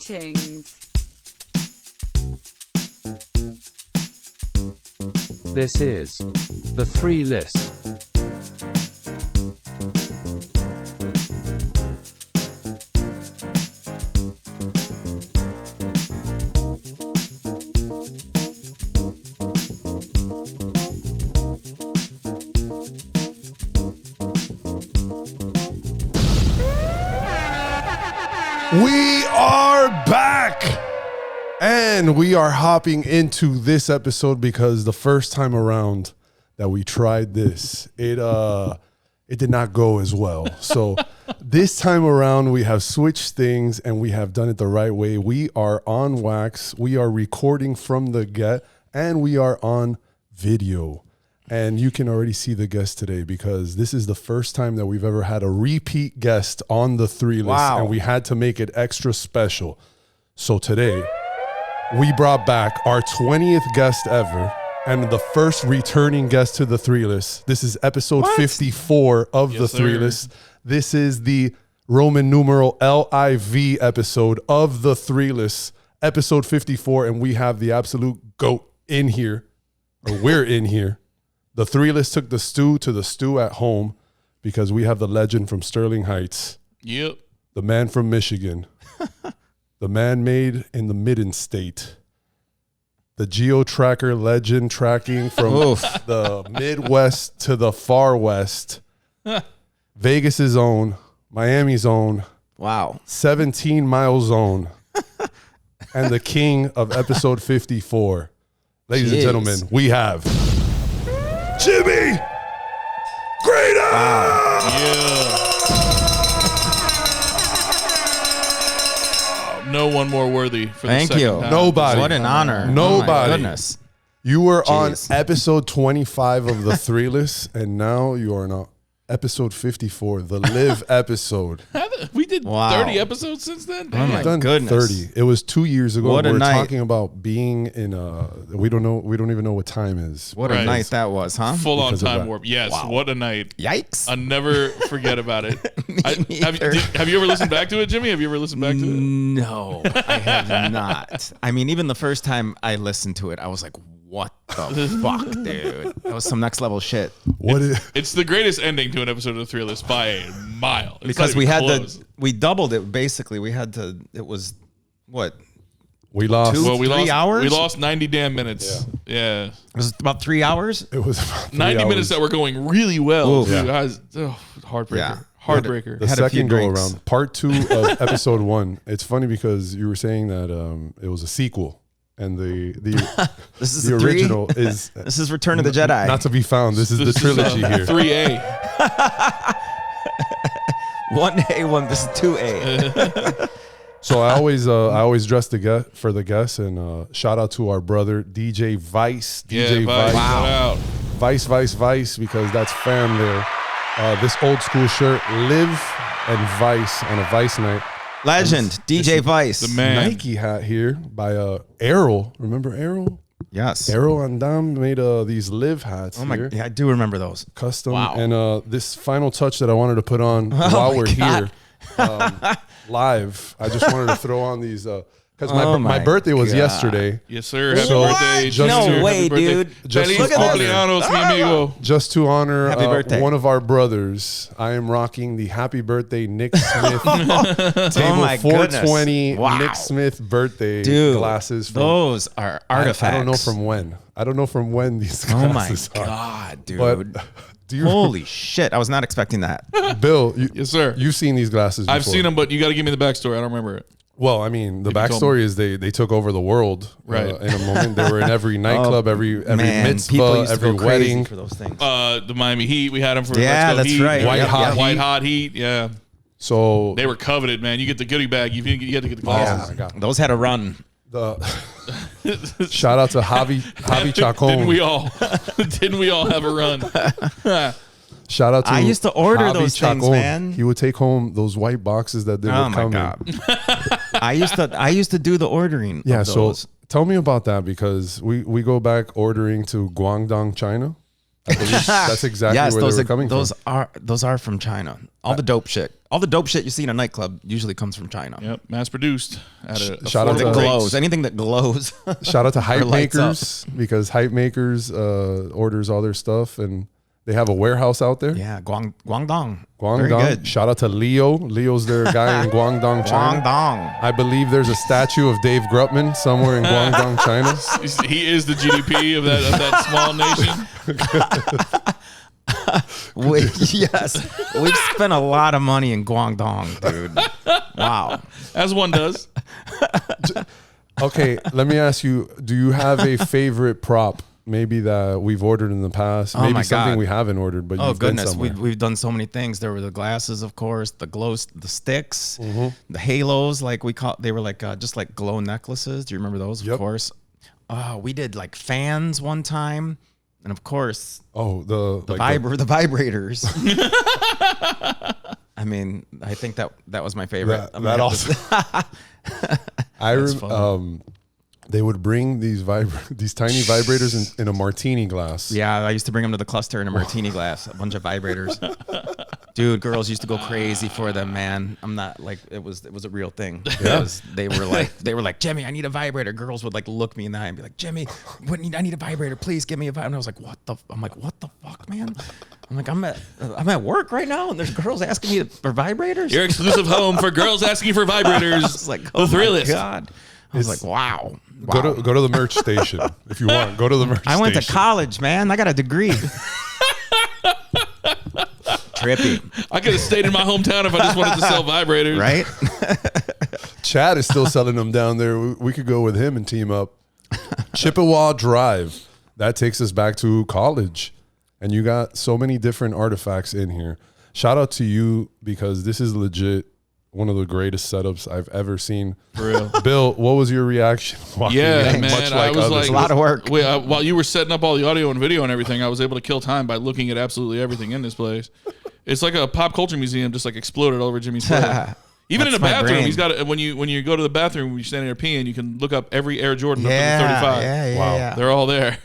Greetings. This is the 3 List. We are back, and we are hopping into this episode because the first time around that we tried this, it did not go as well. So this time around, we have switched things and we have done it the right way. We are on wax, we are recording from the get, and we are on video. And you can already see the guest today because this is the first time that we've ever had a repeat guest on the 3 List. Wow. And we had to make it extra special. So today, we brought back our 20th guest ever and the first returning guest to the 3 List. This is episode 54 of the 3 List. This is the Roman numeral LIV episode of the 3 List, episode 54. And we have the absolute GOAT in here, or we're in here. The 3 List took the stew to the stew at home because we have the legend from Sterling Heights. Yep. The man from Michigan. The man made in the Midden State. The geo-tracker legend tracking from the Midwest to the far West. Vegas's own, Miami's own. Wow. 17-mile zone. And the king of episode 54. Ladies and gentlemen, we have Jimmy GREENUP! No one more worthy for the Thank second you. time. Nobody. What an honor. Nobody. Oh my goodness. You were Jeez. on episode 25 of the 3 List, and now you are on episode 54, the live episode. We did 30 episodes since then? Oh Damn. my We've done goodness. 30. It was 2 years ago. What a We're night. talking about being in we don't even know what time is. What a Right. night that was, huh? Full on Because of time that. warp. Yes, Wow. what a night. Yikes. I'll never forget about it. neither. Have you ever listened back to it, Jimmy? Have you ever listened back to it? No, I have not. I mean, even the first time I listened to it, I was like, what the fuck, dude? That was some next level shit. What is It's the greatest ending to an episode of the 3 List by a mile. It's Because not we even had close. we doubled it, basically. We had to, it was, what? we lost? Two? Well, we 3 lost, hours? We lost 90 damn minutes. Yeah. It was about 3 hours? It was about 3 90 hours. minutes that were going really well. Oof. You Yeah. guys, heartbreaker. Yeah. Heartbreaker. The Had a few second go drinks. around, part 2 of episode 1. It's funny because you were saying that it was a sequel, and the This is the a 3? original is This is Return of the Jedi. not to be found. This is the trilogy here. 3A. 1A, this is 2A. So I always dress for the guests, and shout out to our brother DJ Vice. DJ Vice. Wow. Vice, because that's fam there. This old school shirt, Live and Vice on a Vice night. Legend, DJ Vice. The man. Nike hat here by Errol. Remember Errol? Yes. Errol and Dam made these Live hats. Oh my, here. yeah, I do remember those. Custom. Wow. And this final touch that I wanted to put on while my we're God. here live, I just wanted to throw on these because Oh my my birthday was God. yesterday. Yes, sir. Happy So- birthday. Just No to- way, Happy birthday. dude. Just Feliz look at this. cumpleaños, mi amigo. Just to honor Happy birthday. one of our brothers, I am rocking the Happy Birthday Nick Smith table Oh my 420 goodness. Wow. Nick Smith birthday Dude, glasses. From, those are artifacts. I don't know from when these Oh my glasses are. God, dude. But do you, Holy shit. I was not expecting that. Bill? Yes, sir. You've seen these glasses before. I've seen them, but you got to give me the backstory. I don't remember it. Well, I mean, the If you told backstory is they took over the world. Right. In a moment, they were in every nightclub, every Man, mitzvah, people used to every go crazy wedding. for those things. The Miami Heat, we had them for Yeah, Let's Go that's Heat. right. White hot White Heat. hot Heat. Yeah, So they were coveted, man. You get the goodie bag. You had to get the Oh glasses. my God. Those had a run. The shout out to Javi Chacon. Didn't we all have a run? Shout out to I used to order Javi those things, Chacon. man. He would take home those white boxes that they Oh would my come God. in. I used to do the ordering. Yeah, of so those. tell me about that because we go back ordering to Guangdong, China. I believe that's exactly Yes, where those they were coming those from. are from China. All the dope shit you see in a nightclub usually comes from China. Yep, mass produced at a Shout out That to- glows. Anything that glows. Shout out to Hype lights up. Makers because Hype Makers orders all their stuff and they have a warehouse out there. Yeah, Guangdong. Guangdong. Very good. Shout out to Leo. Leo's their guy in Guangdong, China. Guangdong. I believe there's a statue of Dave Grutman somewhere in Guangdong, China. He is the GDP of that small nation. Yes, we've spent a lot of money in Guangdong, dude. Wow. As one does. Okay, let me ask you, do you have a favorite prop maybe that we've ordered in the past? Oh Maybe my something God. we haven't ordered, but Oh you've been goodness, somewhere. we've done so many things. There were the glasses, of course, the sticks, Mm-hmm. the halos, like they were like just like glow necklaces. Do you remember those? Yep. Of course. We did like fans one time, and of course Oh, the vibrators. I mean, I think that was my favorite. That also. fun. They would bring these tiny vibrators in a martini glass. Yeah, I used to bring them to the cluster in a martini glass, a bunch of vibrators. Dude, girls used to go crazy for them, man. I'm not like it was a real thing. Because they were like, Jimmy, I need a vibrator. Girls would like look me in the eye and be like, Jimmy, I need a vibrator. Please give me a vibrator. And I was like, what the fuck, man? I'm like, I'm at work right now, and there's girls asking me for vibrators. Your exclusive home for girls asking for vibrators. It's like, the oh Three my List. God. I was like, wow. Go to the merch station if you want. Go to the merch station. I went to college, man. I got a degree. Trippy, I could have stayed in my hometown if I just wanted to sell vibrators. right? Chad is still selling them down there. We could go with him and team up. Chippewa Drive. That takes us back to college. And you got so many different artifacts in here. Shout out to you because this is legit one of the greatest setups I've ever seen. For real. Bill, what was your reaction? walking Yeah, in? man. I was others? like, It's a lot of work. While you were setting up all the audio and video and everything, I was able to kill time by looking at absolutely everything in this place. It's like a pop culture museum just like exploded all over Jimmy's place. Even in a That's my bathroom, brain. he's got when you go to the bathroom, when you're standing there peeing, you can look up every Air Jordan up to the Yeah, 35. yeah. They're all there.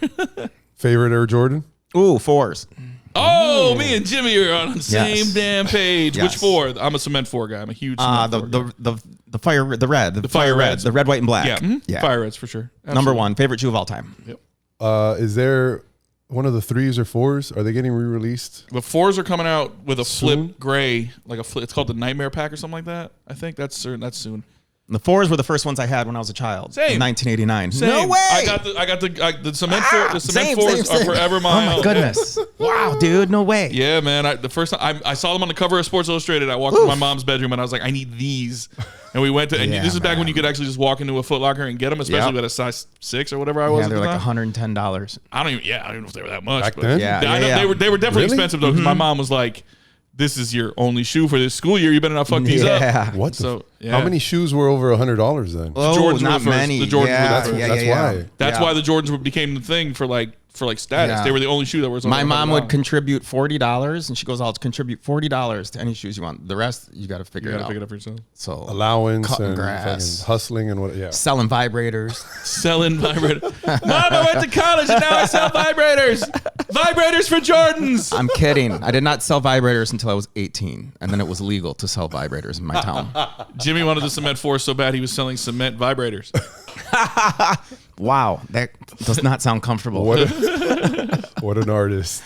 Favorite Air Jordan? Ooh, fours. Oh, me and Jimmy are on the same Yes. damn page. Yes. Which four? I'm a cement four guy. I'm a huge cement four guy. The fire red, the fire reds. the red, white, and black. Yeah, Fire Reds for sure. Number Absolutely. one favorite shoe of all time. Yep. Is there one of the 3s or 4s? Are they getting re-released? The fours are coming out with a Soon? flip gray, like a flip. It's called the Nightmare Pack or something like that. I think that's soon. The fours were the first ones I had when I was a child. Same. In 1989. Same. No way. I got the cement four. The cement fours are forever Oh mine. my goodness. Wow, dude. No way. Yeah, man. The first time I saw them on the cover of Sports Illustrated, I walked into my mom's bedroom and I was like, I need these. And we went to, and Yeah, this is back when man. you could actually just walk into a Foot Locker and get them, especially Yep. at a size 6 or whatever I was. Yeah, at they're the like time. $110. I don't even know if they were that much. Back but then? Yeah, I know yeah. they were definitely Really? expensive though, because my mom was like, "This is your only shoe for this school year. You better not fuck these up." Yeah. What? So, yeah. How many shoes were over $100 then? Oh, Jordans were not the first. many. The Jordans were the yeah, first. yeah, That's yeah, why. That's Yeah. why the Jordans became the thing for status. Yeah. They were the only shoe that was. My over mom $100. would contribute $40, and she goes, "I'll contribute $40 to any shoes you want. The rest, you got to figure You it gotta out." pick it up for yourself. So Allowance Cutting and grass. fucking hustling and what? Yeah. selling vibrators. Selling vibrators. Mom, I went to college and now I sell vibrators. Vibrators for Jordans. I'm kidding. I did not sell vibrators until I was 18, and then it was legal to sell vibrators in my town. Jimmy wanted the cement four so bad he was selling cement vibrators. Wow, that does not sound comfortable. What an artist.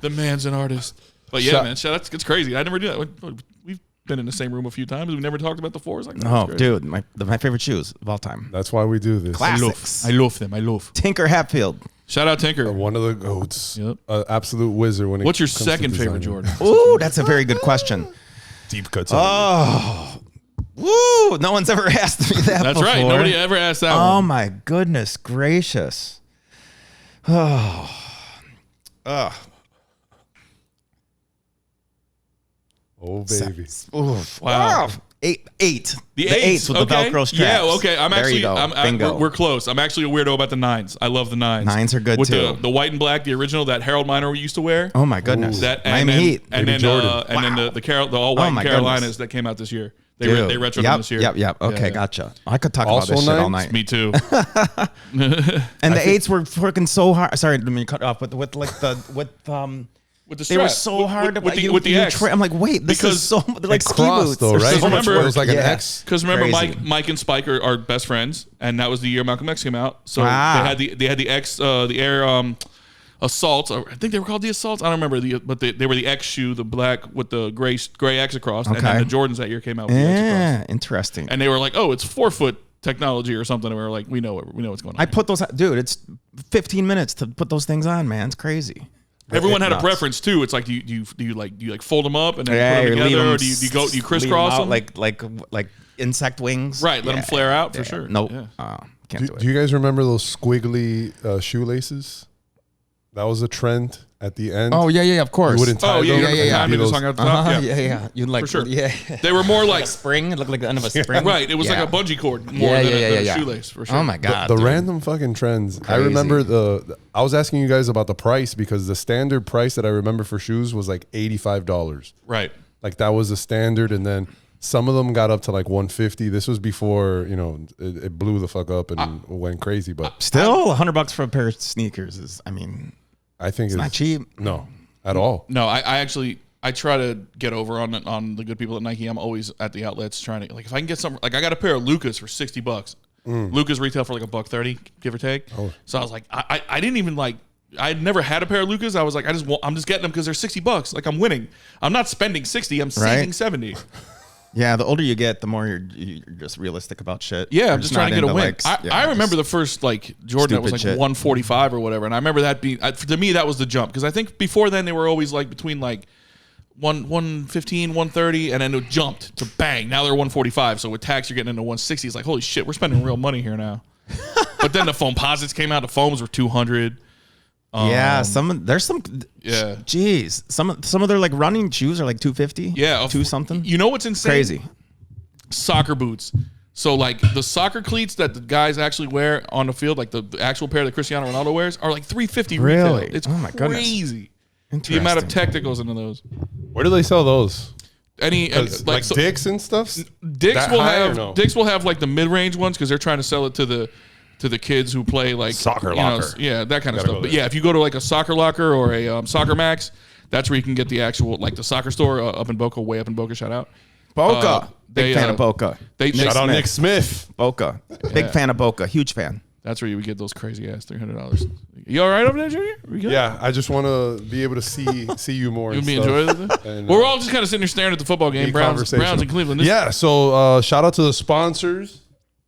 The man's an artist. But yeah, man, it's crazy. I never do that. We've been in the same room a few times. We've never talked about the fours like that. Oh, It's crazy. dude, my favorite shoes of all time. That's why we do this. Classics. I love them. I love. Tinker Hatfield. Shout out Tinker. One of the goats. Yep. Absolute wizard when it What's your comes to second favorite designing. Jordan? Ooh, that's a very good question. Deep cuts. Oh, woo! No one's ever asked me that. That's before. right. Nobody ever asked that Oh one. my goodness gracious! Oh, Oh baby. oof. Wow. Eight. The eights with the okay. Velcro straps. Yeah, okay. There you go. Bingo. We're close. I'm actually a weirdo about the nines. I love the nines. Nines are good with too. the white and black, the original that Harold Miner used to wear. Oh my goodness! That Miami Heat. and Baby then Jordan. and then the all white Oh my Carolinas goodness. that came out this year. They retroed them this year. Yep. Okay, Yeah. gotcha. I could talk Also about this shit all nines? night. Me too. And the 8s were freaking so hard. Sorry, let me cut off with With the they strap. were so hard with the X. I'm like, wait, this Because is so like ski Cross boots. though, They're right? so much Remember- it work. was like an Yeah. X. Because remember, Crazy. Mike and Spike are best friends, and that was the year Malcolm X came out. So Ah. they had the X, the Air Assaults. I think they were called the Assaults. I don't remember but they were the X shoe, the black with the gray X across, and Okay. then the Jordans that year came out with the X across. Yeah, interesting. And they were like, "Oh, it's 4-foot technology or something." And we were like, "We know what's going on." I put those, dude. It's 15 minutes to put those things on, man. It's crazy. Everyone had a nuts. preference too. It's like, do you fold them up and then Yeah, put them you leave together, them or do you leave crisscross out them? like insect wings. Right, let them flare out for sure. Nope. Yeah. Can't do it. Do you guys remember those squiggly shoelaces? That was a trend at the end. Oh yeah, of course. You wouldn't tie Oh yeah, them. yeah, It'd yeah. be They just those- hung out the top. Uh-huh, Yeah. yeah. You like For sure. Yeah. They were more like a spring. It looked like the end of a spring. right. It was Yeah. like a bungee cord more than a shoelace for sure. Oh my god. The dude. random fucking trends. I Crazy. remember I was asking you guys about the price because the standard price that I remember for shoes was like $85. Right. Like that was the standard, and then some of them got up to like 150. This was before it blew the fuck up and went crazy. But Still $100 for a pair of sneakers is. I mean, I think it's not cheap. No, at all. No, I actually try to get over on the good people at Nike. I'm always at the outlets trying to, like, if I can get something, like I got a pair of Lucas for $60. Lucas retail for like $130, give or take. Oh. So I was like, I didn't even like. I'd never had a pair of Lucas. I was like, I'm just getting them because they're $60. Like I'm winning. I'm not spending 60. I'm saving 70. Yeah, the older you get, the more you're just realistic about shit. Yeah, You're I'm just trying to get a into, win. like, I remember the first like Jordan that was like stupid shit. 145 or whatever, and I remember that being to me that was the jump because I think before then they were always like between like 115, 130, and then it jumped to bang. Now they're 145. So with tax, you're getting into 160. It's like holy shit, we're spending real money here now. But then the foam posits came out. The foams were 200. Yeah, there's some. Yeah. Jeez, some of their like running shoes are like 250. Yeah, two something. You know what's insane? Crazy. Soccer boots. So like the soccer cleats that the guys actually wear on the field, like the actual pair that Cristiano Ronaldo wears, are like $350 retail. Really? It's Oh my goodness. crazy. The Interesting. amount of tech that goes into those. Where do they sell those? Like So Dick's and stuff. Dick's that will high or have no? Dick's will have like the mid-range ones because they're trying to sell it to the kids who play like Soccer you know, locker. yeah, that kind of Gotta stuff. go But there. yeah, if you go to like a Soccer Locker or a Soccer Max, that's where you can get the actual like the soccer store up in Boca, way up in Boca. Shout out. Boca. Big fan of Boca. Shout out Nick Smith. Boca. Big fan of Boca. Huge fan. That's where you would get those crazy ass $300. You all right over there, Junior? We good? Yeah, I just want to be able to see you more. You and be stuff. enjoying it? And, Well, we're all just kind of sitting there staring at the football game. be Browns conversational. in Cleveland. This- Yeah, so shout out to the sponsors.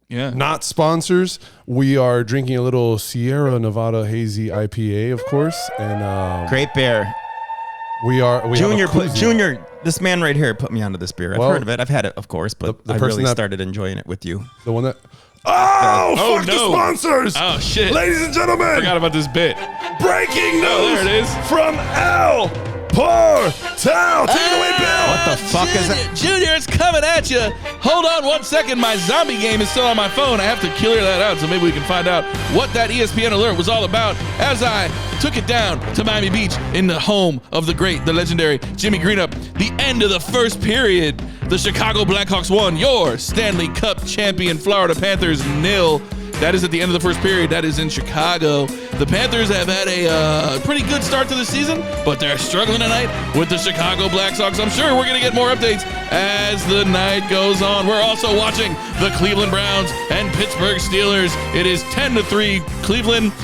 yeah. Not sponsors. We are drinking a little Sierra Nevada Hazy IPA, of course, and Great beer. we Junior, have a koozie. Junior, this man right here put me onto this beer. I've Well, heard of it. I've had it, of course, but the I person really that- started enjoying it with you. the one that. Oh, Oh, fuck no. the sponsors! Oh shit! Ladies and gentlemen, Forgot about this bit. breaking news Oh, there it is. from El Portal. Take it away, Bill. What the fuck is that? Junior, it's coming at you. Hold on 1 second. My zombie game is still on my phone. I have to clear that out so maybe we can find out what that ESPN alert was all about as I took it down to Miami Beach in the home of the great, the legendary Jimmy Greenup. The end of the first period. The Chicago Blackhawks won. Your Stanley Cup champion Florida Panthers 0. That is at the end of the first period. That is in Chicago. The Panthers have had a pretty good start to the season, but they're struggling tonight with the Chicago Blackhawks. I'm sure we're going to get more updates as the night goes on. We're also watching the Cleveland Browns and Pittsburgh Steelers. It is 10-3 Cleveland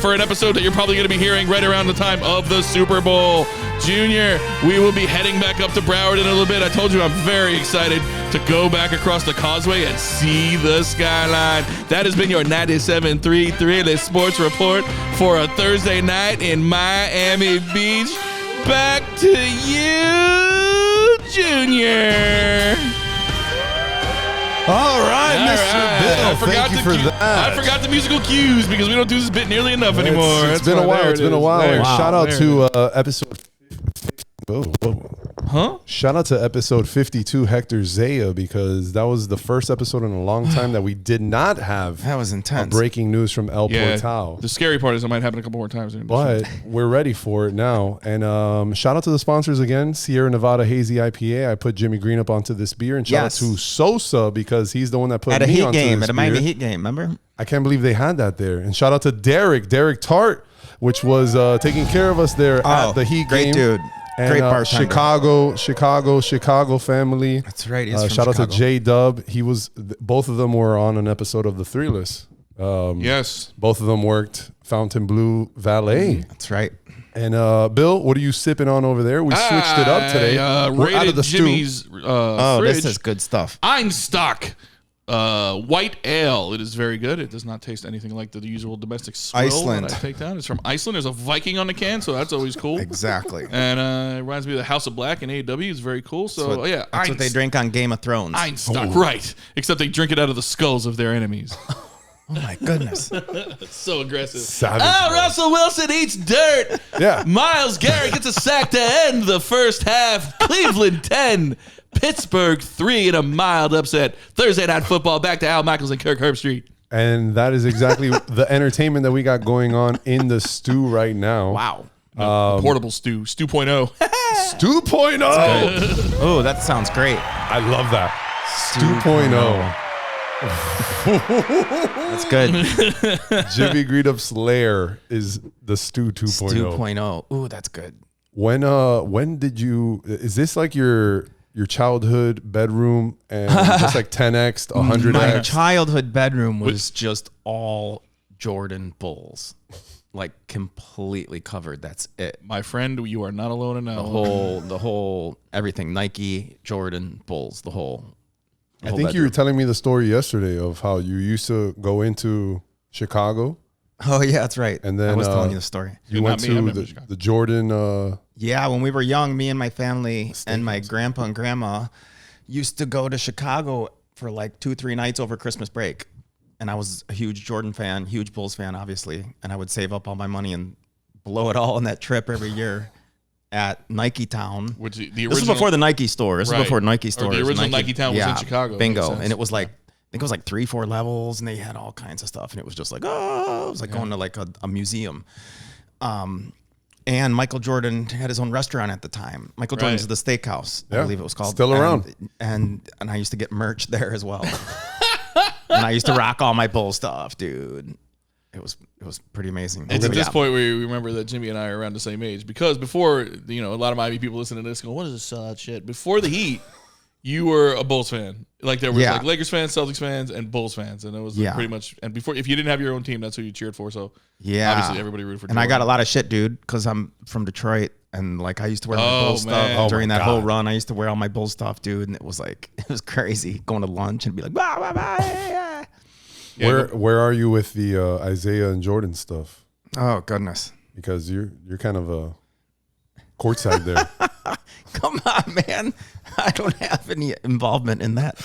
for an episode that you're probably going to be hearing right around the time of the Super Bowl. Junior, we will be heading back up to Broward in a little bit. I told you I'm very excited to go back across the causeway and see the skyline. That has been your 97.3 Thrillist Sports Report for a Thursday night in Miami Beach. Back to you, Junior. All right, Mr. Bill. Thank you for that. I forgot the musical cues because we don't do this bit nearly enough anymore. It's That's been a why while. there It's it been a is. while. There And it is. shout out There it to is. episode 50. Whoa. Huh? Shout out to episode 52, Hector Zaya, because that was the first episode in a long time that we did not have That was intense. breaking news from El Yeah. Portal. The scary part is it might happen a couple more times. But we're ready for it now. And shout out to the sponsors again, Sierra Nevada Hazy IPA. I put Jimmy Green up onto this beer. And shout Yes. out to Sosa, because he's the one that put At a me Heat onto game, this at a Miami beer. Heat game, remember? I can't believe they had that there. And shout out to Derek Tart, which was taking care of us there at the Heat great game. dude. And, Great bartender. Chicago family. That's right. He's from Shout out to Chicago. J Dub. He was both of them were on an episode of the Three List. Yes. Both of them worked Fontainebleau Valet. That's right. And Bill, what are you sipping on over there? We switched it up today. We're Rated out of the Jimmy's This fridge. is good stuff. Einstock white ale. It is very good. It does not taste anything like the usual domestic swill Iceland. that I take down. It's from Iceland. There's a Viking on the can, so that's always cool. Exactly. And it reminds me of the House of Black in AEW. It's very cool. So yeah, That's what they drink on Game of Thrones. Einstock, right? Except they drink it out of the skulls of their enemies. Oh my goodness. So aggressive. Savage, bro. Russell Wilson eats dirt. Yeah. Miles Garrett gets a sack to end the first half. Cleveland 10, Pittsburgh 3 in a mild upset. Thursday Night Football. Back to Al Michaels and Kirk Herbstreit. And that is exactly the entertainment that we got going on in the stew right now. Wow. Portable stew. Stew 0.0. Stew 2.0. Oh, that sounds great. I love that. Stew 2.0. That's good. Jimmy Greenup's Lair is the Stew 2.0. Stew 2.0. Ooh, that's good. When did you? Is this like your childhood bedroom and just like 10x, 100x? My childhood bedroom was just all Jordan Bulls, like completely covered. That's it. My friend, you are not alone in The now. whole everything. Nike, Jordan, Bulls. The whole. I think you were telling me the story yesterday of how you used to go into Chicago. Oh yeah, that's right. And then I was telling you the story. You Not went me, I'm to in Chicago. the Jordan. Yeah, when we were young, me and my family and my grandpa and grandma used to go to Chicago for like 2-3 nights over Christmas break. And I was a huge Jordan fan, huge Bulls fan, obviously. And I would save up all my money and blow it all on that trip every year at Nike Town. Which the original, This was before the Nike store. This Right. was before Nike Or store. the original Nike Town was in Chicago. Bingo. Makes sense. And it was like, I think it was like 3-4 levels, and they had all kinds of stuff. And it was just like, oh, it was like going to like a museum. And Michael Jordan had his own restaurant at the time. Michael Jordan's The Steakhouse, I Yeah. believe it was called. Still around. And I used to get merch there as well. And I used to rock all my Bull stuff, dude. It was pretty amazing. It's So, at this yeah. point where we remember that Jimmy and I are around the same age. Because before, a lot of Miami people listen to this go, what is this sellout shit? Before the Heat, you were a Bulls fan. Like there was Yeah. like Lakers fans, Celtics fans, and Bulls fans. And it was like, pretty much, and before, if you didn't have your own team, that's who you cheered for. So Yeah. obviously everybody rooted for And I got Jordan. a lot of shit, dude, because I'm from Detroit. And like I used to wear my Oh, Bull man. stuff Oh, during my that whole God. run. I used to wear all my Bull stuff, dude. And it was crazy going to lunch and be like, bah, bah, bah, yeah. Yeah, where are you with the Isaiah and Jordan stuff? Oh, goodness. Because you're kind of a courtside there. Come on, man. I don't have any involvement in that.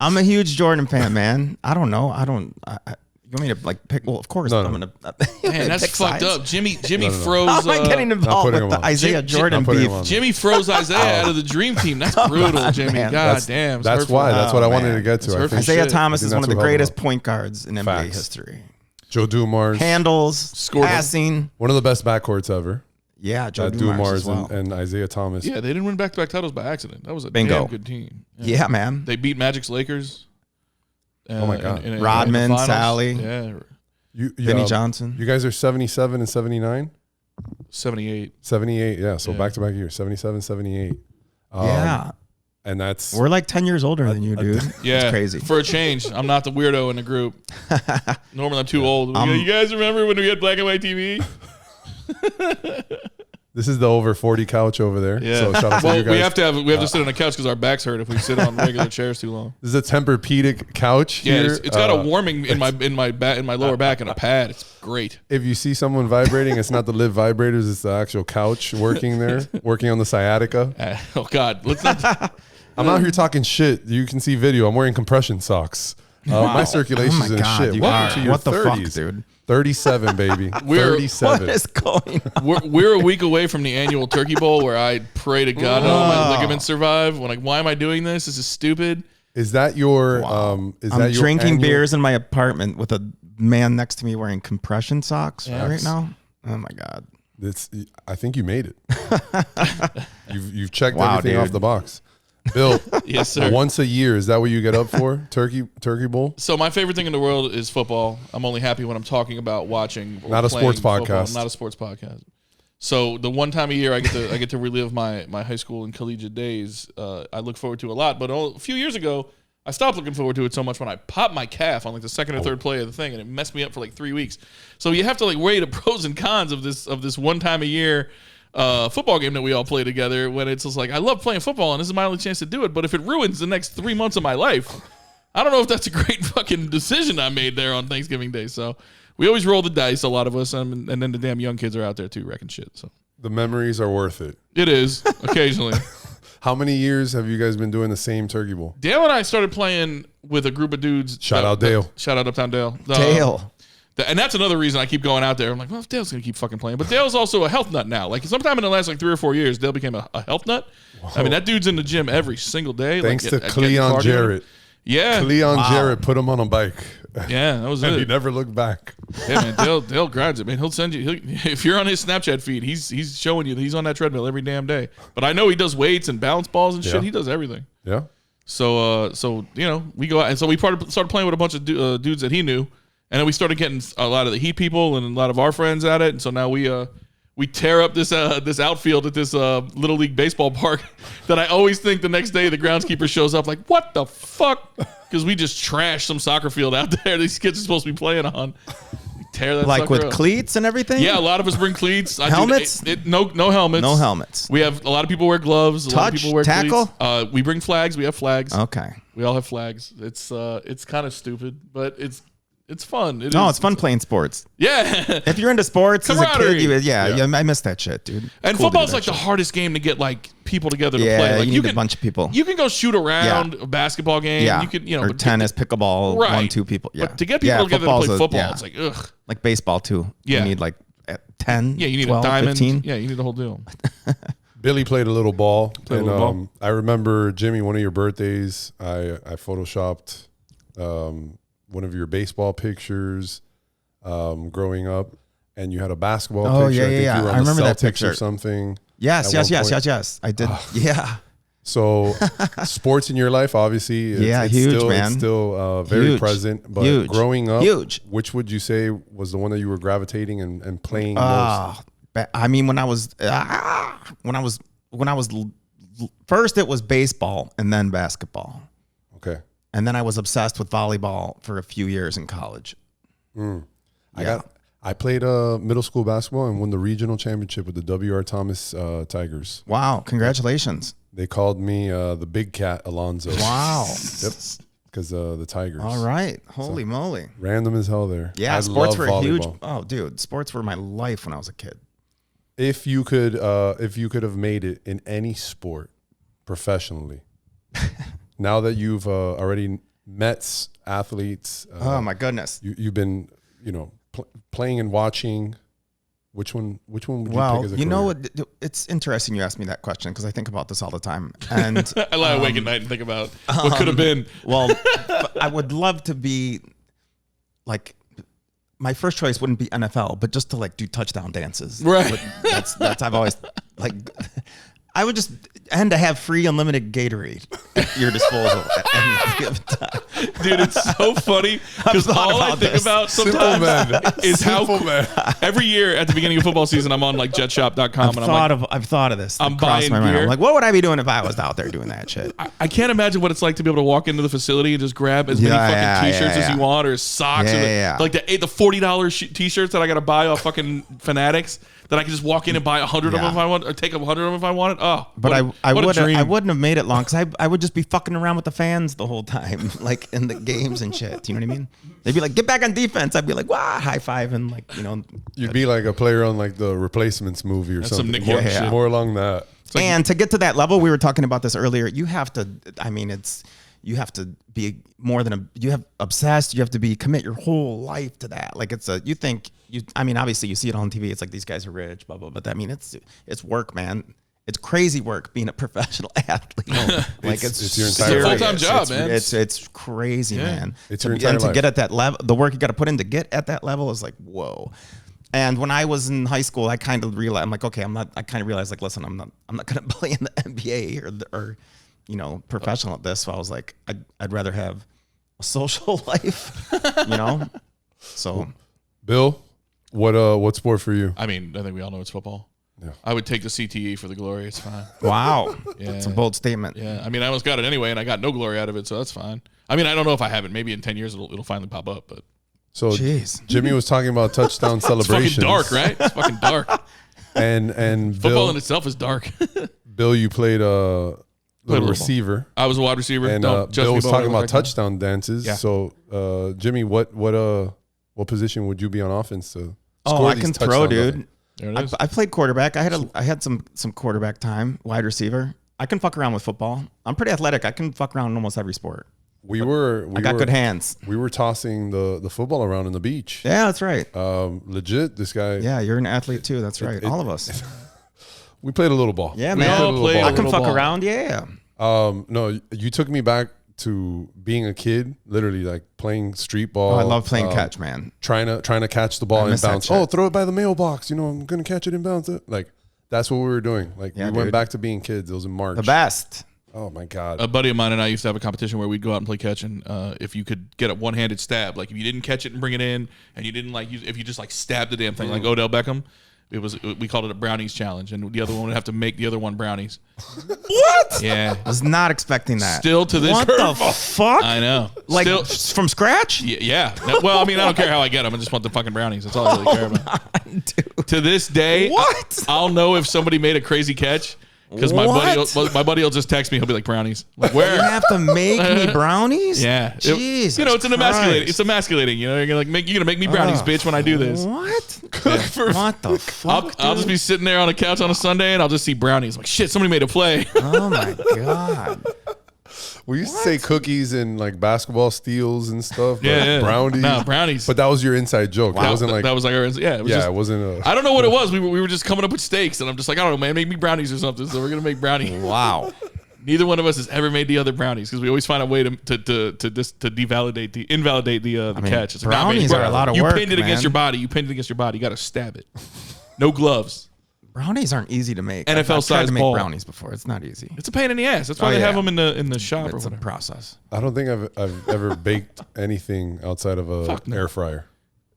I'm a huge Jordan fan, man. I don't know. You want me to like pick? Well, of course No, I'm no. gonna. Man, that's pick fucked sides. up. Jimmy no. froze. How am I getting involved putting with him the on. Isaiah Jordan not putting beef? him on. Jimmy froze Isaiah out of the dream team. That's brutal, on, Jimmy. man. God damn. it's That's hurtful. why. That's what I Oh, wanted man. to get It's to. I hurtful think Isaiah shit. Thomas I is think one of the that's what we're greatest about. point guards in NBA Facts. history. Joe Dumars, Handles, Scored. passing. one of the best backcourts ever. Yeah, Joe Dumars Dumars as well. and Isaiah Thomas. Yeah, they didn't win back-to-back titles by accident. That was a Bingo. damn good team. Yeah, man. They beat Magic's Lakers. Oh my God. in the Rodman, finals. Sally. Yeah, Vinny Johnson. You guys are 77 and 79? 78. 78, yeah. So Yeah. back-to-back years, 77, 78. Yeah. And that's... We're like 10 years older than you, dude. Yeah, It's crazy. For a change, I'm not the weirdo in the group. Normally, I'm too old. You guys remember when we had black and white TV? This is the over 40 couch over there. Yeah. So shout out to Well, you guys. we have to sit on a couch because our backs hurt if we sit on regular chairs too long. This is a Tempur-Pedic couch Yeah, here. it's got a warming in my lower back and a pad. It's great. If you see someone vibrating, it's not the live vibrators. It's the actual couch working there, working on the sciatica. Oh God, let's not. I'm out here talking shit. You can see video. I'm wearing compression socks. My circulation's Oh my in God, shit. you Welcome are. to your What the 30s. fuck, dude? 37, baby. We're- 37. What is going on? We're a week away from the annual Turkey Bowl, where I pray to God all my ligaments survive. When like, why am I doing this? This is stupid. Is that your? I'm your drinking annual- beers in my apartment with a man next to me wearing compression socks right now. Oh my God. I think you made it. you've checked Wow, everything off dude. the box. Bill, Yes, sir. once a year, is that what you get up for? Turkey Bowl? So my favorite thing in the world is football. I'm only happy when I'm talking about watching. Or Not a playing sports football. podcast. Not a sports podcast. So the one time a year I get to relive my high school and collegiate days. I look forward to a lot. But a few years ago, I stopped looking forward to it so much when I popped my calf on like the second or third play of the thing, and it messed me up for like 3 weeks. So you have to like weigh the pros and cons of this one time a year football game that we all play together. When it's just like, I love playing football and this is my only chance to do it, but if it ruins the next 3 months of my life, I don't know if that's a great fucking decision I made there on Thanksgiving Day. So we always roll the dice, a lot of us, and then the damn young kids are out there too wrecking shit. So The memories are worth it. it is occasionally. How many years have you guys been doing the same Turkey Bowl? Dale and I started playing with a group of dudes. Shout out Dale. Shout out Uptown Dale. Dale. And that's another reason I keep going out there. I'm like, well, if Dale's going to keep fucking playing. But Dale's also a health nut now. Like, sometime in the last, like, 3 or 4 years, Dale became a health nut. Whoa. I mean, that dude's in the gym every single day. Thanks like, to Cleon Jarrett. Yeah. Cleon Jarrett put him on a bike. Yeah, that was And he it. never looked back. Yeah, man, Dale grinds it, man. He'll send you. If you're on his Snapchat feed, he's showing you that he's on that treadmill every damn day. But I know he does weights and balance balls and shit. Yeah. He does everything. Yeah. So you know, we go out, and so we started playing with a bunch of dudes that he knew, and then we started getting a lot of the Heat people and a lot of our friends at it, and so now we tear up this outfield at this little league baseball park that I always think the next day the groundskeeper shows up like, what the fuck? Because we just trashed some soccer field out there these kids are supposed to be playing on. We tear that Like sucker with up. cleats and everything? Yeah, a lot of us bring cleats. Helmets? No helmets. No helmets. We have a lot of people wear gloves. A lot of Touch? people wear Tackle? cleats. We bring flags. We have flags. Okay. We all have flags. It's kind of stupid, but it's fun. It's fun playing sports. Yeah. If you're into sports as a Camaraderie. kid, I miss that shit, dude. And Cool to football's do like that the shit. hardest game to get like people together to Yeah, play. Like you need a bunch of people. You can go shoot around a basketball game. Yeah. You could, or but tennis, pickleball, Right. 1-2 people. Yeah. But to get people together to play football, it's like ugh. like baseball too. Yeah. You need like 10, Yeah, you need 12, a diamond. 15. Yeah, you need the whole deal. Billy played a little ball. Played a little ball. I remember, Jimmy, one of your birthdays, I photoshopped one of your baseball pictures growing up, and you had a basketball Oh, picture. yeah, I think yeah, you were yeah. on I the remember that Celtics picture. or something. Yes, at yes, one yes, point. yes, yes. I did. Yeah. So sports in your life, obviously, it's huge, still, man. It's still very Huge. present. But Huge. growing up, Huge. which would you say was the one that you were gravitating and playing most? I mean, when I was first, it was baseball and then basketball. Okay. And then I was obsessed with volleyball for a few years in college. I played middle school basketball and won the regional championship with the W.R. Thomas Tigers. Wow. Congratulations. They called me the Big Cat Alonzo. Wow. Yep. Because the Tigers. All right. Holy moly. Random as hell there. Yeah. I Sports love were huge. volleyball. Oh, dude. Sports were my life when I was a kid. If you could have made it in any sport professionally, now that you've already met athletes, Oh my goodness. you've been playing and watching. Which one would you pick Well, as a you know career? what? It's interesting you asked me that question because I think about this all the time. And I lie awake at night and think about what could have been. well, I would love to be like, my first choice wouldn't be NFL, but just to like do touchdown dances. Right. That's I've always like. I would just and to have free unlimited Gatorade at your disposal at any given time. Dude, it's so funny because all I think about sometimes is how every year at the beginning of football season, I'm on like jetshop.com and I've thought of this. I'm Crossed buying my mind. gear. I'm like, what would I be doing if I was out there doing that shit? I can't imagine what it's like to be able to walk into the facility and just grab as many fucking t-shirts as you want or socks or like the $40 t-shirts that I got to buy off fucking Fanatics that I can just walk in and buy 100 of them if I want or take 100 of them if I wanted. Oh, But I dream. wouldn't have made it long because I would just be fucking around with the fans the whole time, like in the games and shit. You know what I mean? They'd be like, "Get back on defense." I'd be like, "Wow!" High five and like You'd be like a player on like the Replacements movie or That's some something. Nick More, Young shit. more along that. And to get to that level, we were talking about this earlier. You have to. I mean, you have to be more than you have obsessed. You have to commit your whole life to that. Like I mean, obviously you see it on TV. It's like these guys are rich, blah, blah, but I mean, it's work, man. It's crazy work being a professional athlete. Like it's your entire It's a full-time job, man. It's crazy, man. It's your entire life. To get at that level, the work you got to put in to get at that level is like, whoa. And when I was in high school, I kind of realized, I'm like, okay, I kind of realized like, listen, I'm not going to play in the NBA or professional at this. So I was like, I'd rather have a social life, So, Bill, what sport for you? I mean, I think we all know it's football. Yeah. I would take the CTE for the glory. It's fine. wow, Yeah. it's a bold statement. Yeah, I mean, I almost got it anyway, and I got no glory out of it, so that's fine. I mean, I don't know if I have it. Maybe in 10 years it'll finally pop up, but So Jeez. Jimmy was talking about touchdown it's celebrations. fucking dark, right? It's fucking dark. And Football Bill, in itself is dark. Bill, you played a little ball. receiver. I was a wide receiver. And Don't judge Bill me was by talking what I about look like. touchdown dances. Yeah. So, Jimmy, what position would you be on offense to Oh, score I these can throw, touchdowns? There dude. it is. I played quarterback. I had some quarterback time, wide receiver. I can fuck around with football. I'm pretty athletic. I can fuck around in almost every sport. We I got good hands. We were tossing the football around in the beach. Yeah, that's right. Legit, this guy. Yeah, you're an athlete too. That's right. All of us. We played a little ball. Yeah, We man. all played I a can little fuck ball. around. Yeah. No, you took me back to being a kid, literally like playing street ball. Oh, I love playing catch, man. Trying to catch the ball I in miss that bounds. shit. Oh, throw it by the mailbox. I'm gonna catch it in bounds. Like that's what we were doing. Like Yeah, we went dude. back to being kids. It was in March. The best. Oh my god. A buddy of mine and I used to have a competition where we'd go out and play catch, and if you could get a one-handed stab, like if you didn't catch it and bring it in, and you didn't if you just like stabbed the damn thing like Odell Beckham, we called it a brownies challenge, and the other one would have to make the other one brownies. What? Yeah. I was not expecting that. Still to this What the fuck? I know. Like Still, from scratch? yeah. Well, I mean, I don't care how I get them. I just want the fucking brownies. That's all I really care about. Dude. To this day, What? I'll know if somebody made a crazy catch because my buddy will just text me. He'll be like, brownies. Like, where? You have to make me brownies? Yeah. Jesus it's an emasculating. Christ. It's emasculating. You're gonna make me brownies, bitch, when I do this. What? For- What the fuck? I'll just be sitting there on a couch on a Sunday and I'll just see brownies. I'm like, shit, somebody made a play. Oh my god. We used to say cookies and like basketball steals and stuff. But Yeah. brownies. No, brownies. But that was your inside joke. That wasn't like that was like our, yeah. It was yeah. just, It wasn't a. I don't know what it was. We were just coming up with steaks, and I'm just like, I don't know, man. Make me brownies or something. So we're gonna make brownies. Wow. Neither one of us has ever made the other brownies because we always find a way to invalidate the catch. It's like, nah, man, brownies are a lot of you work, pinned it against man. your body. You pinned it against your body. You got to stab it. No gloves. Brownies aren't easy to make. NFL I've tried size to make ball. brownies before. It's not easy. It's a pain in the ass. That's why Oh, they have yeah. them in the shop or It's a whatever. process. I don't think I've ever baked anything outside of a Fuck no. air fryer.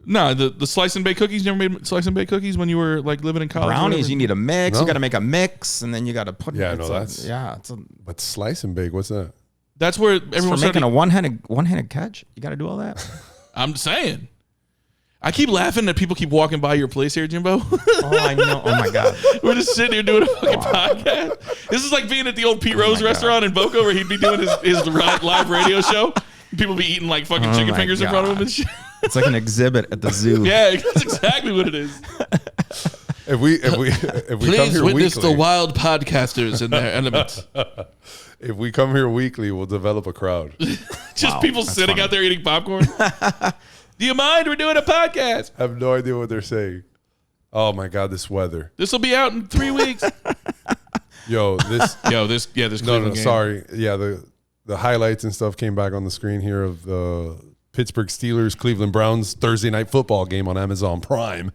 No, the slice and bake cookies. You never made slice and bake cookies when you were like living in college. or Brownies, whatever? you need a mix. No. You got to make a mix, and then you got to put. Yeah, it's no, that's- yeah. It's But slice and bake, what's that? That's where for everyone making started. a one-handed catch. You got to do all that. I'm saying. I keep laughing that people keep walking by your place here, Jimbo. Oh, I know. Oh my god. We're just sitting here doing a fucking podcast. This is like being at the old Pete Rose my restaurant in Boca where he'd be doing his live radio show. People be eating like fucking Oh chicken my fingers in front of him God. and shit. It's like an exhibit at the zoo. Yeah, that's exactly what it is. If we come Please here witness weekly, the wild podcasters and their elements. if we come here weekly, we'll develop a crowd. Just people sitting funny. out there eating popcorn. Do you mind? We're doing a podcast. I have no idea what they're saying. Oh my god, this weather. This will be out in 3 weeks. Yo, this This no, Cleveland game. sorry. Yeah, the highlights and stuff came back on the screen here of the Pittsburgh Steelers Cleveland Browns Thursday night football game on Amazon Prime.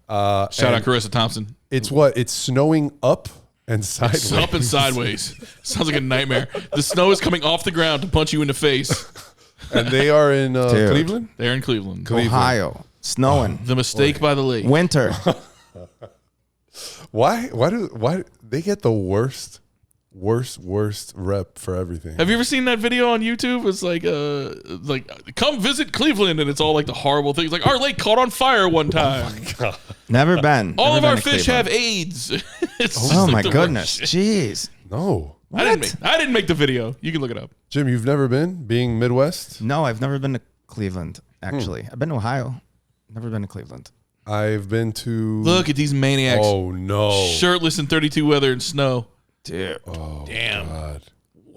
Shout out Carissa Thompson. It's snowing up and sideways. Up and sideways. Sounds like a nightmare. The snow is coming off the ground to punch you in the face. And they are in Dude. Cleveland. They're in Cleveland. Ohio, snowing, The mistake by the lake. winter. Why they get the worst rep for everything? Have you ever seen that video on YouTube? It's like come visit Cleveland, and it's all like the horrible things. Like our lake caught on fire one time. Never been. All Never of been our to fish Cleveland. have AIDS. It's just Oh like my the goodness. worst shit. Jeez. No, I didn't make the video. You can look it up. Jim, you've never been being Midwest. No, I've never been to Cleveland. Actually, I've been to Ohio. Never been to Cleveland. I've been to. Look at these maniacs. Oh no! Shirtless in 32 weather and snow. Dude. Oh, Damn. God.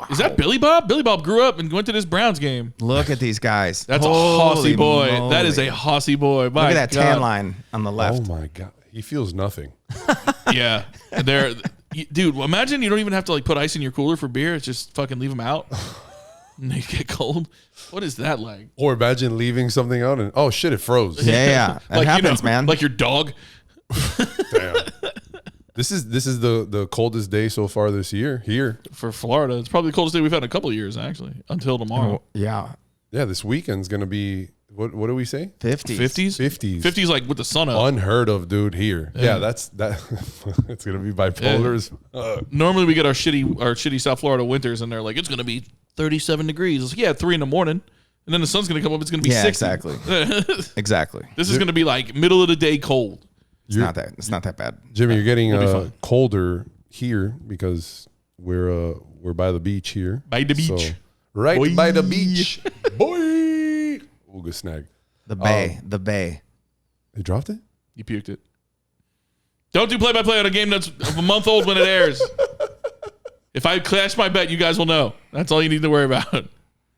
Is that Billy Bob? Billy Bob grew up and went to this Browns game. Look at these guys. That's a Holy hossy boy. moly. That is a hossy boy. Look My at that God. tan line on the left. Oh my God. He feels nothing. Yeah. Dude, imagine you don't even have to like put ice in your cooler for beer. It's just fucking leave them out. And they get cold. What is that like? Or imagine leaving something out and, oh shit, it froze. Yeah. That happens, man. Like your dog. Damn. This is the coldest day so far this year here. For Florida, it's probably the coldest day we've had in a couple of years, actually, until tomorrow. Yeah. Yeah, this weekend's going to be, what do we say? 50s. 50s? 50s. 50s like with the sun up. Unheard of, dude, here. Yeah, that's it's going to be bipolar as fuck. Normally we get our shitty South Florida winters, and they're like, it's going to be 37 degrees. It's like, yeah, 3 in the morning. And then the sun's going to come up. It's going to be 60. Exactly. Exactly. This is going to be like middle of the day cold. It's not that bad. Jimmy, you're getting We'll be fine. colder here because we're by the beach here. By the beach. So, right Boy. by the beach. Boy. Ooh, good snag. The bay. They dropped it? You puked it. Don't do play-by-play on a game that's a month old when it airs. If I clash my bet, you guys will know. That's all you need to worry about.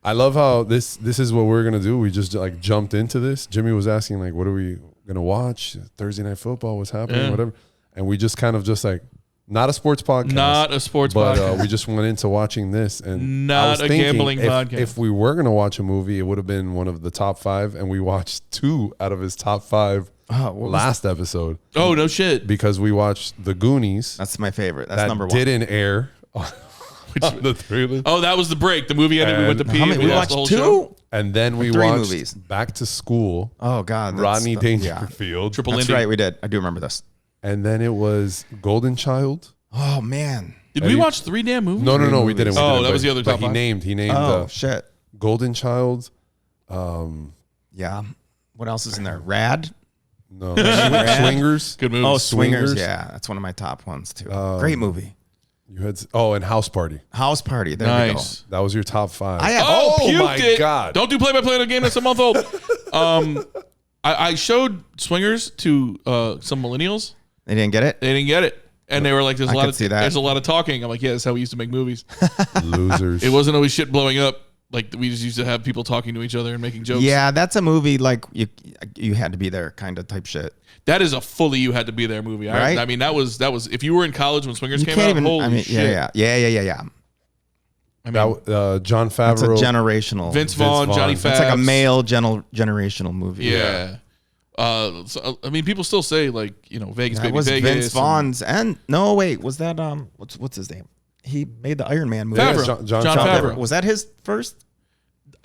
I love how this is what we're gonna do. We just like jumped into this. Jimmy was asking like, what are we gonna watch? Thursday Night Football, what's happening, whatever. And we just kind of just like, not a sports podcast. Not a sports but, podcast. we just went into watching this. And Not I was a thinking gambling podcast. If we were gonna watch a movie, it would have been one of the top 5, and we watched 2 out of his top 5 last episode. Oh, no shit. Because we watched The Goonies. That's my favorite. That's that number 1. didn't air on the trailer. Oh, that was the break. The movie ended. We went to pee. How many- We we watched the whole watched 2? show. And then we 3 watched movies. Back to School. Oh God. Rodney Yeah. Dangerfield. Triple That's Lindy. right. We did. I do remember this. And then it was Golden Child. Oh man. Did we watch 3 damn movies? No, we didn't. Oh, we that didn't, was the other but top he 5. named Oh shit. Golden Child. Yeah. What else is in there? Rad. No, Swingers. Good movie. Oh, Swingers. Swingers. Yeah, that's one of my top ones too. Great movie. You had and House Party. House Party. There we go. Nice. That was your top 5. I have. Oh, Oh, puked my it. God. Don't do play-by-play on a game that's a month old. I showed Swingers to some millennials. They didn't get it. They didn't get it. And they were like, I could see that. there's a lot of talking. I'm like, yeah, that's how we used to make movies. Losers. It wasn't always shit blowing up. Like, we just used to have people talking to each other and making jokes. Yeah, that's a movie like you had to be there kind of type shit. That is a fully you had to be there movie. Right? I mean, that was if you were in college when Swingers You came can't out, even. holy I mean, shit. yeah. I mean, that, John It's a Favreau. generational. Vince Vaughn, Vaughn. Johnny Fabs. It's like a male generational movie. Yeah. So, I mean, people still say like, Vegas, That baby, was Vegas. Vince Vaughn's and no wait, was that what's his name? He made the Iron Man movie. Favreau. John John Favreau. Favreau. Was that his first?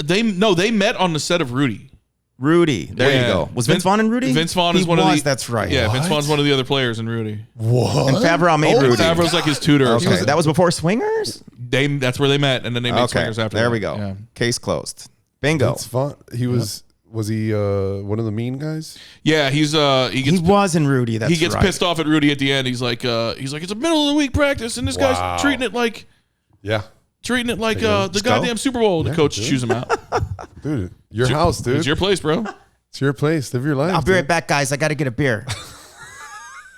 They met on the set of Rudy. Rudy. There Yeah. you go. Was Vince Vaughn in Rudy? Vince Vaughn He is one of the. That's right. Yeah, Vince What? Vaughn's one of the other players in Rudy. What? And Favreau made Rudy. Favreau's like his tutor. or Okay, something. that was before Swingers. That's where they met, and then they made Okay, Swingers after. there that. we go. Yeah. Case closed. Bingo. It's fun. He was he one of the mean guys? Yeah, he He was in Rudy. That's he gets right. pissed off at Rudy at the end. He's like it's a middle of the week practice, and this Wow. guy's treating it like Yeah. the go. goddamn Super Bowl. The Yeah, coach dude. chews him out. Dude, your house, dude. It's your place, bro. It's your place. Live your life. I'll be right dude. back, guys. I got to get a beer.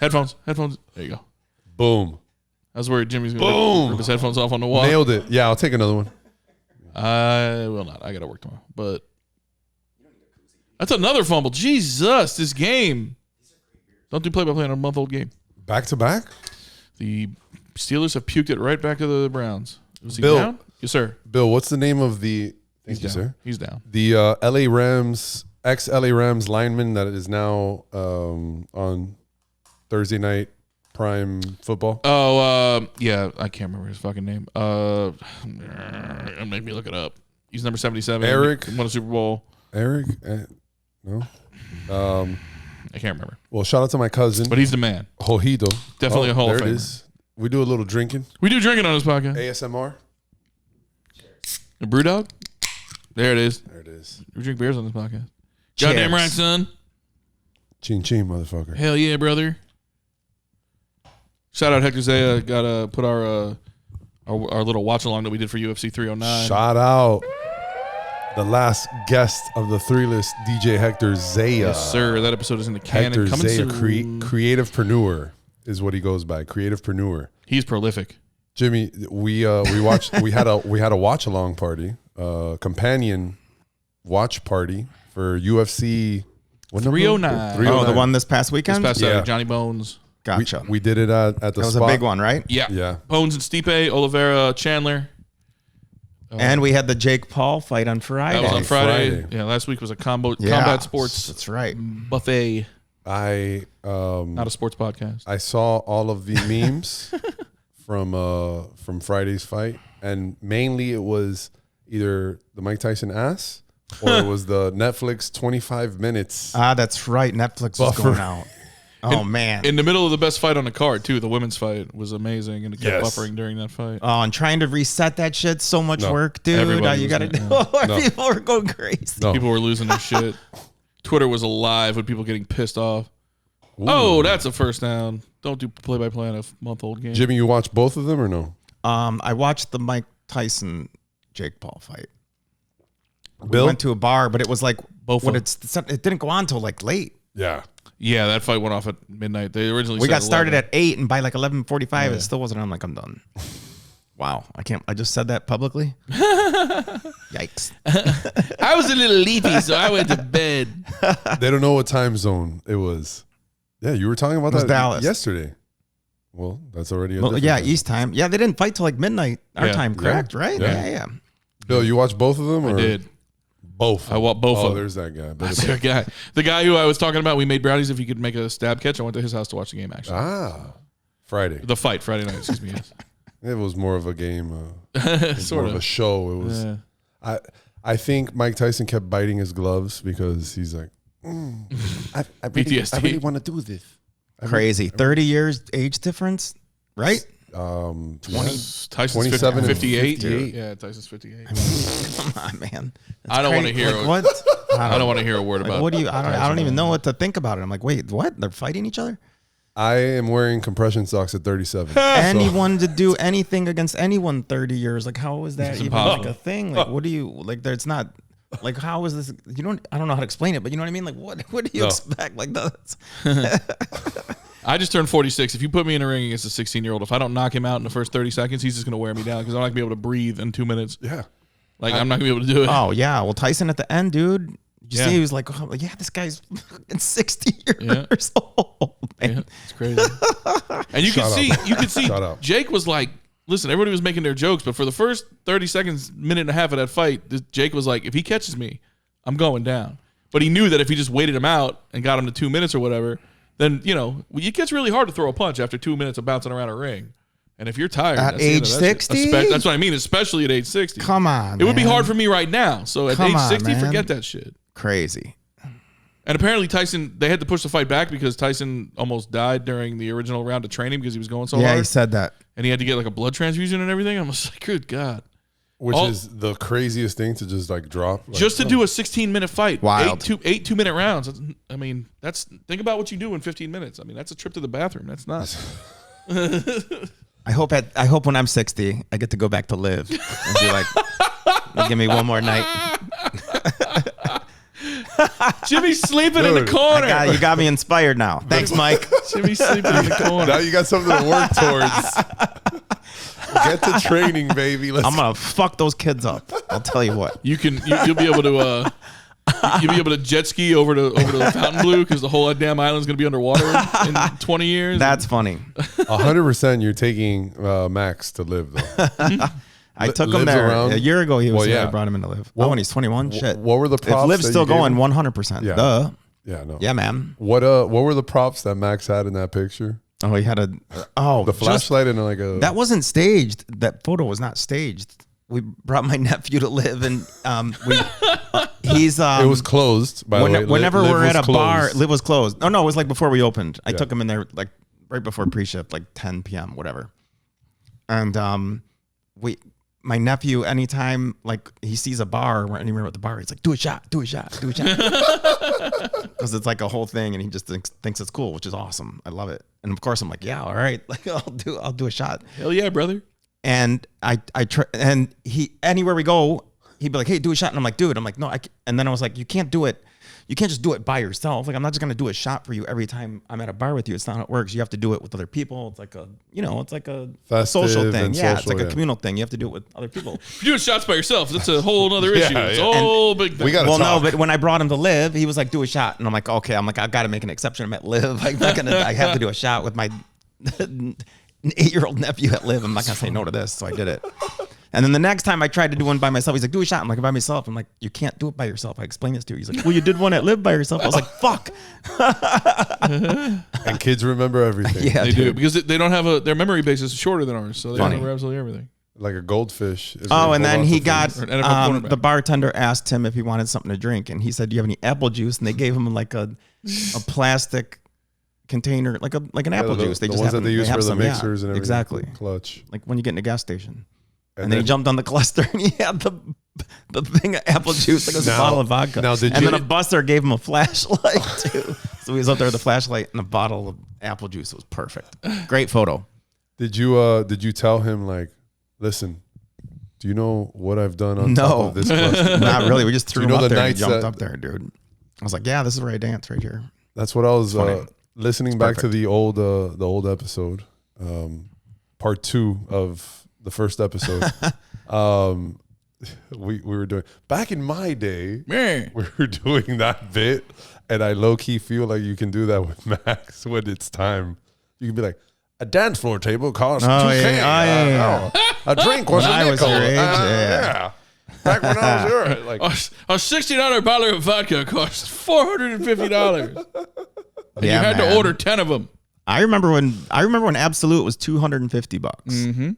Headphones. There you go. Boom. I was worried Jimmy's Boom. going to rip his headphones off on the wall. Nailed it. Yeah, I'll take another one. I will not. I got to work tomorrow. But that's another fumble. Jesus, this game. Don't do play-by-play on a month-old game. Back to back? The Steelers have puked it right back to the Browns. Was he Bill. down? Yes, sir. Bill, what's the name of the He's thank you, down. sir? He's down. The LA Rams, ex-LA Rams lineman that is now on Thursday night prime football. Oh, yeah. I can't remember his fucking name. Make me look it up. He's number 77. Eric. Won a Super Bowl. Eric? No? I can't remember. Well, shout out to my cousin, But he's the man. Jojido. Definitely a Hall of There it Famer. is. We do a little drinking. We do drinking on this podcast. ASMR. A brew dog? There it is. There it is. We drink beers on this podcast. Cheers. Goddamn right, son. Ching ching, motherfucker. Hell yeah, brother. Shout out Hector Zaya. Got to put our little watch along that we did for UFC 309. Shout out the last guest of the 3 list, DJ Hector Zaya. Yes, sir. That episode is in the canon. Hector Coming Zaya, soon. creativepreneur is what he goes by. Creativepreneur. He's prolific. Jimmy, we watched. we had a watch along party, companion watch party for UFC. What number? 309. Oh, the one this past This weekend? past Saturday, Yeah. Johnny Bones. Gotcha. We did it at the that was spot. a big one, right? Yeah. Yeah. Bones and Stipe, Oliveira, Chandler. And we had the Jake Paul fight on Friday. That was on Friday. Friday. Yeah, last week was a combat sports That's right. buffet. I Not a sports podcast. I saw all of the memes from Friday's fight, and mainly it was either the Mike Tyson ass or it was the Netflix 25 minutes. Ah, that's right. Netflix was Buffer. going out. Oh, man. In the middle of the best fight on the card, too. The women's fight was amazing, and it kept Yes. buffering during that fight. Oh, and trying to reset that shit, so much No. work, dude. Everybody You was got to doing do No. People were going crazy. No. People were losing their shit. Twitter was alive with people getting pissed off. Oh, that's a first down. Don't do play-by-play on a month-old game. Jimmy, you watched both of them or no? I watched the Mike Tyson Jake Paul fight. Bill? We went to a bar, but it was like Both what of it didn't go on until like late. Yeah. Yeah, that fight went off at midnight. They originally We said got started 11. at 8, and by like 11:45, it still wasn't on. I'm like, I'm done. Wow, I just said that publicly. Yikes! I was a little leafy, so I went to bed. They don't know what time zone it was. Yeah, you were talking about was that Dallas. yesterday. Well, that's already a Well, different yeah, time. East time. Yeah, they didn't fight till like midnight our Yeah. time, correct? Right? Yeah. Yeah. Bill, you watched both of them? I Or? did. Both. I watched both Oh, of them. there's that guy. That's the guy who I was talking about. We made brownies if he could make a stab catch. I went to his house to watch the game, actually. Friday. The fight, Friday night, excuse me. Yes. It was more of a game. More Sort of a of. show. It was. Yeah. I think Mike Tyson kept biting his gloves because he's like, I PTSD. really want to do this. Crazy. 30 years age difference, right? 20. Tyson's 27 and 58. 58. Yeah, Tyson's 58. Come on, man. I don't wanna crazy. hear Like, it. what? I don't want to hear a word Like, about what do you? I Tyson. don't even know what to think about it. I'm like, wait, what? They're fighting each other? I am wearing compression socks at 37. Anyone to do anything against anyone 30 years? Like, how is that It's even impossible. like a thing? Like, what do you like? There's not. Like, how is this? You don't. I don't know how to explain it, but you know what I mean. Like, what do you No. expect? Like, that's I just turned 46. If you put me in a ring against a 16-year-old, if I don't knock him out in the first 30 seconds, he's just going to wear me down because I'm not going to be able to breathe in 2 minutes. Yeah. Like, I'm not going to be able to do it. Oh yeah. Well, Tyson at the end, dude. You Yeah. see, he was like, oh, yeah, this guy's fucking 60 Yeah. years old. Man. Yeah, it's crazy. And you can see Shut up. Jake was like, listen, everybody was making their jokes, but for the first 30 seconds, minute and a half of that fight, Jake was like, if he catches me, I'm going down. But he knew that if he just waited him out and got him to 2 minutes or whatever, then, you know, it gets really hard to throw a punch after 2 minutes of bouncing around a ring. And if you're tired At that's the end age of that shit. 60? That's what I mean, especially at age 60. Come on. It would be man. hard for me right now. So at Come age on, 60, man. forget that shit. Crazy. And apparently Tyson, they had to push the fight back because Tyson almost died during the original round of training because he was going so Yeah, he hard. said that. And he had to get like a blood transfusion and everything. I'm just like, good God. Which All- is the craziest thing to just like drop. Like, Just to do a 16-minute fight. Wild. Eight 2-minute rounds. I mean, think about what you do in 15 minutes. I mean, that's a trip to the bathroom. That's not. I hope when I'm 60, I get to go back to live and be like, give me one more night. Jimmy's sleeping in the Dude, corner. You got me inspired now. Thanks, Mike. Jimmy's sleeping in the corner. Now you got something to work towards. Get to training, baby. I'm gonna fuck those kids up. I'll tell you what. You'll be able to you'll be able to jet ski over to the Fontainebleau because the whole damn island's gonna be underwater in 20 years. That's funny. 100% you're taking Max to live, though. I took him Lives there around- a year ago. He was Well, here. yeah. I brought him in to live. What- when he's 21. Shit. What were the If props? Live's that still you gave going, him? 100%. Yeah. Duh. Yeah, no. Yeah, man. What were the props that Max had in that picture? Oh, he had The flashlight and like a. That wasn't staged. That photo was not staged. We brought my nephew to live, and he's. It was closed. By the way, Whenever Liv we're was at a bar, closed. Live was closed. Oh no, it was like before we opened. I Yeah. took him in there like right before pre-shift, like 10 p.m. whatever. And my nephew, anytime like he sees a bar or anywhere at the bar, he's like, do a shot. Because it's like a whole thing, and he just thinks it's cool, which is awesome. I love it. And of course, I'm like, yeah, all right, like I'll do a shot. Hell yeah, brother. And I try, and he anywhere we go, he'd be like, hey, do a shot, and I'm like, dude, I'm like, no, and then I was like, you can't do it. you can't just do it by yourself. Like I'm not just gonna do a shot for you every time I'm at a bar with you. It's not how it works. You have to do it with other people. It's like a, it's like a social Festive thing. and Yeah, it's social, like a yeah. communal thing. You have to do it with other people. If you're doing shots by yourself, that's a whole other issue. It's a whole big thing. We got to Well, talk. no, but when I brought him to Live, he was like, do a shot. And I'm like, okay. I'm like, I got to make an exception. I'm at Live. I'm not gonna, I have to do a shot with my 8-year-old nephew at Live. I'm not going to say no to this. So I did it. And then the next time I tried to do one by myself, he's like, do a shot. I'm like, by myself. I'm like, you can't do it by yourself. I explained this to you. He's like, well, you did one at Live by yourself. I was like, fuck. And kids remember everything. Yeah, They dude. do because they don't have their memory base is shorter than ours, so they Funny. remember absolutely everything. Like a goldfish. is Oh, gonna and hold then on he to got, things. Or an NFL quarterback. the bartender asked him if he wanted something to drink. And he said, do you have any apple juice? And they gave him like a plastic container, like an apple the, juice. They the just ones have that they them- use have for the some, yeah, mixers and everything. Exactly. Clutch. Like when you get in a gas station. And then then he jumped on the cluster and he had the thing of apple juice, like it was a Now- bottle of vodka. now did and you- then a busser gave him a flashlight too. So he was up there with a flashlight and a bottle of apple juice. It was perfect. Great photo. Did you tell him, like, listen, do you know what I've done on top No, of this cluster? not really. We just threw you him know up the there and nights jumped that- up there, dude. I was like, yeah, this is where I dance right here. That's what I was funny. listening back to the old episode, part 2 of the first episode. We were doing back in my day. Man. We were doing that bit, and I low key feel like you can do that with Max when it's time. You can be like, a dance floor table costs $2K. yeah. A drink was When a I was nickel. your age, Yeah. Back when I was your like, A $60 bottle of vodka costs $450. And you had man. to order 10 of them. I remember when Absolute was $250. Mm-hmm.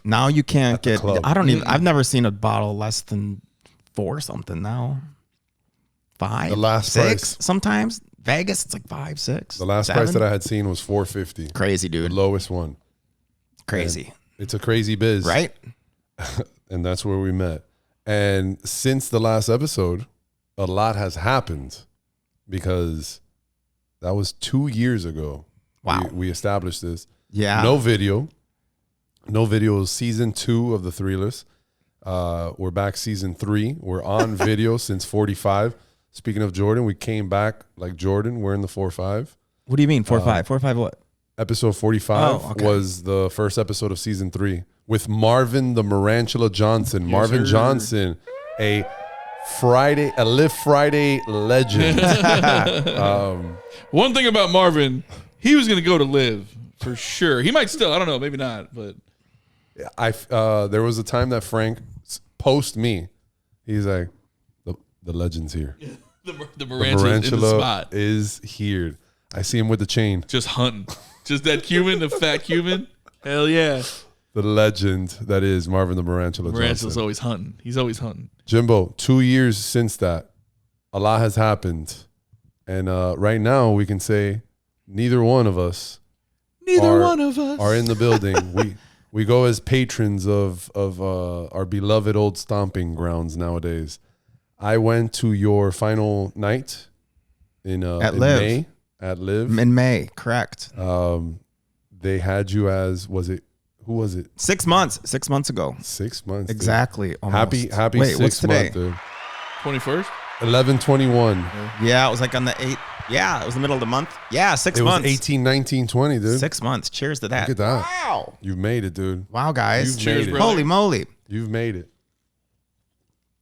Now you can't the get. club. I don't even. I've never seen a bottle less than 4 something now. 5. The last 6 price. sometimes. Vegas, it's like 5, 6. the last 7. price that I had seen was $450. Crazy, The dude. lowest one. Crazy, It's a crazy biz, right? And that's where we met. And since the last episode, a lot has happened because that was 2 years ago. Wow. We established this. Yeah. No video. No video. Season 2 of the 3-list. We're back season 3. We're on video since 45. Speaking of Jordan, we came back like Jordan. We're in the 4-5. What do you mean 4-5? 4-5 what? Episode 45 Oh, okay. was the first episode of season 3 with Marvin the Marantula Johnson. Marvin sir. Johnson, a Live Friday legend. One thing about Marvin, he was going to go to Live for sure. He might still. I don't know. Maybe not. But There was a time that Frank post me. He's like, the legend's here. the Marantula's in the spot. is here. I see him with the chain. Just hunting. Just that Cuban, the fat Cuban. Hell yeah. The legend that is Marvin the Marantula Marantula's Johnson. always hunting. He's always hunting. Jimbo, 2 years since that, a lot has happened. And right now we can say neither one of us are in the building. We go as patrons of our beloved old stomping grounds nowadays. I went to your final night in At in Live. May at Live. In May, correct. They had you as who was it? 6 months. 6 months ago. 6 months. dude. Exactly. Almost. Happy Wait, 6 what's today? month, dude. 21st? 11/21. Yeah, it was like on the 8th. Yeah, it was the middle of the month. Yeah, 6 It was months. 18, 19, 20, dude. 6 months. Cheers to that. Look at that. Wow. You've made it, dude. Wow, guys. You've made it. brother. Holy moly. You've made it.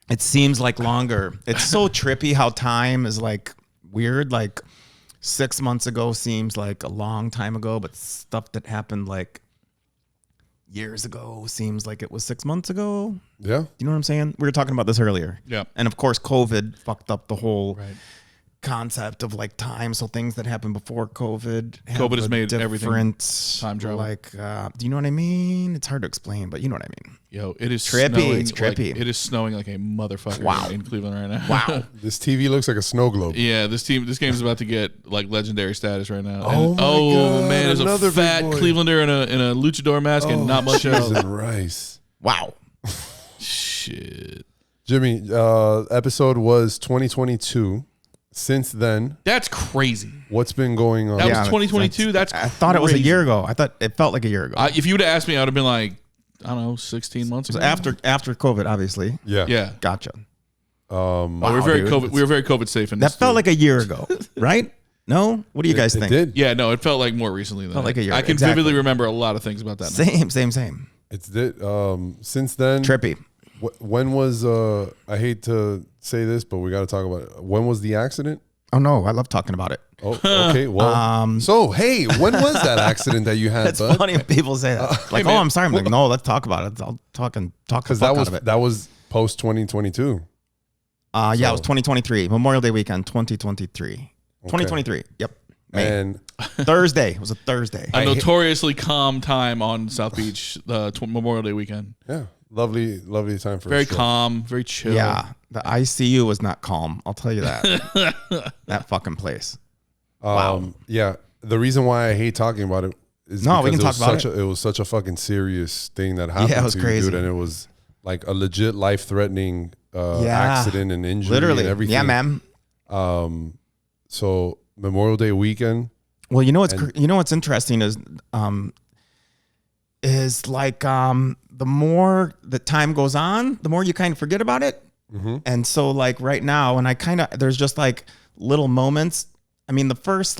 It seems like longer. It's so trippy how time is like weird. Like 6 months ago seems like a long time ago, but stuff that happened like years ago seems like it was 6 months ago. Yeah. You know what I'm saying? We were talking about this earlier. Yeah. And of course, COVID fucked up the whole concept of like time. So things that happened before COVID. have COVID has a made everything different time travel. Like, do you know what I mean? It's hard to explain, but you know what I mean. Yo, it is Trippy. snowing. It's trippy. Like, it is snowing like a motherfucker Wow. in Cleveland right now. Wow. This TV looks like a snow globe. Yeah, this game's about to get like legendary status right now. Oh And, my God, man, there's another a big fat boy. Clevelander in a luchador mask and not much Cheese else. and rice. Wow. Shit. Jimmy, episode was 2022. Since then, That's crazy. what's been going on? That Yeah, was 2022. That's I thought it was a crazy. year ago. I thought it felt like a year ago. If you would have asked me, I would have been like, I don't know, 16 months It ago. was after COVID, obviously. Yeah. Yeah. Gotcha. Oh, we're very dude. COVID. We were very COVID safe in this. That felt like a year ago, right? No? What do you guys It think? did. Yeah, no, it felt like more recently than Felt like a year. I can Exactly. vividly remember a lot of things about that. Now. Same. It's did. Since then, Trippy. when was I hate to say this, but we got to talk about it. When was the accident? Oh no, I love talking about it. Oh, okay. Well, so hey, when was that accident that you had, It's bud? funny when people say that. Like, oh, I'm sorry. I'm like, no, let's talk about it. I'll talk the Because fuck out of it. that was post 2022. Yeah, it was 2023. Memorial Day weekend, 2023. 2023. Yep. May. And Thursday. It was a Thursday. A notoriously calm time on South Beach, Memorial Day weekend. yeah, lovely time for a Very stroll. calm, very chill. Yeah. The ICU was not calm. I'll tell you that. That fucking place. Wow. Yeah, the reason why I hate talking about it is No, we because can talk about it was such a fucking serious thing that happened. Yeah, it was to crazy. you, dude, and it was like a legit life-threatening Yeah. accident and injury, Literally. and everything. Yeah, man. So Memorial Day weekend. Well, you know what's interesting is like the more the time goes on, the more you kind of forget about it. Mm-hmm. And so like right now, and there's just like little moments. I mean, the first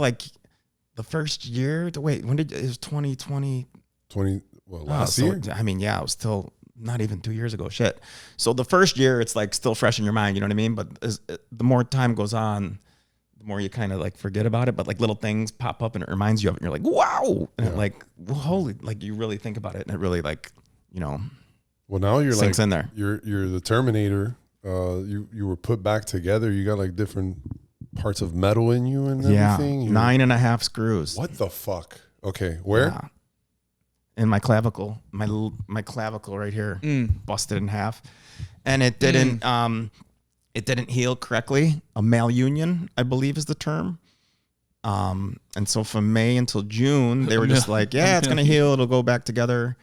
year. Wait, when it was 2020? 20. Well, Oh, last so, year. I mean, yeah, it was still not even 2 years ago. Shit. So the first year, it's like still fresh in your mind. You know what I mean? But the more time goes on, the more you kind of like forget about it. But like little things pop up and it reminds you of it. And you're like, wow. And it like, well, holy, like you really think about it and it really like, you know, Well, now you're sinks like in there. You're the Terminator. You were put back together. You got like different parts of metal in you and everything. Yeah. 9.5 screws. What the fuck? Okay, where? Yeah. In my clavicle, my clavicle right here, busted in half, and it didn't heal correctly. A malunion, I believe, is the term. And so from May until June, they were just like, yeah, it's gonna heal. It'll go back together.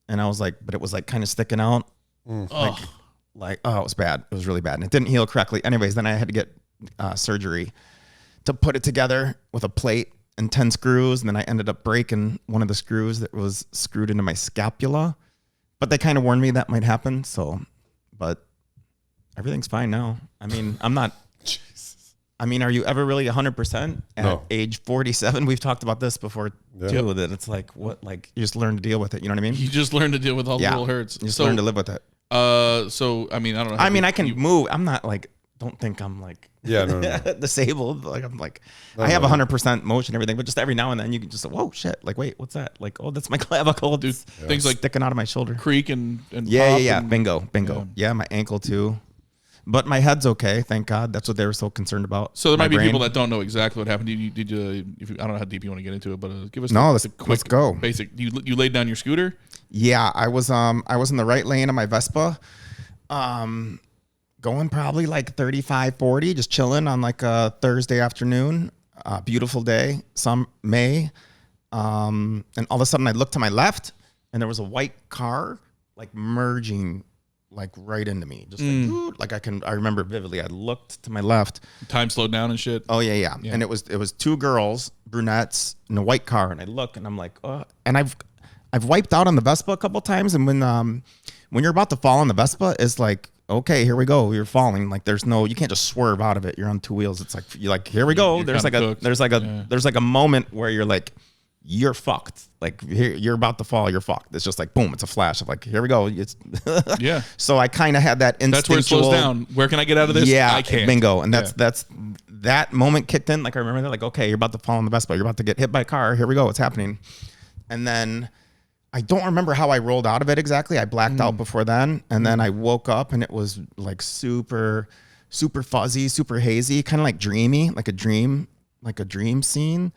And I was like, but it was like kind of sticking out. Like, oh, it was bad. It was really bad, and it didn't heal correctly. Anyways, then I had to get surgery to put it together with a plate and 10 screws, and then I ended up breaking one of the screws that was screwed into my scapula. But they kind of warned me that might happen. So, but everything's fine now. I mean, I'm not. Jesus. I mean, are you ever really 100% at No. age 47? We've talked about this before too. That it's like what, like you just learn to deal with it. You know what I mean? You just learn to deal with all the little hurts. You just learn to live with it. So I mean, I don't know. I mean, I can move. I'm not like. Don't think I'm like No. disabled. Like I'm like I have 100% motion, everything, but just every now and then you can just whoa shit. Like wait, what's that? Like oh, that's my clavicle. Dude, It's things like sticking out of my shoulder. creak and Yeah, pop yeah. and- Bingo. Yeah, my ankle too. But my head's okay, thank God. That's what they were so concerned about. So there My might be brain. people that don't know exactly what happened. Did you? If you, I don't know how deep you want to get into it, but give us No, the quick, let's go. basic. You laid down your scooter. Yeah, I was in the right lane of my Vespa, going probably like 35, 40, just chilling on like a Thursday afternoon. Beautiful day, some May. And all of a sudden I looked to my left and there was a white car like merging like right into me. Just like I remember vividly. I looked to my left. Time slowed down and shit. Oh yeah. And it was two girls, brunettes, in a white car. And I look and I'm like, oh. And I've wiped out on the Vespa a couple times. And when you're about to fall on the Vespa, it's like, okay, here we go. You're falling. Like you can't just swerve out of it. You're on two wheels. It's like you're like, here we go. You're There's like a moment where you're like, you're fucked. Like you're about to fall. You're fucked. It's just like boom. It's a flash of like, here we go. It's Yeah. So I kind of had that instinctual. That's where it slows down. Where can I get out of this? Yeah, I can't. bingo. And that's that moment kicked in. Like I remember that. Like okay, you're about to fall on the Vespa. You're about to get hit by a car. Here we go. It's happening. And then I don't remember how I rolled out of it exactly. I blacked out before then, and then I woke up and it was like super, super fuzzy, super hazy, kind of like dreamy, like a dream scene.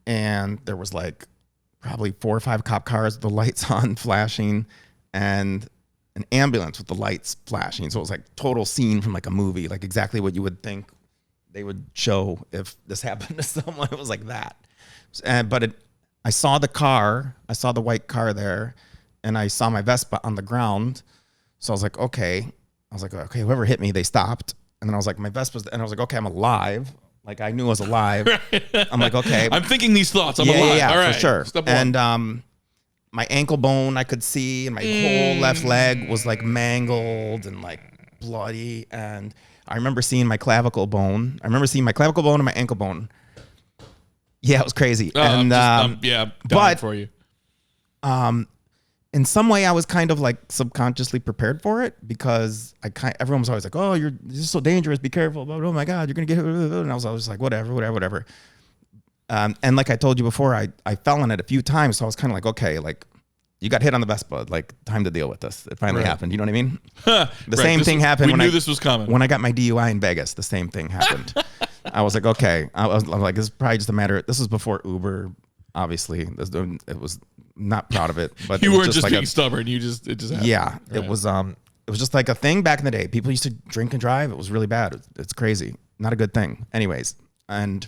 And there was like probably 4 or 5 cop cars with the lights on flashing and an ambulance with the lights flashing. So it was like total scene from like a movie, like exactly what you would think they would show if this happened to someone. It was like that. I saw the white car there, and I saw my Vespa on the ground. So I was like, okay, whoever hit me, they stopped. And then I was like, my Vespa's, and I was like, okay, I'm alive. Like I knew I was alive. I'm like, okay. I'm thinking these thoughts. I'm alive. Yeah, All right. for sure. Step one. And my ankle bone I could see, and my whole left leg was like mangled and like bloody, and I remember seeing my clavicle bone. I remember seeing my clavicle bone and my ankle bone. Yeah, it was crazy. I'm dying but for you. In some way, I was kind of like subconsciously prepared for it because everyone was always like, "Oh, this is so dangerous. Be careful." Oh my God, you're gonna get hit. And I was always like, whatever. And like I told you before, I fell on it a few times, so I was kind of like, okay, like you got hit on the Vespa, like time to deal with this. It finally happened. You know what I mean? The same thing happened. We knew this was coming. When I got my DUI in Vegas, the same thing happened. I was like, okay. I was like, this is probably just a matter. This was before Uber, obviously. It was not proud of it, but you it was weren't just like being stubborn. It just happened. Yeah, Right. it was just like a thing back in the day. People used to drink and drive. It was really bad. It's crazy. Not a good thing. Anyways, and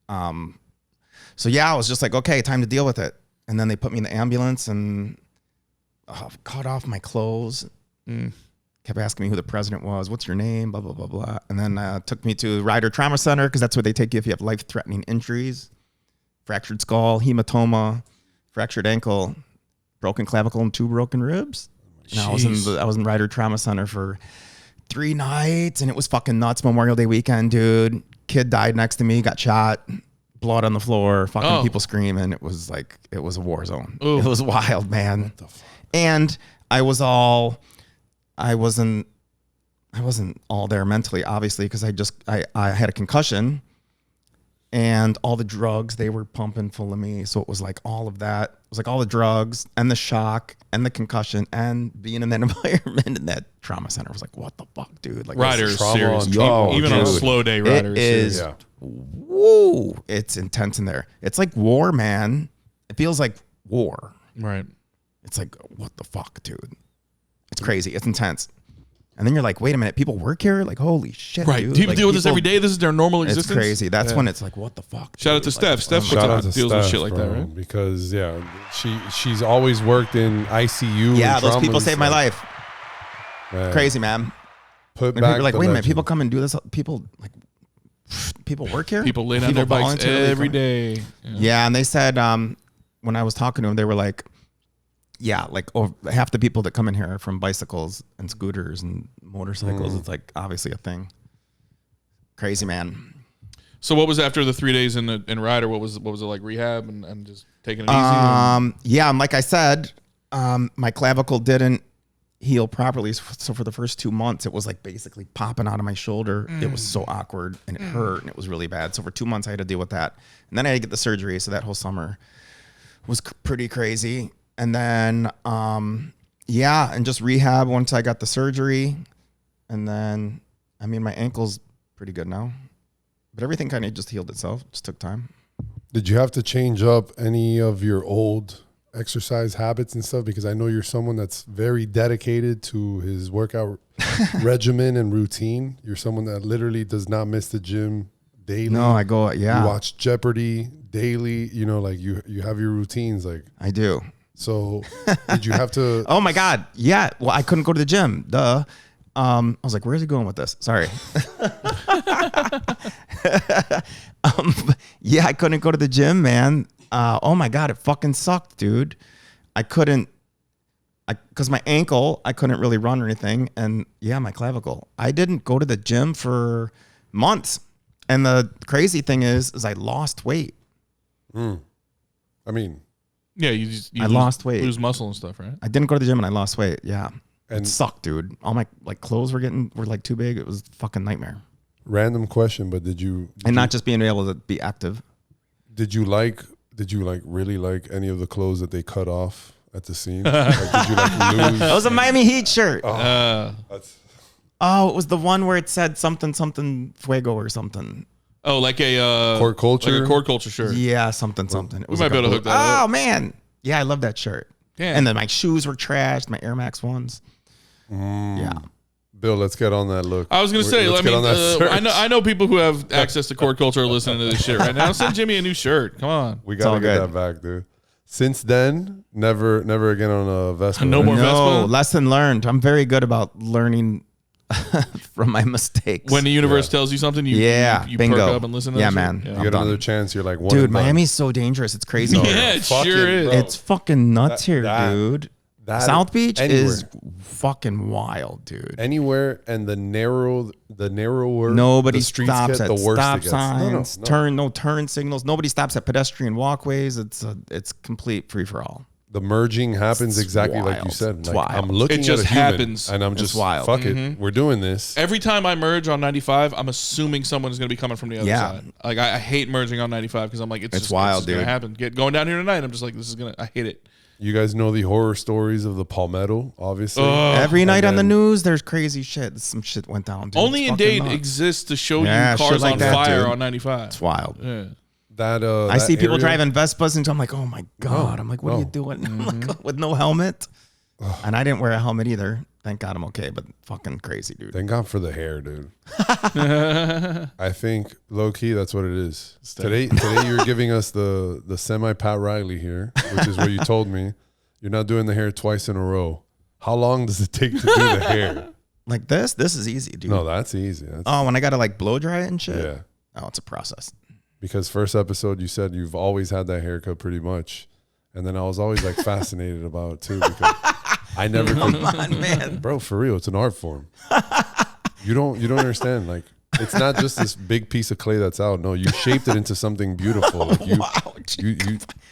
so yeah, I was just like, okay, time to deal with it. And then they put me in the ambulance and cut off my clothes. Kept asking me who the president was. What's your name? Blah, blah, blah, blah. And then took me to Rider Trauma Center because that's where they take you if you have life-threatening injuries. Fractured skull, hematoma, fractured ankle, broken clavicle, and 2 broken ribs. And I was in Rider Trauma Center for 3 nights, and it was fucking nuts. Memorial Day weekend, dude. Kid died next to me, got shot. Blood on the floor, fucking people screaming. It was a war zone. Ooh. It was wild, man. What the fuck? And I wasn't all there mentally, obviously, because I had a concussion and all the drugs they were pumping full of me. So it was like all of that. It was like all the drugs and the shock and the concussion and being in that environment in that trauma center. I was like, what the fuck, dude? Like, Rider is serious. Even on a slow day, Rider is serious. Whoa, it's intense in there. It's like war, man. It feels like war. Right. It's like, what the fuck, dude? It's crazy. It's intense. And then you're like, wait a minute, people work here? Like, holy shit, right. dude. People like, deal with this every day. This is their normal existence. It's crazy. That's when it's like, what the fuck? Shout out to Steph. Steph deals with shit like that, right? Because she's always worked in ICU. Yeah, those people saved my life. Man. Crazy, man. Put and back you're like, wait a minute, legend. people come and do this. People work here. People lay down their bikes every day. Yeah, and they said when I was talking to them, they were like, yeah, like half the people that come in here are from bicycles and scooters and motorcycles. It's like obviously a thing. Crazy, man. So what was after the 3 days in Rider? What was it like, rehab and just taking it easy? Yeah, and like I said, my clavicle didn't heal properly. So for the first 2 months, it was like basically popping out of my shoulder. It was so awkward and it hurt and it was really bad. So for 2 months, I had to deal with that. And then I had to get the surgery. So that whole summer was pretty crazy. And then, and just rehab once I got the surgery. And then, I mean, my ankle's pretty good now. But everything kind of just healed itself. It just took time. Did you have to change up any of your old exercise habits and stuff? Because I know you're someone that's very dedicated to his workout regimen and routine. You're someone that literally does not miss the gym daily. No, I go, yeah. You watch Jeopardy daily. You know, like you have your routines. Like I do. So did you have to? Oh my God. Yeah. Well, I couldn't go to the gym. Duh. I was like, where's he going with this? Sorry. Yeah, I couldn't go to the gym, man. Oh my God, it fucking sucked, dude. Because my ankle, I couldn't really run or anything. And yeah, my clavicle. I didn't go to the gym for months. And the crazy thing is I lost weight. I mean, yeah, you lost weight. Lose muscle and stuff, right? I didn't go to the gym and I lost weight. Yeah. And it sucked, dude. All my clothes were like too big. It was a fucking nightmare. Random question, but did you not just being able to be active. Did you really like any of the clothes that they cut off at the seam? Like, did you like lose? That was a Miami Heat shirt. Oh, it was the one where it said something fuego or something. Oh, like a court culture, like a court culture shirt. Yeah, something. It was we might be able to hook that up. Oh man, yeah, I love that shirt. Damn. And then my shoes were trashed, my Air Max ones. Yeah. Bill, let's get on that look. I was going to say, let's get on that search. I know people who have access to court culture are listening to this shit right now. Send Jimmy a new shirt. Come on. We got to get that back, dude. Since then, never again on a Vespa. No more Vespa? Lesson learned. I'm very good about learning from my mistakes. When the universe tells you something, you bingo. perk up and listen to that man. shit? You get another chance, you're like, dude, Miami's so dangerous. It's crazy. Yeah, it sure is. It's fucking nuts here, dude. South Beach anywhere. is fucking wild, dude. Anywhere, and the narrower Nobody the streets stops get, at the worse it stop gets. signs, No. turn signals. Nobody stops at pedestrian walkways. It's complete free for all. The merging happens It's exactly like you wild. said. It's Like, wild. I'm looking It just at a human, happens. and I'm It's just wild. fuck it. We're doing this. Every time I merge on 95, I'm assuming someone is going to be coming from the other Yeah. side. Like I hate merging on 95 because I'm like, it's just, wild, it's going to dude. happen. Going down here tonight, I'm just like, I hate it. You guys know the horror stories of the Palmetto, obviously. Every night on the then- news, there's crazy shit. Some shit went down. Dude. Only It's in fucking Dade nuts. exists to show Yeah, you shit cars like on that, fire dude. on 95. It's wild. Yeah. I see people area- driving Vespas, and I'm like, oh my god. I'm like, what are you doing? I'm like, with no helmet. And I didn't wear a helmet either. Thank God I'm okay, but fucking crazy, dude. Thank God for the hair, dude. I think low key that's what it is. Today you're giving us the semi Pat Riley here, which is what you told me. You're not doing the hair twice in a row. How long does it take to do the hair? Like this is easy, dude. No, that's easy. That's, Oh, when I gotta like blow dry it and shit. yeah. Oh, it's a process. Because first episode you said you've always had that haircut pretty much. And then I was always like fascinated about it too because I never Come on, man. bro, for real, it's an art form. You don't understand. Like it's not just this big piece of clay that's out. No, you shaped it into something beautiful. Like Wow, you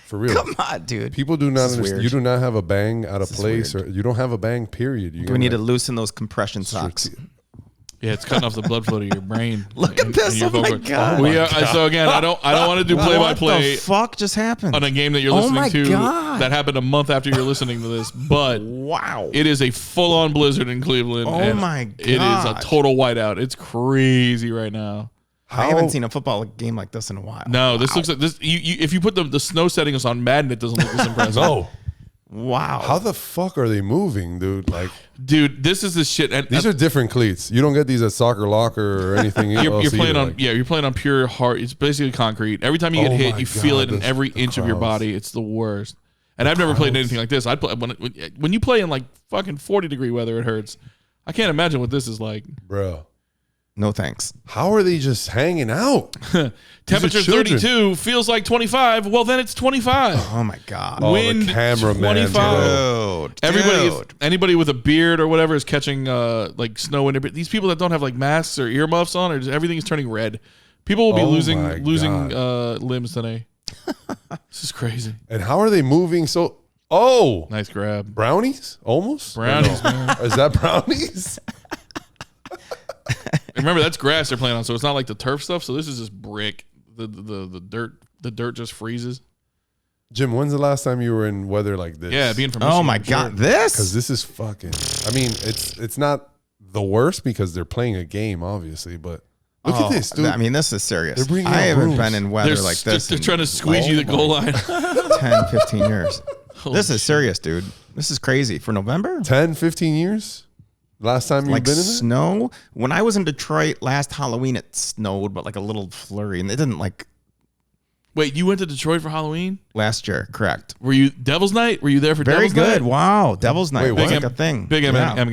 for real. Come on, dude. People do not This is understand. weird. You do not have a bang out of This is place, weird. or you don't have a bang. Period. You Do we need to loosen those compression socks? Yeah, it's cutting off the blood flow to your brain. Look at this. your Oh my vocal- God. We are, so again, I don't want to do play by What play the fuck just happened? on a game that you're Oh listening my to God. that happened a month after you're listening to this, but Wow. it is a full-on blizzard in Cleveland. Oh and my It is a gosh. total whiteout. It's crazy right now. I haven't seen a football game like this in a while. No, this looks like this. If you put the snow settings on Madden, it doesn't look this impressive. No. Wow. How the fuck are they moving, dude? Like Dude, this is the shit. And these are different cleats. You don't get these at Soccer Locker or anything you're else playing either. on Like, you're playing on pure hard. It's basically concrete. Every time you get Oh hit, my you feel God, it in the- every the inch of your crowds. body. It's the worst. And I've never played anything like this. I play when you play in like fucking 40-degree weather, it hurts. I can't imagine what this is like. bro. No thanks. How are they just hanging out? Temperature children. 32 feels like 25. Well, then it's 25. Oh my God. Oh, Wind the cameraman, 25. bro. Dude. Anybody with a beard or whatever is catching like snow in it. These people that don't have like masks or earmuffs on, or just everything is turning red. People will be Oh losing my limbs today. This is crazy. And how are they moving so? Oh, Nice grab. brownies? Almost Brownies, Or no? Is that brownies? Remember, that's grass they're playing on, so it's not like the turf stuff. So this is just brick. The dirt just freezes. Jim, when's the last time you were in weather like this? Yeah, being from Oh Michigan, my I'm sure. God. Because This? this is fucking. I mean, it's not the worst because they're playing a game, obviously. But look at this, dude. I mean, this is serious. They're bringing I out haven't brooms. been in weather They're, like this. they're in trying to squeeze you the goal line. 10, 15 years. Holy This is shit. serious, dude. This is crazy. For November? 10, 15 years? Last time you've Like been in there? snow? When I was in Detroit last Halloween, it snowed, but like a little flurry. And it didn't like Wait, you went to Detroit for Halloween? last year, correct. Were you Devil's Night? Were you there for Very Devil's good. Night? Wow. Devil's Night. Wait, was what? like a thing. Big Yeah. MM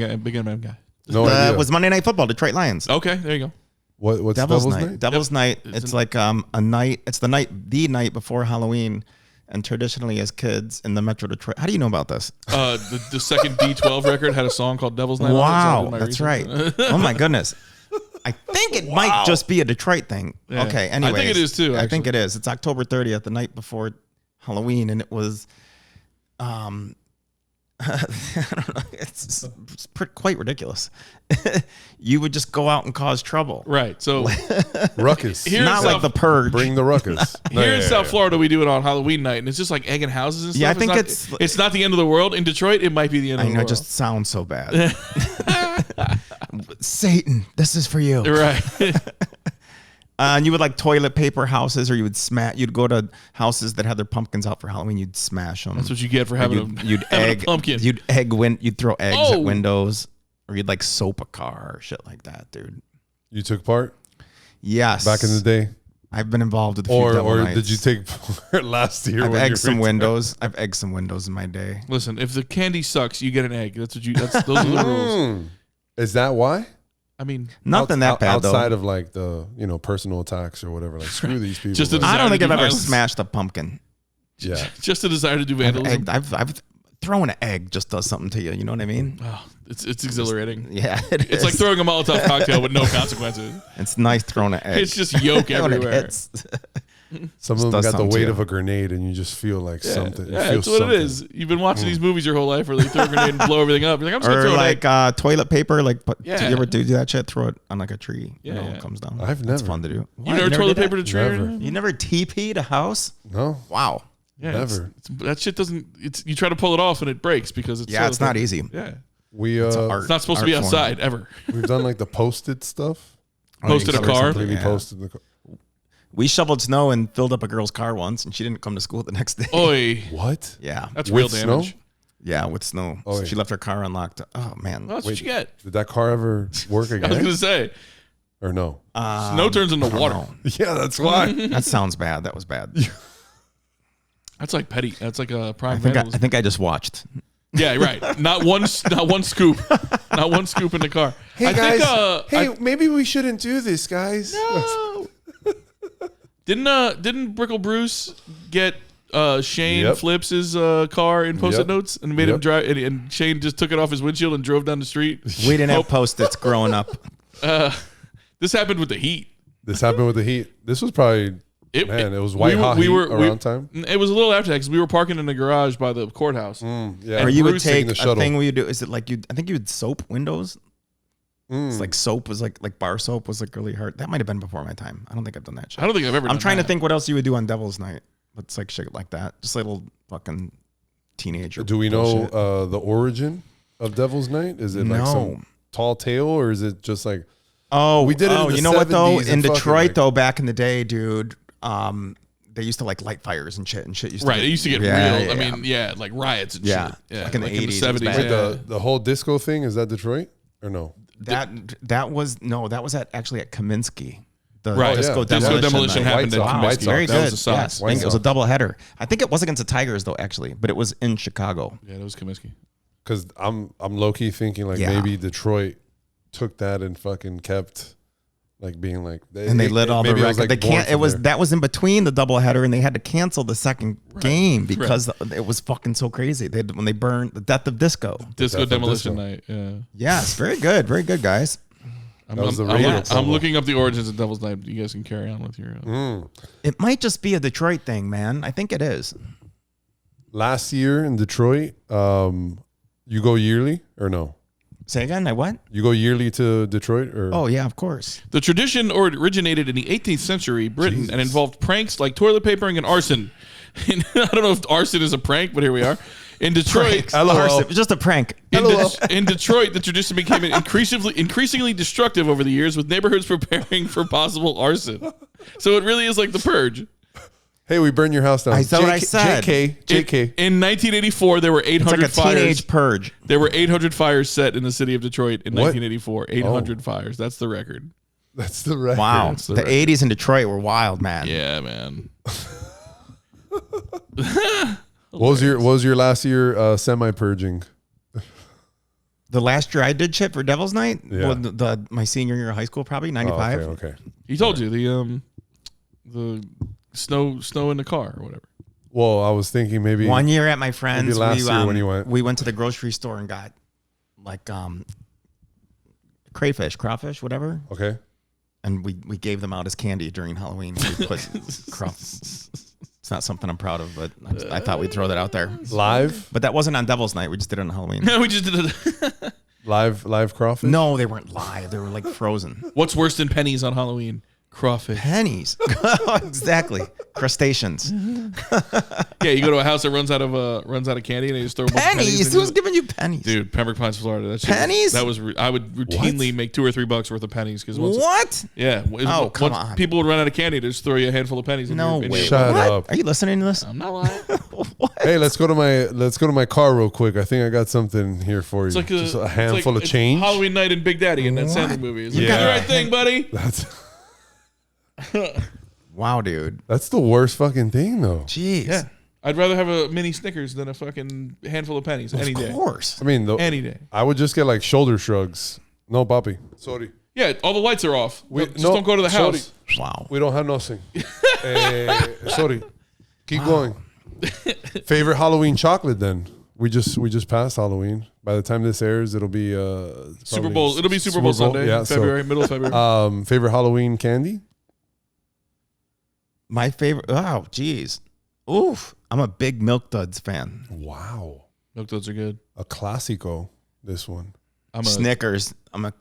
guy. No idea. It was Monday Night Football, Detroit Lions. Okay, there you go. What's Devil's, Devil's Night. Night? Devil's Night. It's It's like a night. It's the night before Halloween, and traditionally as kids in the Metro Detroit. How do you know about this? The second D12 record had a song called Devil's Night. Wow, on it, so I did my that's research. right. Oh my goodness. I think it might just be a Detroit thing. Yeah. Okay. I Anyways, think it is too, I think actually. it is. It's October 30th, the night before Halloween, and it was, I don't know. It's quite ridiculous. You would just go out and cause trouble. Right. So Ruckus. Here- Not South- like the Purge. Bring the ruckus. No, here yeah, in yeah, South yeah. Florida, we do it on Halloween night, and it's just like egging houses and stuff. Yeah, I think it's not the end of the world. In Detroit, it might be the end I of the know, it world. just sounds so bad. Satan, this is for you. Right. And you would like toilet paper houses, or you would smash. You'd go to houses that had their pumpkins out for Halloween. You'd smash them. That's what you get for having you'd having egg a pumpkin. You'd you'd throw eggs Oh. at windows, or you'd like soap a car or shit like that, dude. You took part Yes, back in the day? I've been involved with a few devil Or nights. did you take part last year? I've when egged you some returned? windows. I've egged some windows in my day. Listen, if the candy sucks, you get an egg. Those are the rules. Is that why? I mean, Nothing that bad outside though. of like the personal attacks or whatever. Like screw these people. Just a like, I don't think I've ever violence. smashed a pumpkin. yeah. just a desire to do I've vandalism. egged, I've throwing an egg just does something to you. You know what I mean? Oh, it's exhilarating. Yeah, It's like throwing a Molotov cocktail with no consequences. It's nice throwing an egg. It's just yolk When it everywhere. hits. Some of them does got the something to weight you. of a grenade, and you just feel like something. Yeah, that's what it is. You've been watching these movies your whole life where they throw a grenade and blow everything up. You're like, I'm just going to Or throw an egg. like toilet paper. Like, Yeah. do you ever do that shit? Throw it on like a tree. Yeah, you know, yeah. it comes down. I've It's never. fun to do. You never toilet did paper that? to tree? or Never. anything? You never TP'd a house? No, Wow. Yeah, never. that shit doesn't. You try to pull it off and it breaks because it's. Yeah, toilet it's not paper. easy. Yeah, We art. it's not supposed to be Art form. outside ever. we've done like the posted stuff. Posted a cover car? something, Completely yeah. posted the car. We shoveled snow and filled up a girl's car once, and she didn't come to school the next day. Oi, What? Yeah. that's With real damage. snow? Yeah, with snow. Oh, So yeah. she left her car unlocked. Oh, man. Well, that's what you get. Did that car ever work I was again? gonna say, Or no? snow turns into water. No. Yeah, that's why. That sounds bad. That was bad. That's like petty. That's like a I prime think vandalism. I just watched. Yeah, right. Not one scoop. Not one scoop in the car. Hey I guys, think, maybe we shouldn't do this, guys. Didn't Brickle Bruce get Shane Yep. Flips' car in Post-it Yep. notes and made him Yep. drive? And Shane just took it off his windshield and drove down the street. We didn't have Post-its growing up. This happened with the heat. This happened with the heat. This was probably it was white hot heat around time. It was a little after that because we were parking in the garage by the courthouse. Yeah, Or you would Bruce taking take the a shuttle. thing where you do. Is it like you? I think you would soap windows. It's like soap was like bar soap was like really hard. That might have been before my time. I don't think I've done that shit. I don't think I've ever. I'm done trying that. to think what else you would do on Devil's Night. It's like shit like that. Just little fucking teenager. Do we know bullshit. the origin of Devil's Night? Is it like No. some tall tale, or is it just like Oh, we did it in the you know what though? 70s In and fucking, Detroit like- though, back in the day, dude, they used to like light fires and shit used to Right, it used to get Yeah, real. yeah, I mean, yeah, like riots and Yeah. shit. Yeah, Like in the 80s, it was 70s. bad. wait, Yeah. the whole disco thing? Is that Detroit or no? that was actually at Kaminsky. The Right, disco yeah. demolition, Demolition night. happened in White Sox. Comiskey. White Sox. Very That good. was the Sox. Yes, I think it was a double header. I think it was against the Tigers though, actually, but it was in Chicago. Yeah, that was Comiskey. Because I'm low key thinking like Yeah. maybe Detroit took that and fucking kept like being like And they lit all the maybe it was, records. like, They born can't. It from was there. that was in between the doubleheader, and they had to cancel the second game because it was fucking so crazy. When they burned the Death of Disco. Disco Death of Demolition Disco. Night. Yeah. Yes, very good, guys. I'm, That was the I'm, radio I'm promo. looking up the origins of Devil's Night. You guys can carry on with your. It might just be a Detroit thing, man. I think it is. Last year in Detroit, you go yearly or no? Say again. I what? You go yearly to Detroit or Oh yeah, of course. The tradition originated in the 18th century Britain and involved pranks like toilet papering and arson. And I don't know if arson is a prank, but here we are. In Detroit, Arson, just a prank. in Detroit, the tradition became increasingly destructive over the years, with neighborhoods preparing for possible arson. So it really is like the purge. Hey, we burn your house down. That's what I said. JK. In 1984, there were It's 800 like a fires. teenage purge. There were 800 fires set in the city of Detroit in What? 1984. 800 fires. That's the record. That's the record. Wow, That's the the record. '80s in Detroit were wild, man. Yeah, man. What was your last year semi purging? The last year I did shit for Devil's Night, Yeah. well, my senior year of high school, probably '95. Okay. He told you the snow in the car or whatever. Well, I was thinking maybe One year at my friend's, Maybe last year when you went. we went to the grocery store and got like crayfish, crawfish, whatever, Okay. and we gave them out as candy during Halloween. We put crawfish. It's not something I'm proud of, but I thought we'd throw that out there. Live But that wasn't on Devil's Night. We just did it on Halloween. No, we just did it. live crawfish. No, they weren't live. They were like frozen. What's worse than pennies on Halloween? Crawfish. Pennies. Exactly. Crustaceans. Yeah, you go to a house that runs out of candy and they just throw a bunch of pennies. Pennies. into Who's it. giving you pennies? Dude, Pembroke Pines, Florida. That shit Pennies? I would routinely make $2 or $3 worth of pennies because What? Yeah. Oh, come on. People would run out of candy, they just throw you a handful of pennies. No way. Shut What? up. Are you listening to this? I'm not lying. What? Hey, let's go to my car real quick. I think I got something here for you. It's like Just a it's handful like- of change. It's Halloween night in Big Daddy in that Sandler movie. It's like, Yeah. do the right thing, buddy. Wow, dude. That's the worst fucking thing, though. Jeez. Yeah. I'd rather have a mini Snickers than a fucking handful of pennies any Of day. course. I mean, Any day. I would just get like shoulder shrugs. No, papi. Sorry. Yeah, all the lights are off. Just no, don't go to the sorry. house. Wow. We don't have nothing. Sorry. Keep going. Favorite Halloween chocolate then? We just passed Halloween. By the time this airs, it'll be Super Bowl. It'll be Super Bowl Sunday, yeah, February, middle of February. Favorite Halloween candy? My favorite. Oh, geez. Oof. I'm a big Milk Duds fan. Wow, Milk Duds are good. a classico. This one. Snickers. I'm a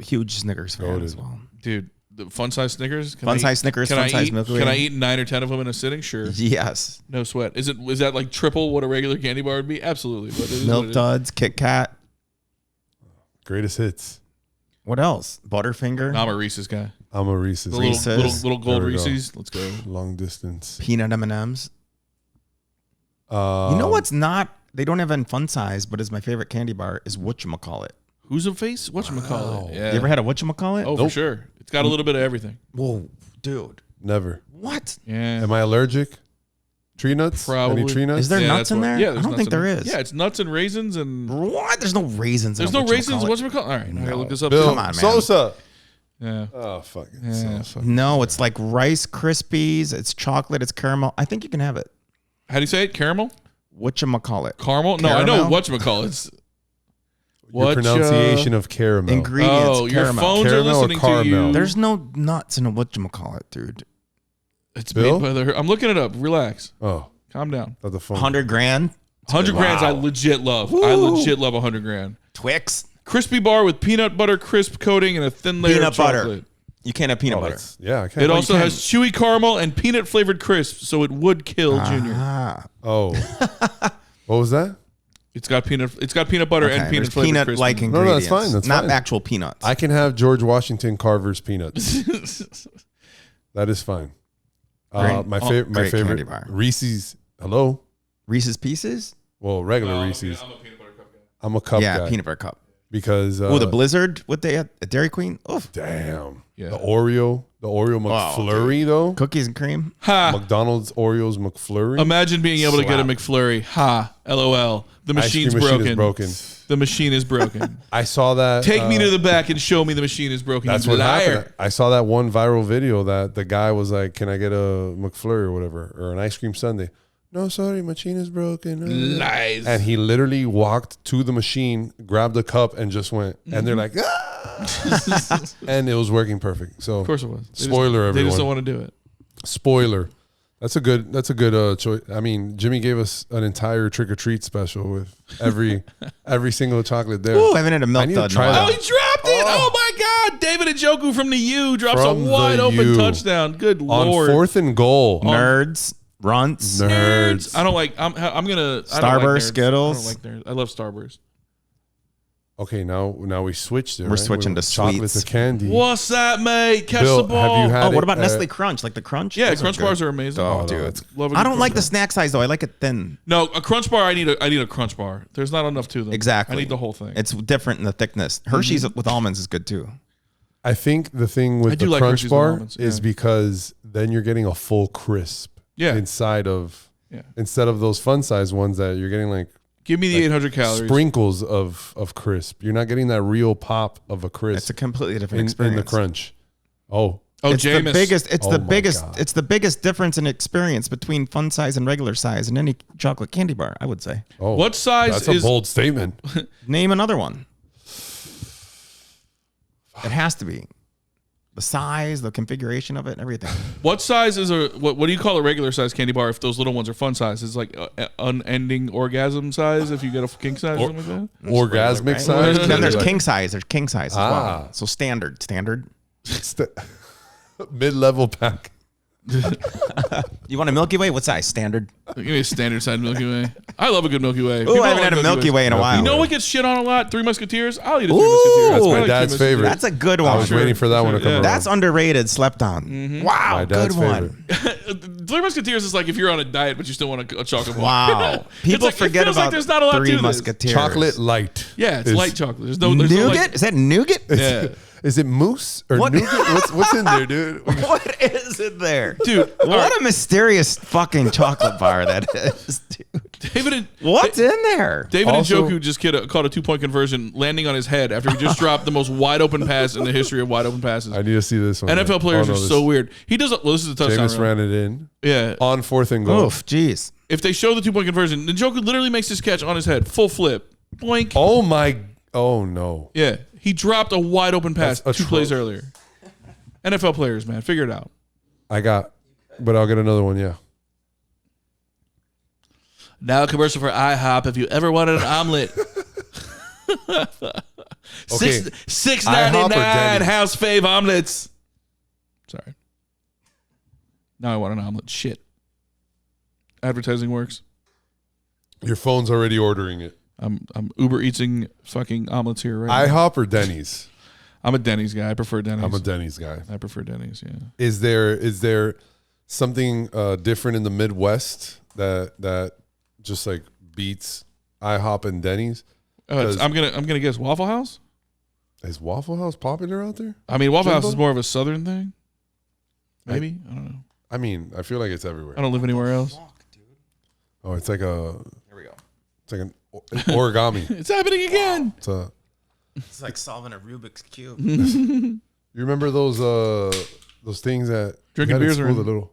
huge Snickers fan as well. Dude, the fun size Snickers. Fun size Snickers. Fun size Milky Way. Can I eat 9 or 10 of them in a sitting? Sure. Yes. No sweat. Is that like triple what a regular candy bar would be? Absolutely. But it is Milk Duds, Kit Kat. Greatest hits. What else? Butterfinger. I'm a Reese's guy. I'm a Reese's. The Reese's. little gold There we go. Reese's. Let's go. Long distance. Peanut M&Ms. You Um, know what's not? They don't have in fun size, but is my favorite candy bar is whatchamacallit. Who's a face? Whatchamacallit? Yeah. You ever had a whatchamacallit? Oh, for sure. It's got a little bit of everything. Whoa, dude. Never. What? Yeah. Am I allergic? Tree nuts? Probably. Any tree nuts? Is there Yeah, nuts that's in what- there? Yeah, I there's don't nuts think in there is. Yeah, it's nuts and raisins and What? There's no raisins. there's in no raisins. whatchamacallit. Whatchamacallit? All right, I gotta look this up. Bill, Come on, man. Sosa. Yeah. Oh, fuck it. Yeah. Sosa. No, it's like Rice Krispies. It's chocolate. It's caramel. I think you can have it. How do you say it? Caramel? Whatchamacallit. Caramel? No, I know Caramel? whatchamacallit. It's Your pronunciation of caramel. Ingredients. Oh, your caramel. phones are Caramel or listening to caramel? you. There's no nuts in a whatchamacallit, dude. It's Bill? made by the. I'm looking it up. Relax. Oh, Calm down. not the phone. 100 grand. 100 grands I legit love. I legit love 100 grand. Twix. Crispy bar with peanut butter crisp coating and a thin layer Peanut of chocolate. butter. You can't have peanut Oh, butter. that's- yeah, I can. It also can. has chewy caramel and peanut flavored crisp, so it would kill Junior. Ah. Oh, what was that? It's got peanut butter and Okay, peanut there's flavored peanut crisp. like No, ingredients. that's fine, that's not fine. actual peanuts. I can have George Washington Carver's peanuts. That is fine. Great. My Oh, favorite, great candy bar. Reese's. Hello. Reese's Pieces. Well, regular Reese's. I'm a peanut butter cup guy. I'm a cup Yeah, guy peanut butter cup. because Oh, the Blizzard. What they at Dairy Queen? Oof. damn Yeah. the Oreo McFlurry though. Cookies and cream. Ha! McDonald's Oreos McFlurry. Imagine being able to get a Slap. McFlurry. Ha! LOL. The Ice cream machine's machine broken. is broken. The machine is broken. I saw that. Take me to the back and show me the machine is broken. That's you what liar. happened. I saw that one viral video that the guy was like, "Can I get a McFlurry or whatever, or an ice cream sundae?" No, sorry, machine is broken. Lies. And he literally walked to the machine, grabbed the cup, and just went. And they're like, ah! And it was working perfect. So, Of course it was. Spoiler, They just everyone. don't want to do it. Spoiler. That's a good choice. I mean, Jimmy gave us an entire trick or treat special with every single chocolate there. Ooh, I haven't had a I milk need to dud in a try while. Oh, he dropped it! Oh my God! David Njoku from the U drops From a the wide open U. touchdown. Good On lord! 4th and goal. Nerds, runts. Nerds. I don't like. I'm gonna. I don't Starburst, like nerds. Skittles. I don't like nerds. I love Starburst. Okay, now we switched it. We're right? switching to chocolate sweets. to candy. What's that, mate? Catch Bill, the ball. have you had Oh, what it about at- Nestle Crunch? Like the Crunch? Yeah, Those Crunch good. bars are amazing. Oh, no, dude. it's- Love a I good don't like the Crunch snack size though. I like it thin. bar. No, a Crunch bar. I need a Crunch bar. There's not enough to them. Exactly. I need the whole thing. It's different in the thickness. Hershey's with almonds is good too. I think the thing I with do the like Crunch Hershey's bar almonds, is yeah. because then you're getting a full crisp Yeah. inside of Yeah. instead of those fun size ones that you're getting like Give me the 800 calories. sprinkles of crisp. You're not getting that real pop of a It's crisp a completely different in experience. the Crunch. Oh, Oh, It's the Jameis. biggest. It's Oh the my biggest. God. It's the biggest difference in experience between fun size and regular size in any chocolate candy bar. I would say. oh, What size that's is? a bold statement. Name another one. It has to be the size, the configuration of it, everything. What size is a what do you call a regular size candy bar if those little ones are fun size? It's like unending orgasm size if you get a king size or something like that. Orgasmic Right? size. Then there's Like king size. There's king size as Ah. well. So standard. mid-level pack. You want a Milky Way? What size? Standard. Give me a standard size Milky Way. I love a good Milky Way. Ooh, People I haven't don't had a like Milky Way in a Milky while. You know what gets shit on a lot? Three Musketeers. I'll eat a Three Ooh, Musketeers. that's I my like dad's Three favorite. That's a good I one. was waiting for that one to come Yeah. around. That's underrated. Slept on. Mm-hmm. Wow, my good dad's one. favorite. Three Musketeers is like if you're on a diet but you still want a chocolate bar. Wow. People like- it forget feels about like there's not a lot Three to this. Musketeers. Chocolate light. Yeah, it's is- light chocolate. There's no there's no, Nougat? like, Is that nougat? yeah. Is it mousse or What? nougat? What's in there, dude? What is it there? Dude, What a mysterious fucking chocolate bar that is, dude. David and What's in there? David Also- Njoku just caught a 2-point conversion landing on his head after he just dropped the most wide open pass in the history of wide open passes. I need to see this one. NFL players Oh, are no, so weird. He does. Well, this is a touchdown. Jameis run. ran it in Yeah. on 4th and goal. Oof, jeez. if they show the 2-point conversion, the Joker literally makes this catch on his head, full flip, boink. Oh no. Yeah, he dropped a wide open pass That's 2 plays earlier. NFL players, man, figure it out. But I'll get another one. Yeah. Now a commercial for IHOP. If you ever wanted an omelet, Okay. $6.99 IHOP or Denny's? house fave omelets. Sorry. Now I want an omelet. Shit. Advertising works. Your phone's already ordering it. I'm Uber Eating fucking omelets here right now. IHOP or Denny's? I'm a Denny's guy. I prefer Denny's. I'm a Denny's guy. I prefer Denny's. Yeah. Is there something different in the Midwest that just like beats IHOP and Denny's? I'm gonna guess Waffle House. Is Waffle House popular out there? I mean, Waffle House Jimbo? is more of a Southern thing. Maybe I don't know. I mean, I feel like it's everywhere. I don't live anywhere else. Oh, it's like a. Here we go. It's like an origami. It's happening again. It's like solving a Rubik's Cube. You remember those things that Drinking you had in beers school, or-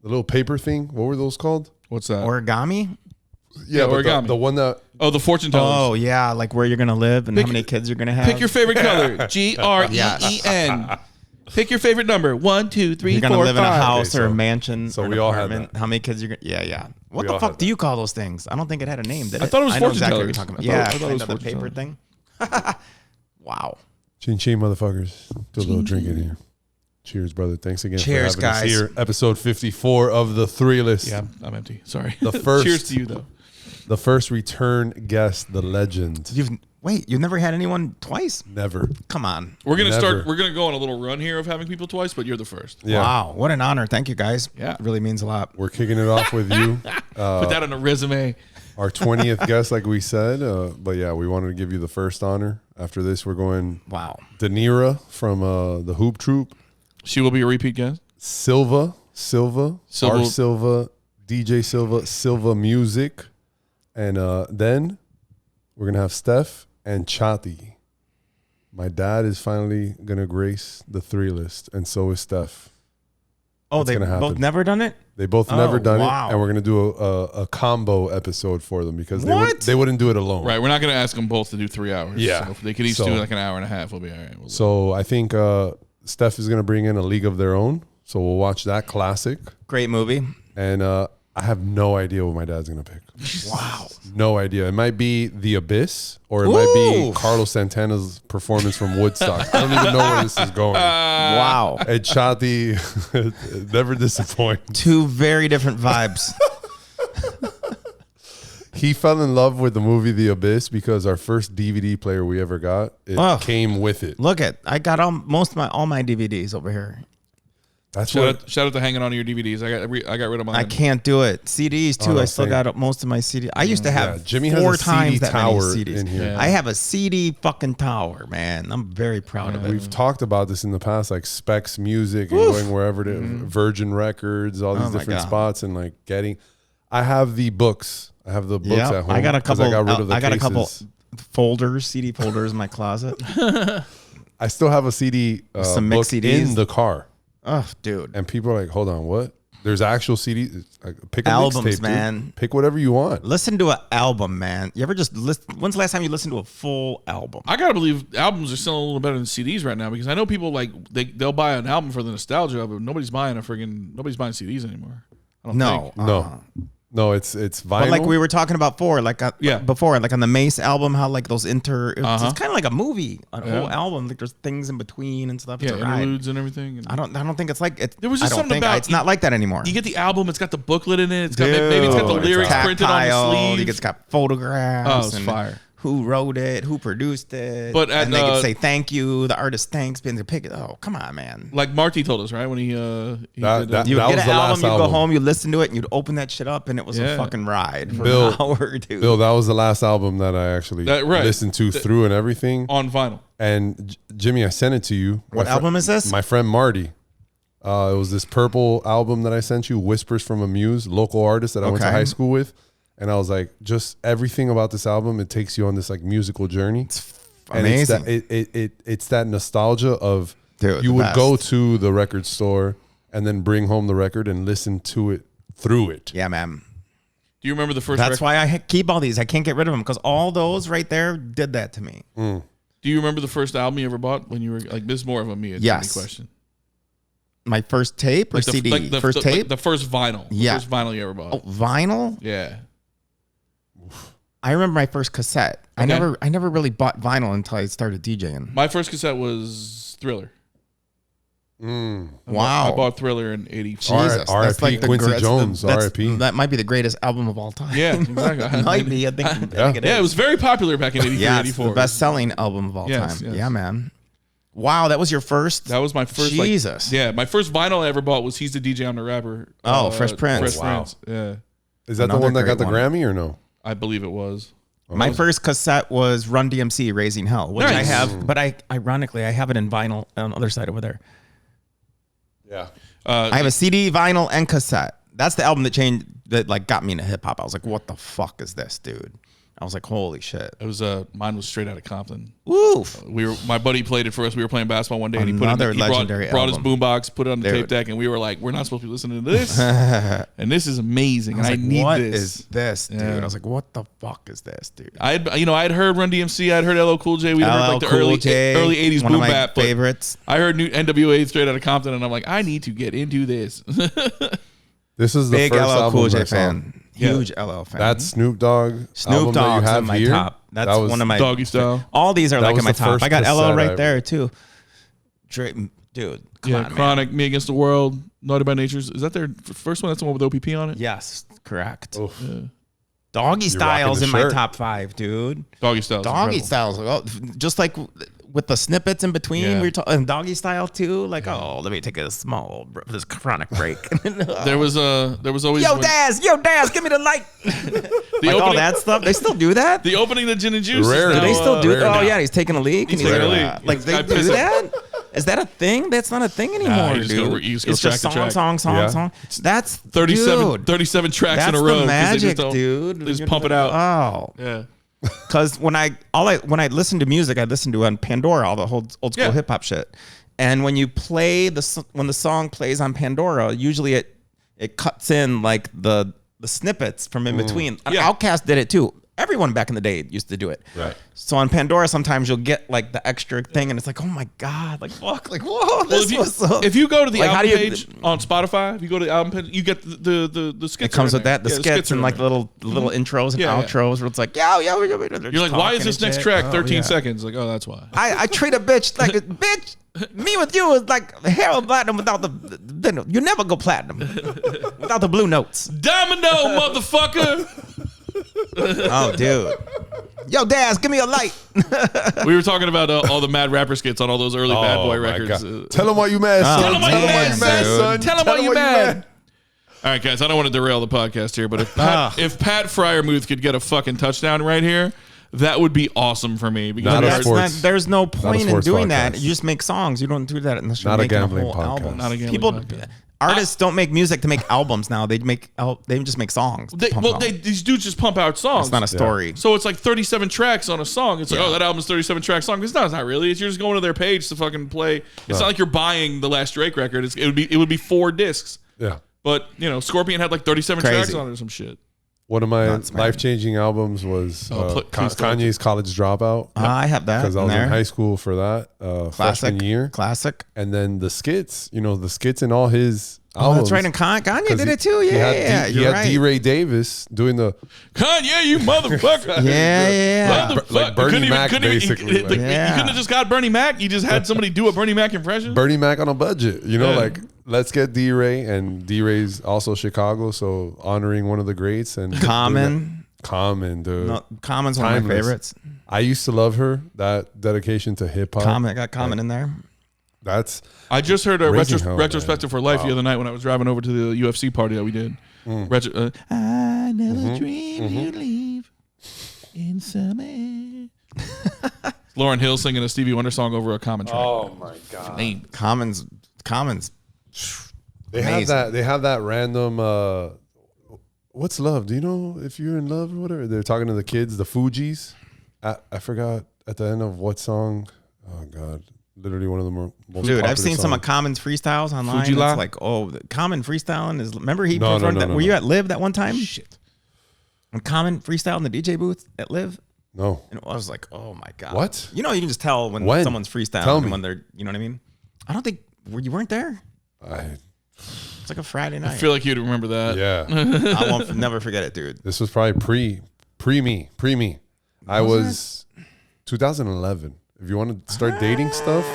the little paper thing? What were those called? What's that? Origami? Yeah, but origami. the one that Oh, the fortune tellers. Oh, yeah. Like where you're going to live and Pick- how many kids you're going to have. Pick your favorite color. GREEN. Pick your favorite number. 1, 2, 3, You're going to 4, live in a 5. house Okay, or a so- mansion. so or an we all had apartment. that. How many kids you're going to. Yeah. What We the all fuck had do that. you call those things? I don't think it had a name, did it? I thought it was know fortune exactly what tellers. you're talking about. I thought- Yeah, I thought it kind was of the fortune paper tellers. thing. Wow. chin chin motherfuckers. Do a little drinking here. Cheers, brother. Thanks again Cheers, for having us guys. here. Episode 54 of the 3 List. Yeah, I'm empty. Sorry. The first- Cheers to you, though. The first return guest, the legend. You've never had anyone twice? Never. Come on. We're gonna Never. We're gonna go on a little run here of having people twice, but you're the first. Yeah. Wow. What an honor. Thank you, guys. Yeah. It really means a lot. We're kicking it off with you. Put that on a resume. Our 20th guest, like we said. But yeah, we wanted to give you the first honor. After this, we're going Wow. Danira from the Hoop Troop. She will be a repeat guest. Silva, Silva. R. Silva, DJ Silva, Silva Music. And then we're going to have Steph and Chati. My dad is finally going to grace the 3 List, and so is Steph. Oh, That's they've gonna happen. both never done it? They both never done wow. it, and we're going to do a combo episode for them because What? they wouldn't do it alone. Right. We're not gonna ask them both to do 3 hours. Yeah. So if they could each So- do like an hour and a half, we'll be all right. So I think Steph is going to bring in a League of Their Own, so we'll watch that classic. Great movie. And I have no idea what my dad's going to pick. Wow. No idea. It might be The Abyss, or it might be Ooh. Carlos Santana's performance from Woodstock. I don't even know where this is going. Wow. And Chati never disappoints. Two very different vibes. He fell in love with the movie The Abyss because our first DVD player we ever got, it came with it. Look I got all my DVDs over here. That's shout what. out to hanging on to your DVDs. I got rid of mine. I can't do it. CDs too. Oh, no, I still same. got most of my CDs. I used to have Yeah, Jimmy has 4 a CD times that many tower CDs. in here. Yeah. I have a CD fucking tower, man. I'm very proud of it. We've talked about this in the past, like Specs Music and going wherever to Virgin Records, all these my different God. spots, and like getting. I have the books. I have the books Yep. at home. I got a 'cause couple. I got rid of the I got a couple cases. folders, CD folders in my closet. I still have a CD Some book mixed CDs. in the car, Oh, dude. and people are like, "Hold on, what?" There's actual CDs. Like, pick a Albums, mixtape, dude. man. Pick whatever you want. Listen to an album, man. You ever just listen? When's the last time you listened to a full album? I gotta believe albums are still a little better than CDs right now because I know people like they'll buy an album for the nostalgia, but nobody's buying CDs anymore. I don't think. No, it's vinyl. But like we were talking about before, before, like on the Mace album, how like those it's kind of like a movie, whole album. Like there's things in between and stuff. Yeah, It's a ride. interludes and everything. And I don't think it's like it. There was just I don't something think about it's not like that anymore. you get the album, it's got the booklet in it. It's got maybe it's got the Dude, lyrics it's printed on the tactile, sleeve. It's got photographs. Oh, it's and fire. Who wrote it? Who produced it? But at, and they could say thank you. The artist thanks. Being the pick. Oh, come on, man. Like Marty told us, right? When he did that- You would that get was an the album, last you'd go album. home, you listen to it, and you'd open that shit up, and it was a fucking ride for Bill- an hour, dude. Bill, that was the last album that I actually listened to through and everything. on vinyl. And Jimmy, I sent it to you. What album is this? My friend Marty. It was this purple album that I sent you, Whispers from a Muse, local artist that I went to Okay. high school with. And I was like, just everything about this album, it takes you on this like musical journey. And amazing. it's that nostalgia of Dude, you the would best. go to the record store and then bring home the record and listen to it through it. Yeah, man. Do you remember the first? That's why I keep all these. I can't get rid of them because all those right there did that to me. Do you remember the first album you ever bought when you were like? This is more of a me question. My first tape or Like CD? the first tape? Like the first vinyl. Yeah. The first vinyl you ever bought. Oh, vinyl? Yeah. I remember my first cassette. Okay. I never really bought vinyl until I started DJing. My first cassette was Thriller. Wow. I bought Thriller in '84. Jesus, that's like the Quincy greatest- Jones, that's- R.I.P. That might be the greatest album of all time. Yeah, exactly. It might be. I think it Yeah, it is. was very popular back in '83, Yeah, it's '84. the best-selling album of all Yes, time. yes. Yeah, man. Wow, that was your first? That was my first. Jesus. My first vinyl I ever bought was He's the DJ, I'm the Rapper. Oh, Fresh Prince. Fresh Wow. Prince. Yeah, Is that the Another one that got the great one. Grammy or no? I believe it was. My first cassette was Run DMC, Raising Hell, which I Nice. have, but ironically, I have it in vinyl on the other side over there. Yeah. I have a CD, vinyl, and cassette. That's the album that like got me into hip hop. I was like, what the fuck is this, dude? I was like, holy shit. It was mine was Straight Outta Compton. Oof. My buddy played it for us. We were playing basketball one day, and Another he legendary brought his album. boombox, put it on the Dude. tape deck, and we were like, we're not supposed to be listening to this, and this is amazing. I was and like, I need what this. is this, dude? Yeah. I was like, what the fuck is this, dude? I'd heard Run DMC, I'd heard LL Cool J, we heard like the Cool early J, '80s one boom of my bap. But favorites. I heard new NWA, Straight Outta Compton, and I'm like, I need to get into this. This is the Big first LL album Cool I J saw. fan. Huge LL fan. That's Snoop Dogg. Snoop album that you Dogg's have in my here. top. That's That was one of my Doggy Style. All these are That like was in my the top. first I got LL cassette right I- there too. Dude, come on, man. Chronic, Me Against the World, Naughty by Nature. Is that their first one? That's the one with OPP on it. Yes, correct. Oof. Doggy You're Style's rocking in the my shirt. top 5, dude. Doggy Style. Doggy Style's just like with the snippets in between. Yeah. We were talking Doggy Style too. Like, oh, let me take a small this chronic break. There was always Yo, when- Daz, give me the light. Like all opening- that stuff. They still do that. The opening of Gin and Juice. Rare. Is Do now, They still do. rare Oh now. yeah, he's taking a leak. He's and taking a like, leak. Like This they guy do pissed that. Is that a thing? That's not a thing anymore, you just dude. go- you just go it's track just to track. song, Yeah. song. That's 37 dude, tracks that's in a row. the 'cause magic, they just don't- dude. They just pump it out. Oh, Yeah. because when I listen to music, I listen to on Pandora all the whole old school Yeah. hip hop shit. And when you play when the song plays on Pandora, usually it cuts in like the snippets from in between. Yeah. Outkast did it too. Everyone back in the day used to do it. Right. So on Pandora, sometimes you'll get like the extra thing, and it's like, oh my god, like fuck, like whoa, Well, this was so. if you go to the Like, how album do you- page on Spotify, if you go to the album page, you get the skits. It comes are in with there. that, the Yeah, skits are and in like there. little intros and Yeah, yeah. outros where it's like, yo, You're like, why is this next track 13 seconds? Like, oh, that's why. I treat a bitch like a bitch. Me with you is like heroin platinum without the you never go platinum without the blue notes. Domino, motherfucker. Oh, dude. Yo, Daz, give me a light. We were talking about all the mad rapper skits on all those early Bad Boy Oh, my records. God. Tell him why you mad, son. Tell him why you mad, son. Tell him why you mad. All right, guys, I don't want to derail the podcast here, but if Pat Fryermuth could get a fucking touchdown right here, that would be awesome for me. Because Not a That's sports- there's no point in sports doing that. podcast. You just make songs. You don't do that unless you're Not a making a gambling whole podcast. album. Not a gambling People, podcast. artists don't make music to make albums now. They just make songs. to pump out. these dudes just pump out songs. It's not a story. So it's like 37 tracks on a song. It's like, oh, that album's 37 track song. It's not really. It's you're just going to their page to fucking play. It's not like you're buying the last Drake record. It would be 4 discs. Yeah. But Scorpion had like 37 Crazy. tracks on it or some shit. One of my Nuts, man. life-changing albums was please don't. Kanye's College Dropout. I have that Because I in was in there. high school for that freshman year. Classic. And then the skits, the skits in all his Oh, albums. that's right. And Kanye 'Cause did it too. He Yeah, had you're had right. D-Ray Davis doing the Kanye, you motherfucker. Yeah. Motherfucker. Like Bernie Couldn't even- Mac, couldn't even- basically, You like- couldn't have just got Bernie Mac. You just had somebody do a Bernie Mac impression. Bernie Mac on a budget. Yeah. Like let's get D-Ray, and D-Ray's also Chicago, so honoring one of the greats. And Common. dude. No, Common's one of my Timeless. favorites. I used to love her. That dedication to hip hop. Common. I got Common in there. That's I just heard a Raising Hell, retrospective for life Wow. the other night when I was driving over to the UFC party that we did. I never dreamed you'd leave in summer. Lauryn Hill singing a Stevie Wonder song over a Common track. oh my god. Name. Common's. They have Amazing. that. They have that random. What's love? Do you know if you're in love or whatever? They're talking to the kids, the Fugees. I forgot at the end of what song. Oh god, literally one of the most. Dude, I've popular seen some of songs. Common's freestyles online. Fuji La? It's like, oh, Common freestyling is. Remember he No, performed no, that? no, Were no. you at Live that one time? Shit. when Common freestyle in the DJ booth at Live? No. And I was like, oh my God. What? You know, you can just tell when someone's freestyling Tell and me. when they're, you know what I mean? I don't think, you weren't there? It's like a Friday night. I feel like you'd remember that. Yeah. I won't never forget it, dude. This was probably pre me. I was 2011. If you want to start dating stuff,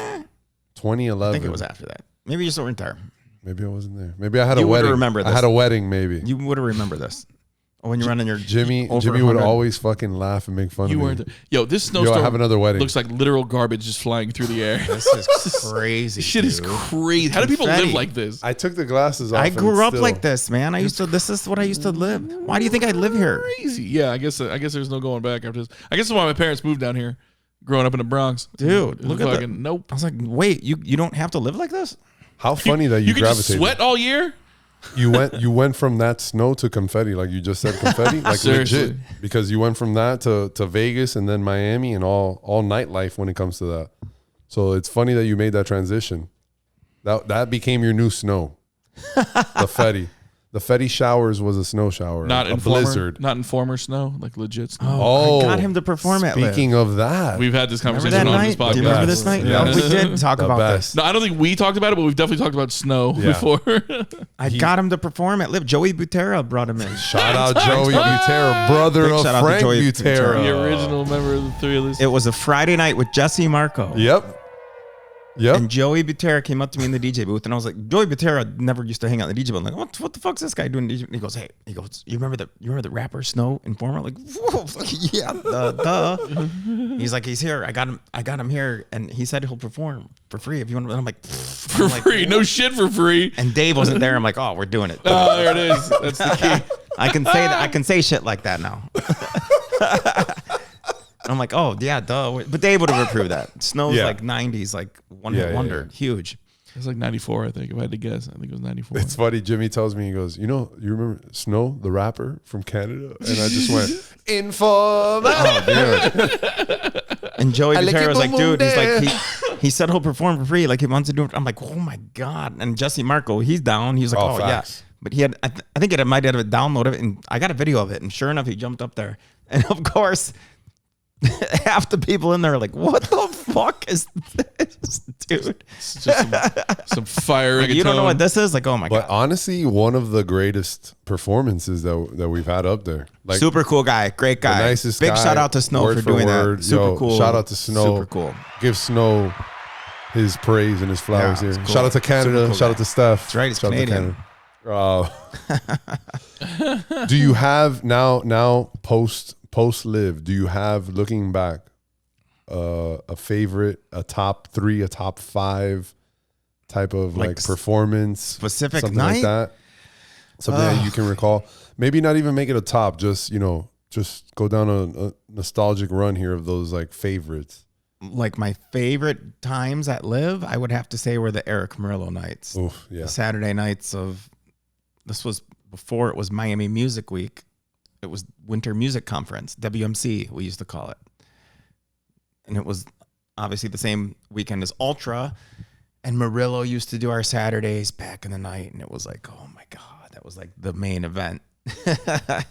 2011. I think it was after that. Maybe you just weren't there. Maybe I wasn't there. Maybe I had a You would've wedding. remembered I this. had a wedding. Maybe You would have remembered this. Or when you're running your Jimmy over would 100. always fucking laugh and make fun You of me. weren't there. Yo, this Yo, snowstorm I have another wedding. looks like literal garbage just flying through the air. This is crazy. This shit is dude. crazy. How do people Confetti. live like this? I took the glasses off. I and grew up still- like this, man. This is what I used to live. Why do you think I live here? Crazy. Yeah, I guess there's no going back after this. I guess that's why my parents moved down here, growing up in the Bronx. Dude, It was look at fucking nope. I was like, wait, you don't have to live like this? How funny that you You could just gravitated. sweat all year. You went from that snow to confetti, like you just said, confetti, like Seriously. legit, because you went from that to Vegas and then Miami and all nightlife when it comes to that. So it's funny that you made that transition. That became your new snow, the Fetty. The Fetty showers was a snow shower, Not a in blizzard. Not in former snow, like legit snow. Oh, I got him to perform at Live. Speaking of that, We've had this Remember conversation that on night? this podcast. Do you remember this night? Yeah. No, we did talk The about best. this. No, I don't think we talked about it, but we've definitely talked about snow Yeah. before. I got him to perform at Live. Joey Butera brought him in. shout out Joey Butera, brother Big of shout out to Frank Joey Butera. The original member of the Three of Us. It was a Friday night with Jesse Marco. Yep. And Joey Butera came up to me in the DJ booth, and I was like, Joey Butera never used to hang out in the DJ booth. I'm like, what the fuck's this guy doing in the DJ booth? He goes, hey, you remember the rapper Snow Informer? Like, whoa, yeah, duh. He's like, he's here. I got him here, and he said he'll perform for free if you want. And I'm like, for free. No shit for free. And Dave wasn't there. I'm like, oh, we're doing it. Oh, there it is. That's the key. I can say that. I can say shit like that now. I'm like, oh yeah, duh. But Dave would have approved that. Snow's Yeah. like 90s, like one Yeah, hit yeah, wonder, yeah. huge. It's like 94, I think. If I had to guess, I think it was 94. It's funny. Jimmy tells me, he goes, you remember Snow, the rapper from Canada? And I just went, Informer. And Joey I like Butera it, was like, boom, dude, he's boom, like, he said he'll perform for free, like he wants to do it. I'm like, oh my god. And Jesse Marco, he's down. He's like, Oh, oh facts. yeah. But he had, I think it might have a download of it, and I got a video of it. And sure enough, he jumped up there, and of course, half the people in there are like, what the fuck is this, dude? It's just some fire Like, you don't know what this is? Like, oh my But god. honestly, one of the greatest performances that we've had up there. Like Super cool guy, great the guy. nicest Big guy, shout out to Snow word for doing word. that. Super Yo, cool. Shout out to Snow. Super cool. Give Snow his praise and his flowers Yeah, here. it's cool. Shout out to Canada. Super cool Shout guy. out to Steph. That's right, he's Shout Canadian. Out to Canada. Do you have now post Live? Do you have, looking back, a favorite, a top 3, a top 5 type of Like like performance, specific something night? like that? Something that you can recall. Maybe not even make it a top. Just just go down a nostalgic run here of those like favorites. Like my favorite times at Live, I would have to say were the Eric Murillo nights. Oof, yeah. The Saturday nights of, this was before it was Miami Music Week. It was Winter Music Conference, WMC, we used to call it. And it was obviously the same weekend as Ultra. And Murillo used to do our Saturdays back in the night. And it was like, oh my God, that was like the main event.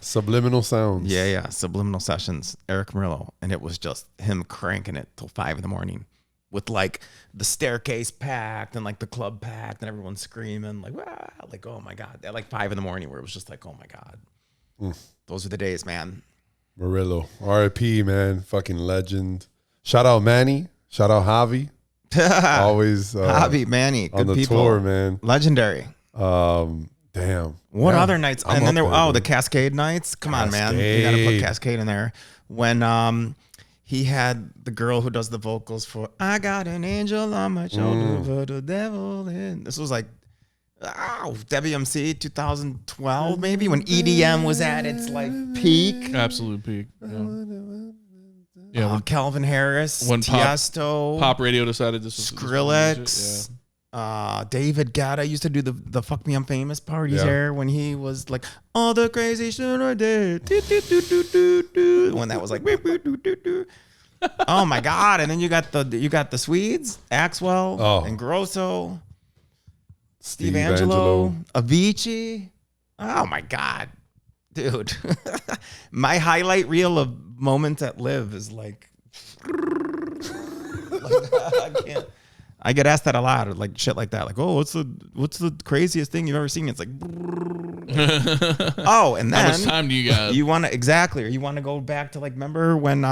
Subliminal sounds. Yeah. Subliminal Sessions, Eric Murillo. And it was just him cranking it till 5 a.m. with like the staircase packed and like the club packed and everyone screaming like, wow, like, oh my God. At like 5 a.m. where it was just like, oh my God. Those are the days, man. Murillo. R.I.P. man. Fucking legend. Shout out Manny. Shout out Javi. Always Javi, Manny, good on the people. tour, man. Legendary. Damn. What Yeah. other nights? I'm And then up there, there, the dude. Cascade nights. Come on, man. You got to put Cascade. Cascade in there. When he had the girl who does the vocals for I Got an Angel on My Shoulder, but the devil in. This was like, WMC 2012, maybe, when EDM was at its like peak. Absolute peak. Yeah, when Calvin Harris, when Tiesto, pop radio decided this was Skrillex, David Guetta used to do the Fuck Me I'm Famous parties Yeah. there when he was like, all the crazy shit I did. Do, do, do, do, do, do. When that was like, do, do, do, do. Oh my God. And then you got the Swedes, Axwell and Grosso, Steve Angelo, Avicii. Oh my God. dude. My highlight reel of moments at Live is like I can't. I get asked that a lot, or like shit like that. Like, oh, what's the craziest thing you've ever seen? It's like, oh, and then How much time do you got? you want to exactly, or you want to go back to like, remember when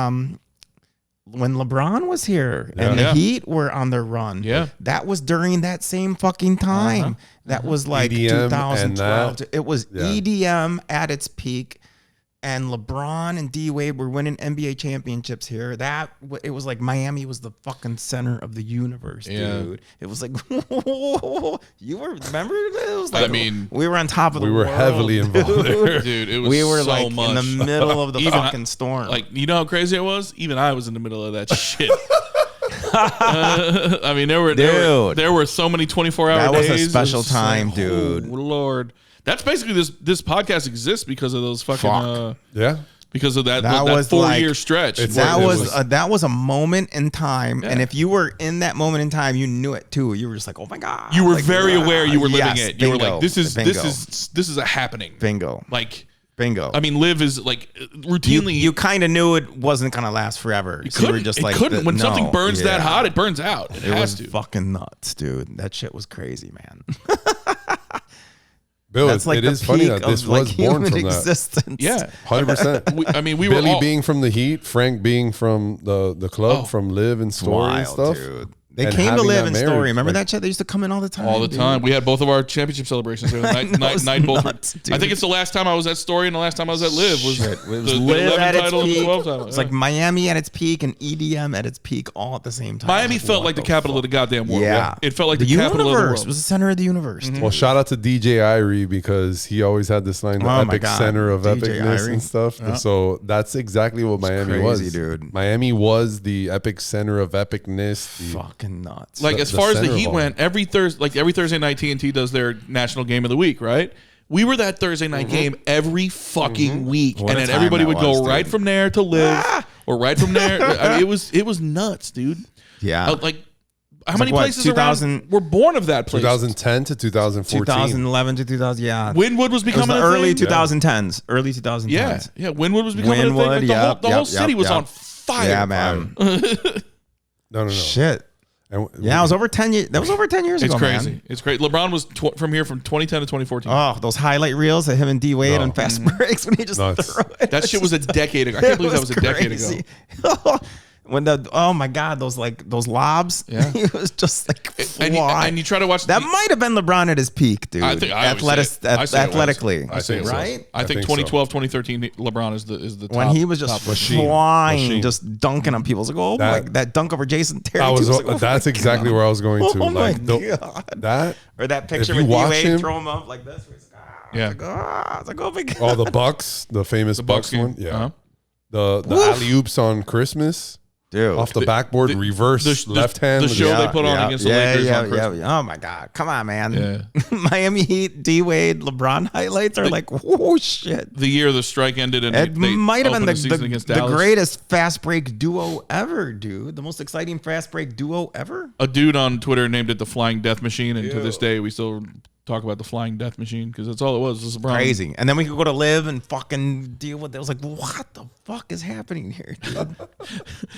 LeBron was here and the Heat were on their run? Yeah, that was during that same fucking time. That was like EDM 2012. and It was EDM at its peak. And LeBron and D Wade were winning NBA championships here. It was like Miami was the fucking center of the universe, dude. It was like you were remember? It was like I mean, we were on top of the we were world, heavily involved there. dude. It was we were so like much. in the middle of the Even fucking storm. Like, you know how crazy it was? Even I was in the middle of that shit. I mean, there were so many 24-hour days. That was a special It was time, like, dude. Oh, Lord. That's basically this podcast exists because of those fucking because of that 4-year stretch. That was a moment in time, and if you were in that moment in time, you knew it too. You were just like, oh my god. You were like, very aware you were living it. You bingo, were like, this is a happening. Bingo. Like bingo. I mean, Live is like routinely. You kind of knew it wasn't gonna last forever. You were just like, couldn't. When something burns that hot, it burns out. It has to. Fucking nuts, dude. That shit was crazy, man. Bill, That's like it is funny that this was born from existence. that. Yeah, 100%. I mean, we Billy were all, being from the Heat, Frank being from the club, from Live and Story and stuff. Dude. They came to Live in Story. Remember that shit? They used to come in all the time. All the time. We had both of our championship celebrations. Night both. I think it's the last time I was at Story and the last time I was at Live was the Live 11 at its title and the peak. 12 title. It's like Miami at its peak and EDM at its peak all at the same time. Miami felt like the capital of the goddamn world. Yeah. It felt like the capital of the world. It was the center of the universe. Well, shout out to DJ Irie because he always had this line, the epic center of DJ epicness Irie. and stuff. And so that's exactly what Miami was. Dude. Miami was the epic center of epicness. Fucking nuts. Like as far as the Heat went, every Thursday night TNT does their national game of the week, right? We were that Thursday night game every fucking week, and then everybody would go right from there to Live, or right from there. I mean, it was nuts, dude. Yeah, like how many places around were born of that place? 2010 to 2014, 2011 to 2000. Yeah, Windwood was becoming the early thing. 2010s. Early 2010s. Yeah, Windwood was becoming a thing. Like the whole city was on fire. Yeah, man. No. Shit. And it was over 10 years. That was over 10 years ago. It's crazy. Man. It's great. LeBron was from here from 2010 to 2014. Oh, those highlight reels of him and D Wade on fast breaks when he just threw it. That shit was a decade ago. I can't believe that was a decade ago. When oh my god, those lobs. Yeah, he was just like flying. And you try to watch that might have been LeBron at his peak, dude. I think athletically. I say right. I think 2012, 2013, LeBron is the top. When he was just flying, just dunking on people. It's like, oh my, that dunk over Jason Terry. That's exactly where I was going to. Oh my god, that or that picture with D-Wade throw him up like this. Yeah, it's like, oh my god. Oh, the Bucks, the famous Bucks one. Yeah, the alley oops on Christmas. Dude, off the backboard, reverse left hand. The show they put on against the Lakers on Christmas. Oh my god, come on, man! Miami Heat, D Wade, LeBron highlights are like, oh shit. The year the strike ended, and it might have been the Dallas. greatest fast break duo ever, dude. The most exciting fast break duo ever. A dude on Twitter named it the Flying Death Machine, and to this day we still talk about the Flying Death Machine because that's all it was. It was crazy. And then we could go to Live and fucking deal with it. I was like, what the fuck is happening here, dude?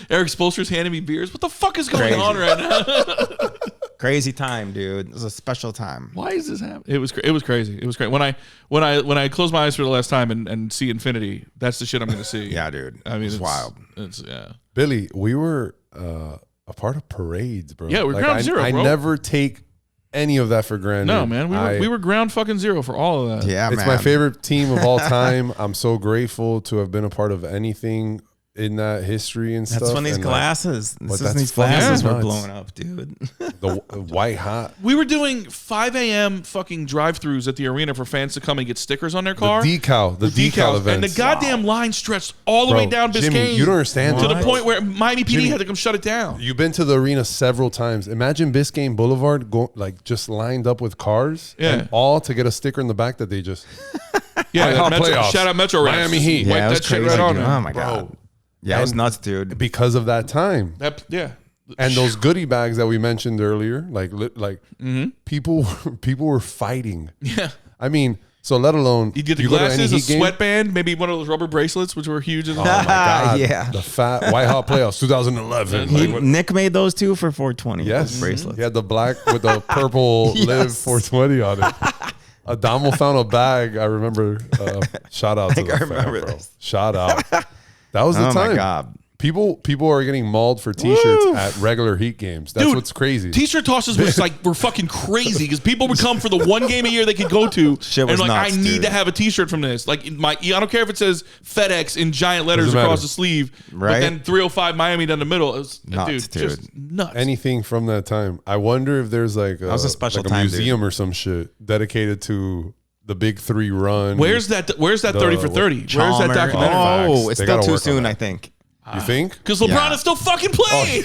Eric Spoelstra's handing me beers. What the fuck is going on right now? Crazy time, dude. It was a special time. Why is this happening? It was crazy. It was great. When I close my eyes for the last time and see infinity, that's the shit I'm going to see. Yeah, dude. I mean, it's wild. It's Billy, we were a part of parades, bro. Yeah, we're ground zero, bro. I never take any of that for granted. No, man. We were ground fucking zero for all of that. Yeah, it's my favorite team of all time. I'm so grateful to have been a part of anything in that history and stuff. That's when these glasses. These fucking glasses were nuts. blowing up, dude. The white hot. We were doing 5 a.m. fucking drive-throughs at the arena for fans to come and get stickers on their car. The decal events. And the goddamn line stretched all the way down Biscayne. Jimmy, you don't understand. To the point where Miami PD had to come shut it down. You've been to the arena several times. Imagine Biscayne Boulevard just lined up with cars and all to get a sticker in the back that they just... Shout out Metro Rats. Miami Heat. Yeah, Wipe that shit right on. Oh my god. Yeah, it was nuts, dude. Because of that time. And those goodie bags that we mentioned earlier, people were fighting. Yeah. I mean, So let alone You'd get the you go to any glasses, a Heat game? sweatband, maybe one of those rubber bracelets, which were huge. Oh my God. Yeah. The fat White Hot Playoffs 2011. Nick made those too for 420. Yes. those bracelets. He had the black with the purple Yes. Live 420 on it. Adamo found a bag. I remember. Shout out to the I fan, remember bro. this. Shout out. That was the Oh time. my God. People are getting mauled for T-shirts at regular Heat games. That's Dude, what's crazy. T-shirt tosses were fucking crazy because people would come for the one game a year they could go to, Shit and was like nuts, I need dude. to have a T-shirt from this. Like I don't care if it says FedEx in giant letters Doesn't across matter. the sleeve, but Right? then 305 Miami down the middle. It was Nuts, dude, just nuts. Anything from that time. I wonder if there's like was a special like a time, museum or some shit dedicated to the Big Three run. Where's that 30 for 30? Where's that Chalmers. documentary? Oh, it's They still gotta too work on soon, that. I think. You think? Because LeBron Yeah. is still fucking playing.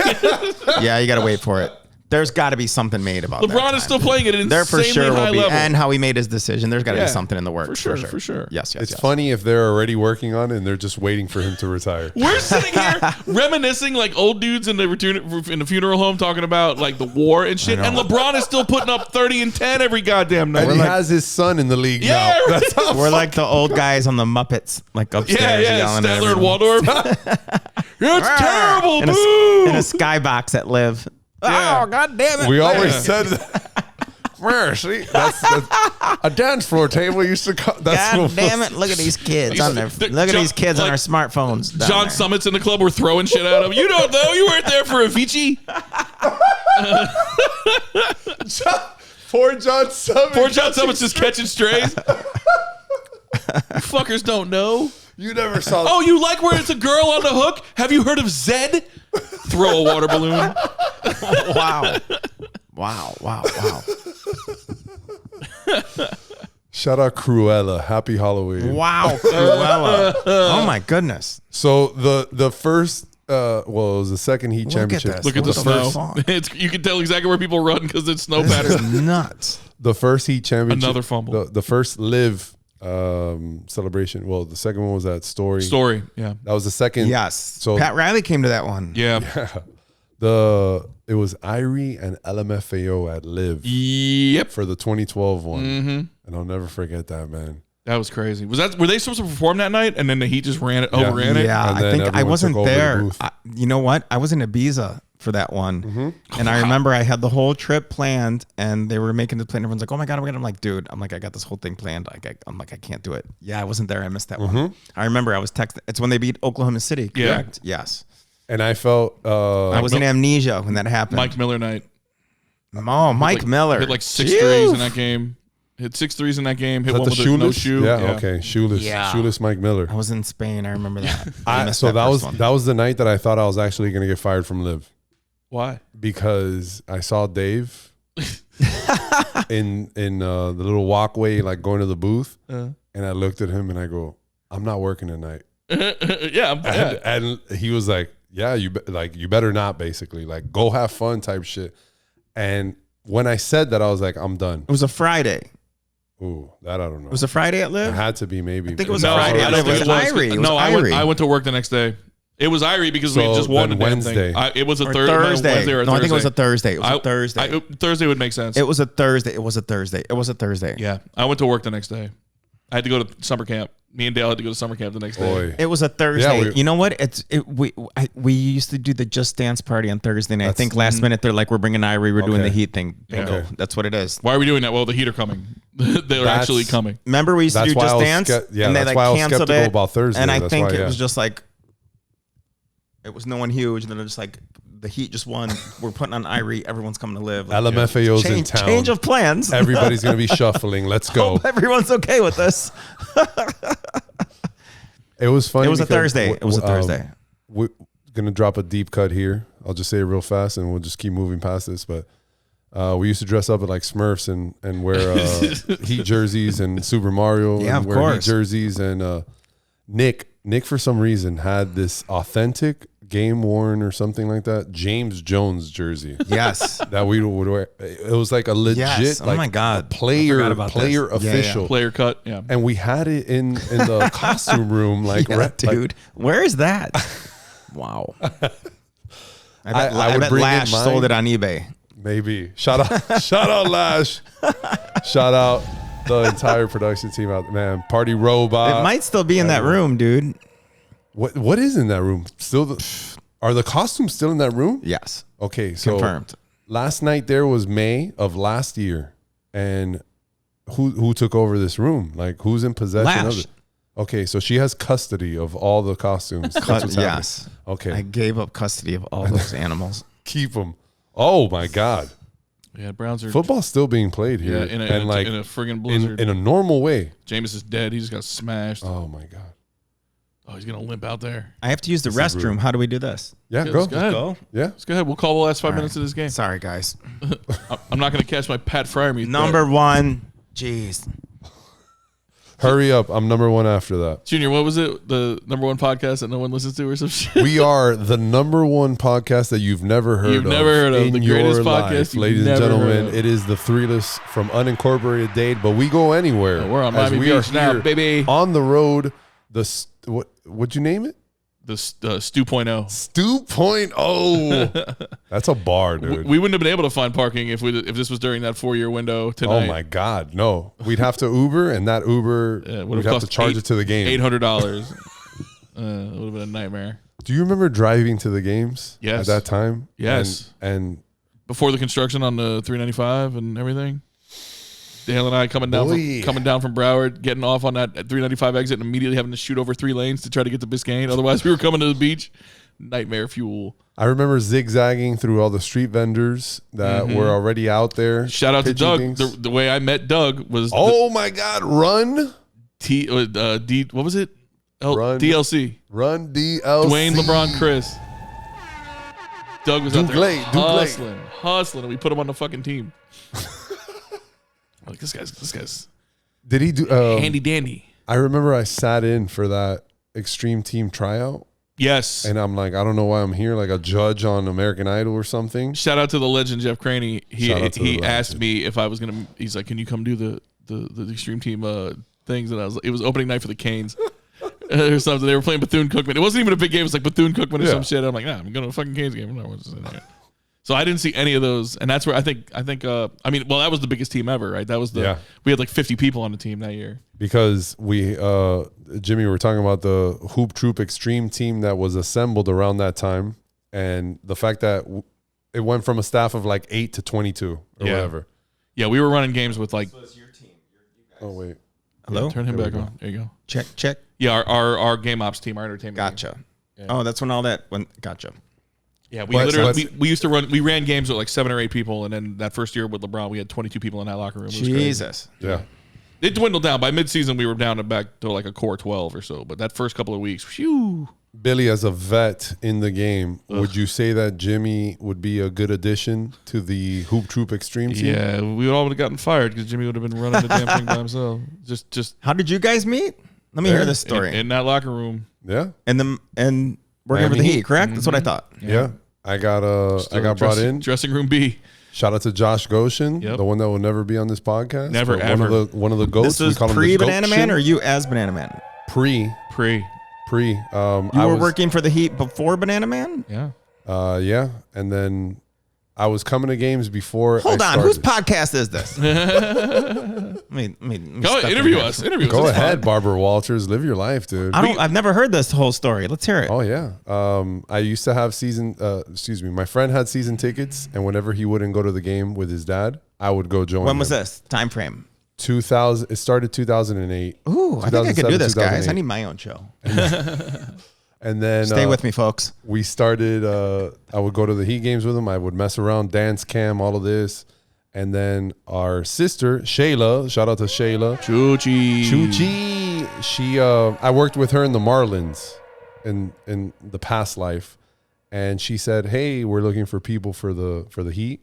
Yeah, you got to wait for it. There's got to be something made about that LeBron time. is still playing at an There for insanely sure high will be, level. and how he made his decision. There's got to Yeah, be something in the works for sure. Yes, yes. It's yes. funny if they're already working on it and they're just waiting for him to retire. We're sitting here reminiscing like old dudes in the funeral home talking about like the war and shit, and LeBron is still putting up 30 and 10 every goddamn night. And he has his son in the league Yeah, now. right. That's how We're like the old guys on the Muppets, like upstairs yelling at Statler and everyone. Waldorf. It's terrible, in boo. in a skybox at Live. Yeah. Oh, God damn it. we always Yeah. said that. Where? See, that's a dance floor table used to come. That's God what damn it. Look at these kids on their, look at these kids on like, our smartphones. down John there. Summits in the club were throwing shit at him. You don't know. You weren't there for Avicii. Poor John Summit. Poor John Summits just catching strays. You fuckers don't know. You never saw. Oh, you like where it's a girl on the hook? Have you heard of Zed? Throw a water balloon. Wow. Wow. Wow. Wow. Shout out Cruella. Happy Halloween. Wow. Cruella. Oh, my goodness. So the first, well, it was the second Heat Look at championship. this. Look at the What the snow. fuck? You can tell exactly where people run because it's snow This pattern. is nuts. The first Heat championship. Another fumble. The first Live celebration. Well, the second one was at Story. Story, yeah. That was the second. Yes. So Pat Riley came to that one. Yeah. It was Irie and LMFAO at Live Yep. for the 2012 one, Mm-hmm. and I'll never forget that, man. That was crazy. Were they supposed to perform that night and then the Heat just overran it? Yeah, And I then think I everyone wasn't took over the there. booth. You know what? I was in Ibiza for that one, and I remember I had the whole trip planned, and they were making the plan. Everyone's like, "Oh my god, I'm like, dude, I got this whole thing planned. I'm like, I can't do it. Yeah, I wasn't there. I missed that one. I remember I was texting. It's when they beat Oklahoma City. Yeah. Correct? Yes. And I felt I was in amnesia when that happened. Mike Miller night. Oh, Mike Miller Hit like 6 Phew. threes in that game. Hit 6 threes in that game. Hit is that one the with a no shoeless. shoe. Yeah, okay, shoeless. Yeah. Shoeless Mike Miller. I was in Spain. I remember that. I missed So that first was one. that was the night that I thought I was actually going to get fired from Live Why? because I saw Dave in the little walkway, like going to the booth, and I looked at him and I go, "I'm not working tonight." yeah. And he was like, "Yeah, you better not." Basically, like, go have fun type shit. And when I said that, I was like, "I'm done." It was a Friday. Ooh, that I don't know. It was a Friday at It Live. had to be maybe. I think it was No, a Friday. I don't It was think it was. Irie. It was No, Irie. I went to work the next day. It was Irie because we So had just won the then damn thing. Wednesday. It was a Or Thursday. Thursday. Or a No, I think it was a Thursday. Thursday. It was a Thursday. Thursday would make sense. It was a Thursday. It was a Thursday. It was a Thursday. Yeah, I went to work the next day. I had to go to summer camp. Me and Dale had to go to summer camp the next day. Boy. It was a Thursday. Yeah, you know what? We used to do the Just Dance party on Thursday night. I think last minute they're like, we're bringing Irie. We're doing Okay. the Heat thing. Bingo. Okay. That's what it is. Why are we doing that? Well, the Heat are coming. They're actually coming. Remember we used to That's do why I Just was Dance? yeah, and they that's like why I was canceled skeptical it. about Thursday. And I That's think why, it yeah. was just like, it was no one huge. And then they're just like, the Heat just won. We're putting on Irie. Everyone's coming to Live. Like, LMFAO's in town. Change of plans. Everybody's gonna be shuffling. Let's go. Hope everyone's okay with this. It was funny. It was a because, Thursday. It was a Thursday. We're gonna drop a deep cut here. I'll just say it real fast, and we'll just keep moving past this. But we used to dress up at like Smurfs and wear Heat jerseys and Super Mario. Yeah, and of wear Heat course. jerseys. And Nick for some reason had this authentic game worn or something like that James Jones jersey Yes. that we would wear. It was like a legit, Yes. Oh like my God. player I forgot about this. Yeah, official. Player cut. Yeah. And we had it in the costume room, like, Yeah, dude. Where is that? Wow. I would bet bring in Lash mine. sold it on eBay. Maybe. Shout out Lash. Shout out. the entire production team out. Man, Party Robot. It might still be in that room, dude. What is in that room? Are the costumes still in that room? Yes. Okay, so Confirmed. last night there was May of last year, and who took over this room? Like, who's in possession of it? Okay, so she has custody of all the costumes. That's what's happening. Yes. Okay. I gave up custody of all those animals. Keep them. Oh my God. Yeah, Browns are Football's still being played here. Yeah, in a friggin' blizzard. In a normal way. Jameis is dead. He just got smashed. Oh my God. Oh, he's gonna limp out there. I have to use the restroom. How do we do this? Yeah, Yeah, go. let's go ahead. Go. Yeah. Let's go ahead. We'll call the last 5 minutes right. of this game. Sorry, guys. I'm not gonna catch my Pat Fryermuth. Number one. Jeez. Hurry up. I'm number one after that. Junior, what was it? The number one podcast that no one listens to or some shit? We are the number one podcast that you've never heard of. You've never heard of. In The your greatest life, podcast you've ladies and never gentlemen. heard of. It is the Three List from unincorporated Dade, but we go anywhere. Oh, we're on as Miami we are Beach now, here baby. on the road. What'd you name it? The Stu .0. Stu Point. Oh, that's a bar, dude. We wouldn't have been able to find parking if this was during that 4-year window tonight. Oh my God, no! We'd have to Uber, and that Uber we'd have to charge it to the game. $800. It would have been a nightmare. Do you remember driving to the games? Yes. At that time. Yes. And Before the construction on the 395 and everything. Dale and I coming down from Broward, getting off on that 395 exit and immediately having to shoot over 3 lanes to try to get to Biscayne. Otherwise, we were coming to the beach. Nightmare fuel. I remember zigzagging through all the street vendors that were already out there. Shout out to pitching Doug. things. The way I met Doug was Oh my God! Run, what was it? Run. DLC. run, DLC. Dwayne, LeBron, Chris. Doug was out there hustling, and we put him on the fucking team. Like this guy's Did he do? handy dandy. I remember I sat in for that extreme team tryout, Yes. and I'm like, I don't know why I'm here, like a judge on American Idol or something. Shout out to the legend Jeff Craney. Shout out to the He legend. asked me if I was gonna. He's like, "Can you come do the extreme team things?" And it was opening night for the Canes or something. They were playing Bethune Cookman. It wasn't even a big game. It was like Bethune Cookman or some shit. I'm like, nah, I'm going to a fucking Canes game. I'm not watching this in here. So I didn't see any of those, and that's where I think. I mean, well, that was the biggest team ever, right? That was we had like 50 people on the team that year. Because we, Jimmy, were talking about the Hoop Troop Extreme team that was assembled around that time, and the fact that it went from a staff of like 8 to 22 or whatever. Yeah, we were running games with like. So it's your team. Oh wait, Hello? Turn him There back we go. on. There you go. Check. Yeah, our game ops team, our entertainment. Gotcha. Yeah. Oh, that's when all that went. Gotcha. Yeah, we But- literally we used to run. We ran games with like 7 or 8 people, and then that first year with LeBron, we had 22 people in that locker room. It was crazy. Jesus. yeah. It dwindled down. By midseason, we were down to back to like a core 12 or so. But that first couple of weeks, phew. Billy, as a vet in the game, would you say that Jimmy would be a good addition to the Hoop Troop Extreme team? Yeah, we would all would have gotten fired because Jimmy would have been running the damn thing by himself. Just How did you guys meet? Let me hear this story. in that locker room. Yeah. And working for Miami the Heat. Heat, correct? That's what I thought. Yeah. I got brought in. Dressing room B. Shout out to Josh Goshen, Yep. the one that will never be on this podcast. Never, but ever. One of the goats. This was we call him the pre-Banana Man, or Goshen. you as Banana Man? pre. Pre. You You were working for the Heat before Banana Man? Yeah. Yeah, and then I was coming to games before. Hold I on. Whose started. podcast is this? Let me Go step interview in here. us. Interview us. Go It's ahead, fun. Barbara Walters. Live your life, dude. I've never heard this whole story. Let's hear it. Oh yeah. I used to have my friend had season tickets, and whenever he wouldn't go to the game with his dad, I would go join. When was him. this time frame? 2000. It started 2008. Ooh, I think I could do this, guys. 2008. I need my own show. And then Stay with me, folks. we started. I would go to the Heat games with him. I would mess around, dance cam, all of this. And then our sister Shayla, shout out to Shayla, Chuchi. She, I worked with her in the Marlins, in the past life, and she said, "Hey, we're looking for people for the Heat,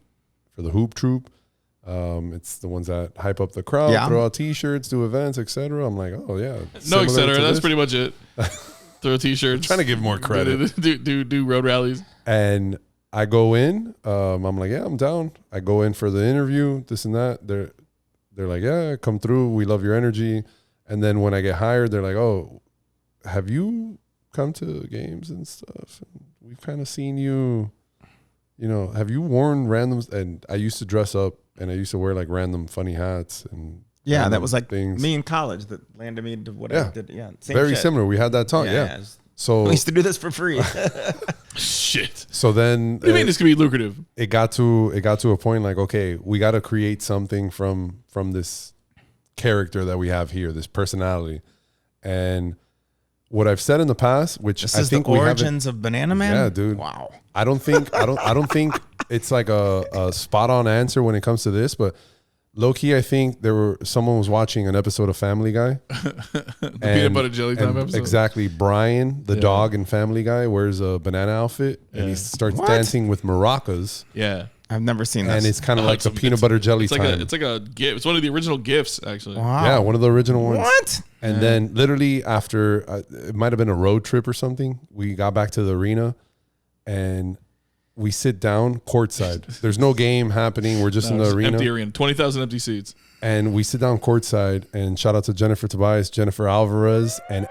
for the Hoop Troop. It's the ones that hype up the crowd, Yeah. throw out T-shirts, do events, etc." I'm like, "Oh yeah, No, similar etc. to That's this. pretty much it. Throw T-shirts. Trying to give more credit. Do road rallies. And I go in. I'm like, yeah, I'm down. I go in for the interview, this and that. They're like, yeah, come through. We love your energy. And then when I get hired, they're like, oh, have you come to games and stuff? And we've kind of seen you. You know, have you worn randoms? And I used to dress up, and I used to wear like random funny hats and Yeah, that was like things. me in college that landed me to what Yeah. I did. Yeah, same Very shit. similar. We had that talk. Yeah. So We used to do this for free. Shit. so then What do you mean this could be lucrative? it got to a point like, okay, we got to create something from this character that we have here, this personality. And what I've said in the past, which This I is think the we haven't, origins of Banana Man. Yeah, dude. Wow. I don't think it's like a spot on answer when it comes to this, but low key, I think someone was watching an episode of Family Guy. The peanut butter jelly time episode. Exactly. Brian, the dog in Family Guy, wears a banana outfit and he starts dancing with maracas. Yeah. I've never seen this. And it's kind of like the peanut butter jelly time. It's like a gift. It's one of the original gifts, actually. wow. Yeah, one of the original ones. What? And then literally after, it might have been a road trip or something, we got back to the arena and we sit down courtside. There's no game happening. We're just in the It's arena. Empty arena. 20,000 empty seats. And we sit down courtside and shout out to Jennifer Tobias, Jennifer Alvarez, and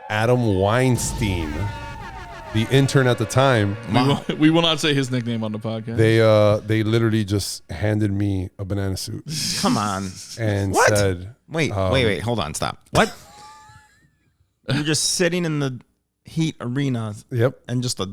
Adam Weinstein, the intern at the time. We will not say his nickname on the podcast. They literally just handed me a banana suit Come on. and What? said, Wait, hold on, stop. What? You're just sitting in the Heat arena "Yep." and just a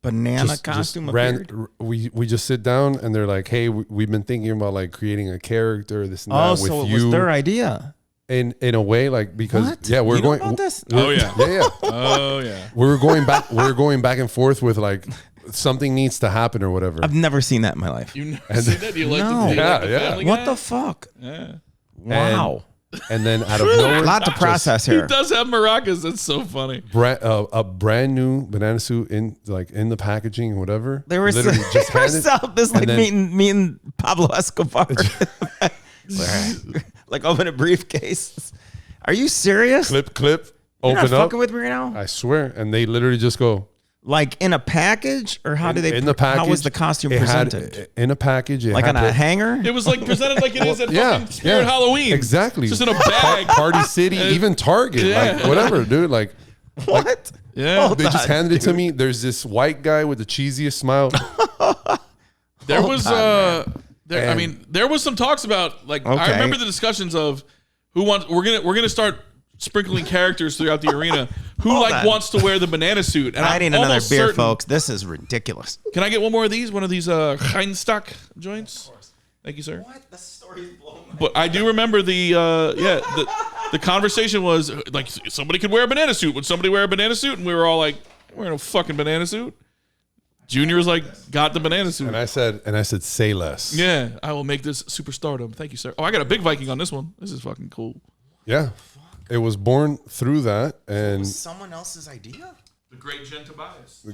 banana costume appeared? We just sit down and they're like, "Hey, we've been thinking about like creating a character, this and that Oh, with so it you." was their idea. in a way, like because What? we're You know going. about this? Oh, yeah. yeah. Oh, yeah. We're going back. We're going back and forth with like something needs to happen or whatever. I've never seen that in my life. You never seen that? Do you like No. the, do you like the Yeah, Family What Guy? the fuck? Yeah. Wow. And then out of nowhere, A lot to process He here. does have maracas. That's so funny. a brand new banana suit in the packaging, whatever. They were literally just handed. this like and then- meeting Pablo Escobar. Like open a briefcase. Are you serious? clip, You're not open up. fucking with me right now? I swear, and they literally just go Like in a package, or how did they? in the package. How was the costume it had- presented? in a package? It Like had on a the- hanger? It was like presented like it is at Yeah, fucking Spirit yeah. Halloween. Exactly. Just in a bag. Party City, even Target, Yeah. like whatever, dude. Like What? Yeah. Hold they just on, handed it to dude. me. There's this white guy with the cheesiest smile. There was And- there was some talks about like I Okay. remember the discussions of we're gonna start sprinkling characters throughout the arena. Who Hold like on. wants to wear the banana suit? And I I'm need another almost beer, certain- folks. This is ridiculous. Can I get one more of these? One of these Heinstock joints? Thank you, sir. What? The story's blown. But I do remember the conversation was like somebody could wear a banana suit. Would somebody wear a banana suit? And we were all like, I'm wearing a fucking banana suit. Junior was like, got the banana suit. And I said, say less. Yeah, I will make this superstardom. Thank you, sir. Oh, I got a big Viking on this one. This is fucking cool. Yeah. It was born through that, and Someone else's idea? The great Jen Tobias.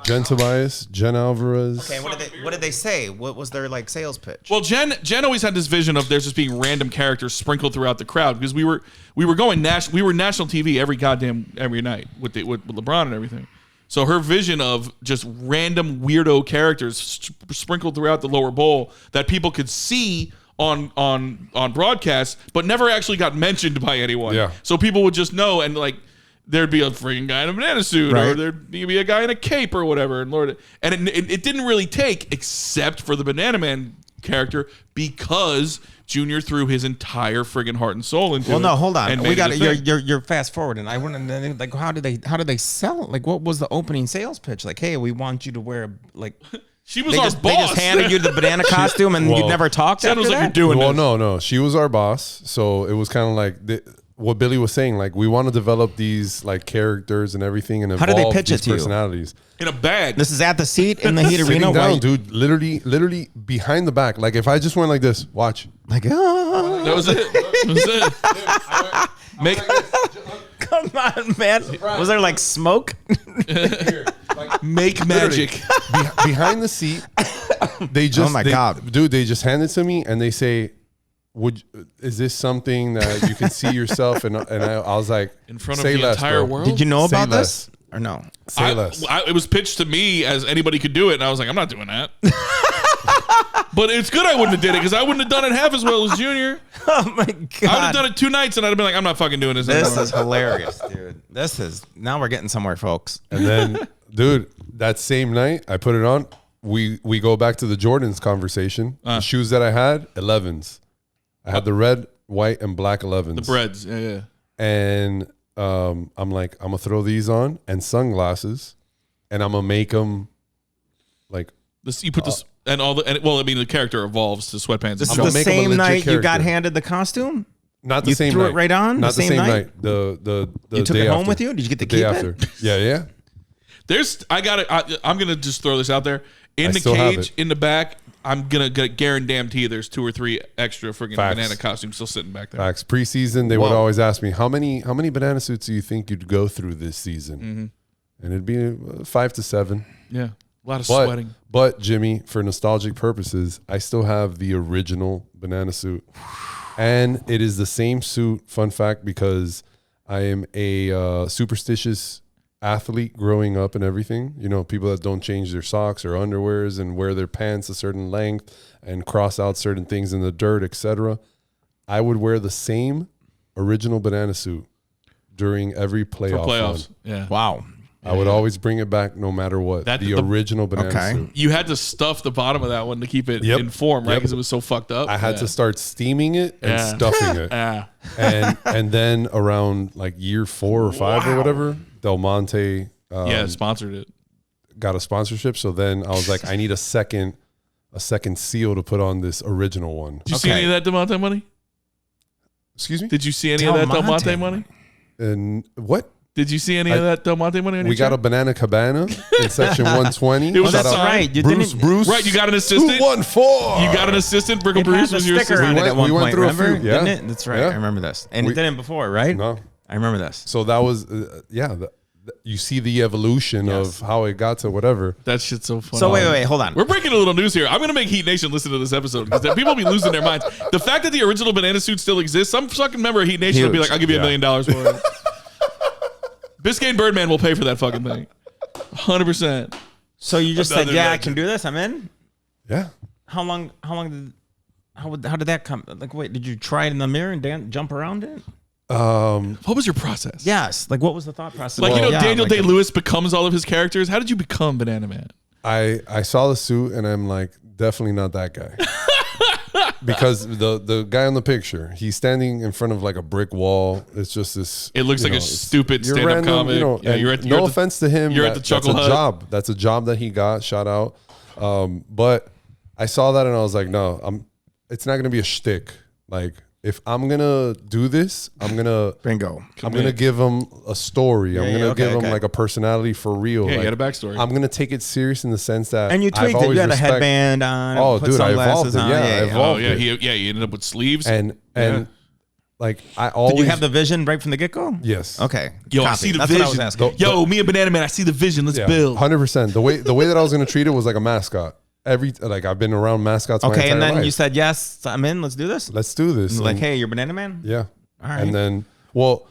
Jen Tobias, Jen Alvarez. Okay, what did they say? What was their like sales pitch? Well, Jen always had this vision of there's just being random characters sprinkled throughout the crowd because we were national TV every night with LeBron and everything. So her vision of just random weirdo characters sprinkled throughout the lower bowl that people could see on broadcast, but never actually got mentioned by anyone. Yeah. So people would just know, and like there'd be a freaking guy in a banana suit, or Right. there'd be a guy in a cape or whatever. And it didn't really take, except for the Banana Man character, because Junior threw his entire friggin' heart and soul into it. Well, no, hold on. and We made got it it. a thing. You're fast forwarding. I want to like how did they sell it? Like what was the opening sales pitch? Like, hey, we want you to wear like. She was They our just, boss. they just handed you the banana costume and you Well, never talked Jen after was like, that? "You're doing Well, this." no. She was our boss, so it was kind of like what Billy was saying. Like we want to develop these like characters and everything, and How did they evolve pitch it these to you? personalities. in a bag. This is at the seat in the Heat Sitting Arena. down, while you- dude. Literally behind the back. Like if I just went like this, watch. Like, That was it. That was it. Make come on, man. Was there like smoke? make magic. Behind the seat, they just. Oh my God. dude! They just hand it to me and they say, is this something that you can see yourself?" And I was like, In front of "Say the less, entire bro. world. Did you know Say about less. this or no? Say less." It was pitched to me as anybody could do it, and I was like, I'm not doing that. But it's good I wouldn't have did it because I wouldn't have done it half as well as Junior. Oh my I would have God. done it 2 nights, and I'd have been like, I'm not fucking doing this. This anymore. is hilarious, dude. Now we're getting somewhere, folks. And then, dude, that same night I put it on. We go back to the Jordans conversation. The shoes that I had, 11s. I had the red white and black 11s. The breads. Yeah. And I'm like, I'm gonna throw these on and sunglasses, and I'm gonna make them like This, you put this and all the well, I mean, the character evolves to sweatpants. This is gonna the make him a same legit night you got character. handed the costume. not the You same threw night. it right on Not the same night. The You took day it home after. with you? Did you get to The keep day it? after. Yeah. I'm gonna just throw this out there. In I the still have cage, it. in the back, I'm gonna guarantee there's 2 or 3 extra friggin' Facts. banana costumes still sitting back there. Facts. Preseason, they would Whoa. always ask me, how many banana suits do you think you'd go through this season? Mm-hmm. And it'd be 5 to 7. Yeah, a lot of sweating. But Jimmy, for nostalgic purposes, I still have the original banana suit, and it is the same suit. Fun fact, because I am a superstitious athlete growing up and everything. You know, people that don't change their socks or underwears and wear their pants a certain length and cross out certain things in the dirt, etc. I would wear the same original banana suit during every For playoff. playoffs. run. Yeah. Wow. I would always bring it back no matter what. That- the the- original banana Okay. suit. You had to stuff the bottom of that one to keep it Yep. in form, right? Yep. Because it was so fucked up. I had to start steaming it and Yeah. stuffing it. Yeah. and then around like year 4 or 5 or whatever, Del Monte Sponsored it. got a sponsorship. So then I was like, I need a second seal to put on this original one. Did you see any of that Del Monte money? Excuse me? Did you see any of that Del Monte money? And what? Did you see any of that Del Monte money? On We your got a check? banana cabana in section 120. It was Oh, that's a sign. right. You Bruce, didn't. Bruce. Right, you got an assistant? 214. You got an assistant. Brickle It Bruce had was the your sticker assistant. on it at one We went point. through a Remember? few, yeah. Didn't it? That's right. Yeah. I remember this. And We- it didn't before, right? No. I remember this. So that was, you see the evolution of how it got to whatever. That shit's so funny. So wait, hold on. We're breaking a little news here. I'm going to make Heat Nation listen to this episode because people be losing their minds. The fact that the original banana suit still exists, some fucking member of Heat Nation will be Huge. like, I'll give you $1 million for it. Biscayne Birdman will pay for that fucking thing. 100%. So you just said, Another "Yeah, I legend. can do this. I'm in." Yeah. How did that come? Like, wait, did you try it in the mirror and jump around it? What was your process? Yes. Like, what was the thought process? Like, Yeah, Daniel like- Day-Lewis becomes all of his characters. How did you become Banana Man? I saw the suit and I'm like, definitely not that guy. Because the guy in the picture, he's standing in front of like a brick wall. It's just this. It looks like a it's- stupid you're stand-up random, comic. You know, Yeah, and you're at no the- offense to him. you're at the Chuckle That's Hut. a job. That's a job that he got. Shout out. But I saw that and I was like, no, it's not gonna be a shtick. Like, if I'm gonna do this, I'm gonna Bingo. I'm gonna give him a story. I'm Yeah, gonna okay, give him okay. like a personality for real. Yeah, like, you had a backstory. I'm gonna take it serious in the sense that And you I've tweaked it. always You had a respect- headband on. Oh, put dude, I sunglasses evolved it. on. Yeah, I Oh, evolved yeah. it. He ended up with sleeves. and Yeah. like I always Did you have the vision right from the get go? yes. Okay. Yo, I Copy. see the That's vision. what I was asking. Yo, me and Banana Man, I see the vision. Let's build. 100%. The way that I was gonna treat it was like a mascot. I've been around mascots. My Okay, entire and then life. you said yes. I'm in. Let's do this. let's do this. Like, And- hey, you're Banana Man. yeah. All right. And then, well,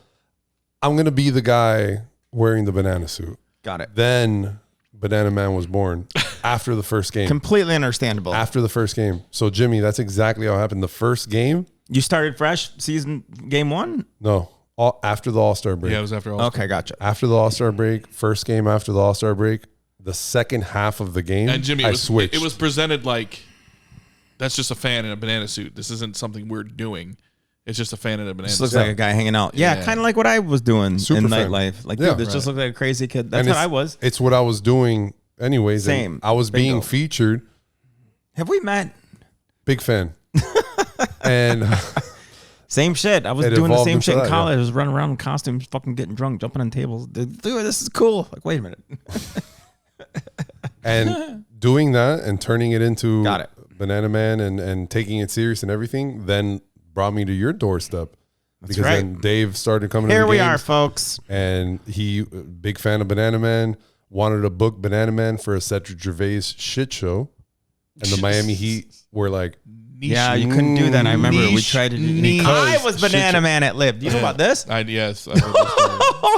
I'm gonna be the guy wearing the banana suit. Got it. Then Banana Man was born after the first game. Completely understandable. After the first game. So Jimmy, that's exactly how it happened. The first game, You started fresh season game 1. no, after the All-Star break. Yeah, it was after all. Okay, gotcha. After the All-Star break, first game after the All-Star break, the second half of the game, And Jimmy, I it was, switched. it was presented like that's just a fan in a banana suit. This isn't something we're doing. It's just a fan in a banana This suit. looks like a guy hanging out. Yeah, Yeah. kind of like what I was doing Super in fan. nightlife. Like, Yeah. dude, this just looks like a crazy kid. That's And what it's- I was. It's what I was doing anyways. and Same. I was being Bingo. featured. Have we met? Big fan. And Same shit. I was It doing the evolved same into shit in that, college. I was running around in costumes, fucking getting drunk, jumping on tables. Dude, this is cool. Like, wait a minute. and doing that and turning it into Got it. Banana Man and taking it serious and everything then brought me to your doorstep. Because right. then Dave started coming to Here the we games, are, folks. and he big fan of Banana Man, wanted to book Banana Man for a Cedric Gervais shit show. And the Miami Heat were like, Yeah, you couldn't do that. I remember we Niche. tried to do Niche. I was Banana Man at Lib. Do you know about this? Yes. I heard this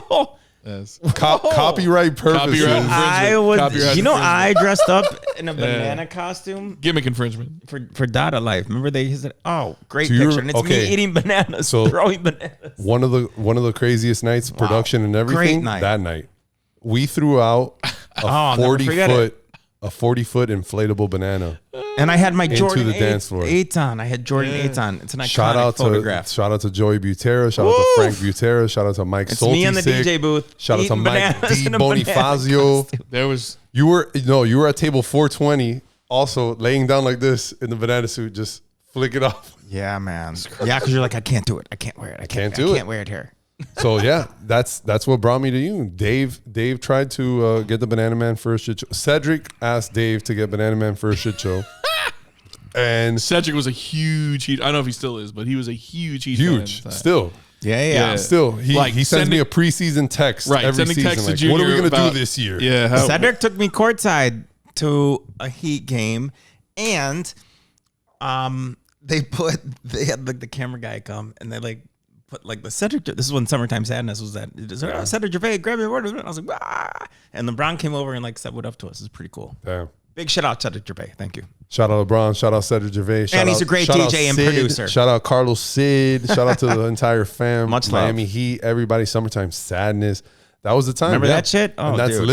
story. Yes. copyright purposes. Copyright. I was, Copyright you know, infringement. I dressed up in a banana costume Gimmick infringement. for Dada Life. Remember they said, "Oh, great So you're- picture," and it's okay. me eating bananas, So- throwing bananas. One of the craziest nights, production and everything. Great night. That night, we threw out a I'll never 40 forget foot a 40-foot inflatable banana. And I had my Into Jordan the dance floor. 8 on. I had Jordan 8 on. It's an iconic Shout out photograph. to Joey Butera. Shout out to Frank Butera. Shout out to Mike It's me in the Soltysik. DJ booth. Shout out to eating Mike bananas D. in a banana Bonifazio. costume. There was You were at table 420, also laying down like this in the banana suit, just flick it off. Yeah, man. Yeah, because you're like, I can't do it. I can't wear it. I can't do I it. can't wear it here. So yeah, that's what brought me to you. Dave tried to get the Banana Man for a shit show. Cedric asked Dave to get Banana Man for a shit show. And Cedric was a huge I don't know if he still is, but he was a huge still. Yeah. Still, he sends me a preseason text every sending season. texts to Like, Junior what are we gonna about- do this year? Yeah, Cedric took me courtside to a Heat game, and they had like the camera guy come, and they like put like the Cedric. This is when Summertime Sadness was at. Cedric Gervais, grab me a word. I was like, ah! And LeBron came over and like said what up to us. It's pretty cool. Damn. Big shout out Cedric Gervais. Thank you. Shout out LeBron. Shout out Cedric Gervais. Shout And he's out- a great shout out DJ and Sid. producer. Shout out Carlos Sid. Shout out to the entire fam. Much love. Miami Heat. Everybody. Summertime Sadness. That was the time. Remember yeah. that shit? Oh, and that's dude.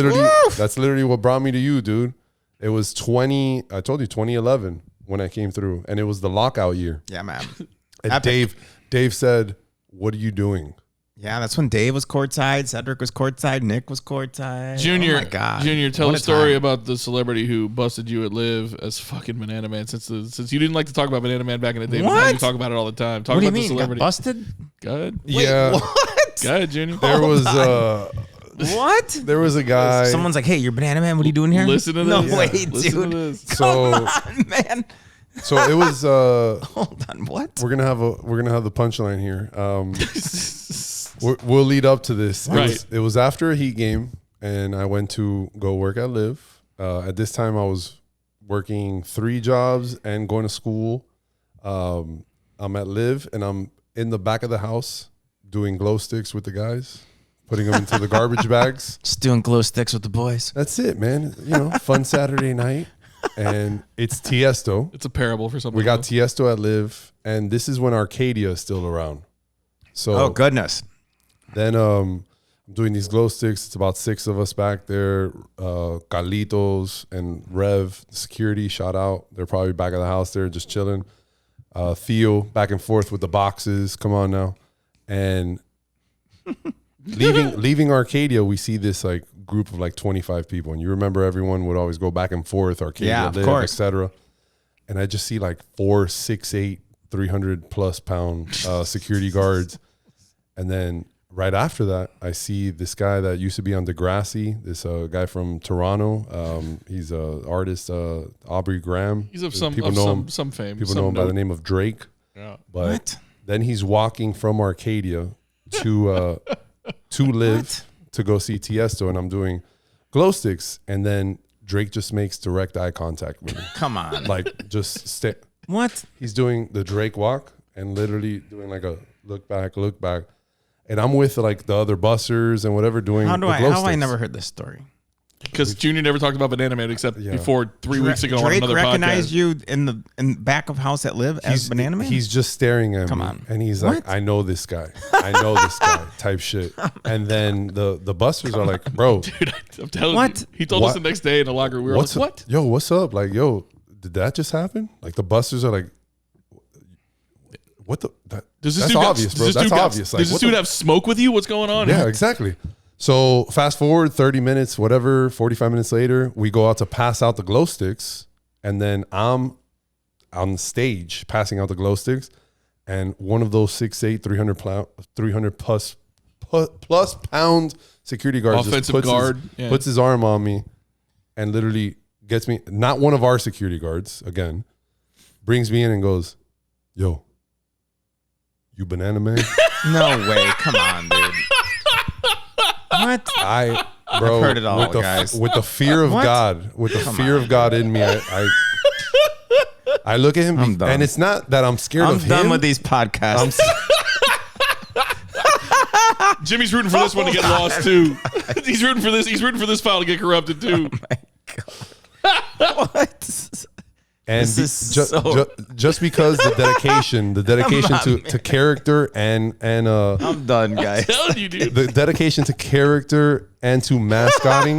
literally what brought me to you, dude. It was 2011 when I came through, and it was the lockout year. Yeah, man. And Epic. Dave said, "What are you doing?" Yeah, that's when Dave was courtside, Cedric was courtside, Nick was courtside. Junior, Oh my God. Junior, tell What the a story time. about the celebrity who busted you at Live as fucking Banana Man. Since you didn't like to talk about Banana Man back in the day, but now What? you talk about it all the time. Talk What do you about the mean? Got celebrity. busted? Go ahead. Yeah, What? Go ahead, Junior. there was What? there was a guy. Someone's like, hey, you're Banana Man. What are you doing here? Listen to No this. way, Listen to dude. this. So Man. so it was. Hold on. What? We're gonna have the punchline here. We'll lead up to this. Right. It was after a Heat game, and I went to go work at Live. At this time, I was working 3 jobs and going to school. I'm at Live, and I'm in the back of the house doing glow sticks with the guys, putting them into the garbage bags. Just doing glow sticks with the boys. That's it, man. You know, fun Saturday night, and it's Tiesto. It's a parable for something. We got Tiesto at Live, and this is when Arcadia is still around. So Oh, goodness. then I'm doing these glow sticks. It's about 6 of us back there. Carlitos and Rev, security, shout out. They're probably back of the house there just chilling. Theo back and forth with the boxes. Come on now. And leaving Arcadia, we see this like group of like 25 people. And you remember everyone would always go back and forth, Arcadia, Yeah, of Live, course. etc. And I just see like 4, 6'8", 300+ pound security guards. And then right after that, I see this guy that used to be on Degrassi, this guy from Toronto. He's an artist, Aubrey Graham. He's of some People know him. some fame. People some know him by note. the name of Drake. Yeah. But What? then he's walking from Arcadia to Live to go see Tiesto, and I'm doing glow sticks, and then Drake just makes direct eye contact with me. Come on. Like just stay. What? He's doing the Drake walk and literally doing like a look back. And I'm with like the other bussers and whatever doing How the have glow I sticks. never heard this story? Because Junior never talked about Banana Man except before 3 weeks ago on Drake another recognized podcast. you in the back of house at Live as Banana Man? He's just staring at Come me, on. and he's What? like, "I know this guy. I know this guy." Type shit. And then the bussers are like, "Bro, Dude, I'm telling What? you. He told us What? the next day in the locker room. We were what's like, up? what? Yo, what's up? Like, yo, did that just happen?" Like the bussers are like, "What the? Does this that's dude obvious, bro. That's obvious. Like, does this what dude the- have smoke with you? What's going on? Yeah, exactly." So fast forward 30 minutes, whatever, 45 minutes later, we go out to pass out the glow sticks. And then I'm on stage passing out the glow sticks. And one of those 6'8", 300 plus pound security guards Offensive just guard, puts his arm on me and literally gets me, not one of our security guards, again, brings me in and goes, "Yo, you Banana Man?" No way. Come on, dude. What? Bro, I've heard it all, with the, guys. With the fear of What? God, of God in me, I look at him, I'm done. and it's not that I'm scared I'm of done him. with these podcasts. Jimmy's rooting for this one to get lost too. He's rooting for this. He's rooting for this file to get corrupted too. What? And This is so- just because the dedication to character and I'm done, guys. I'm telling you, dude. the dedication to character and to mascotting,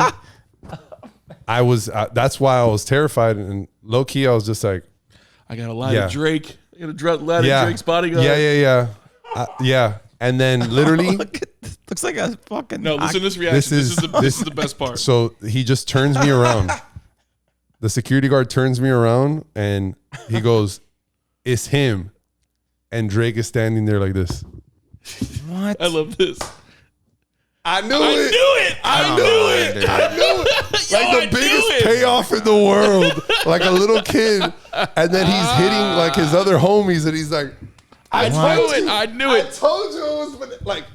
I was. That's why I was terrified, and low key, I was just like, I got a lot of Drake. I got a lot of Drake's bodyguard. Yeah. And then literally, Looks like a fucking. No, listen to this reaction. This is the best part. So he just turns me around. The security guard turns me around, and he goes, "It's him." And Drake is standing there like this. What? I love this. I knew it. I knew it. Like the biggest payoff in the world. Like a little kid. And then he's hitting like his other homies, and he's like, I knew it. I told you it was like,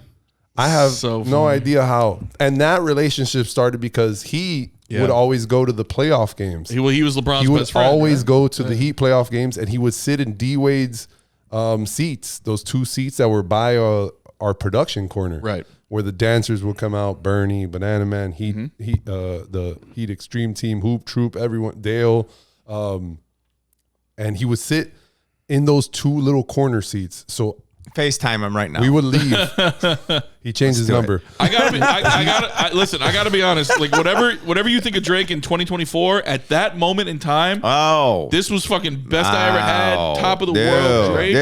I have no idea how. And that relationship started because he would always go to the playoff games. He was LeBron's He would best friend. always go to the Heat playoff games, and he would sit in D Wade's seats, those 2 seats that were by our production corner, right, where the dancers would come out. Bernie, Banana Man, the Heat Extreme Team, Hoop Troop, everyone, Dale, and he would sit in those 2 little corner seats. So FaceTime him right now. we would leave. He changed his number. I gotta be honest. Like whatever you think of Drake in 2024, at that moment in time, this was fucking best I ever had, top of the world, Drake.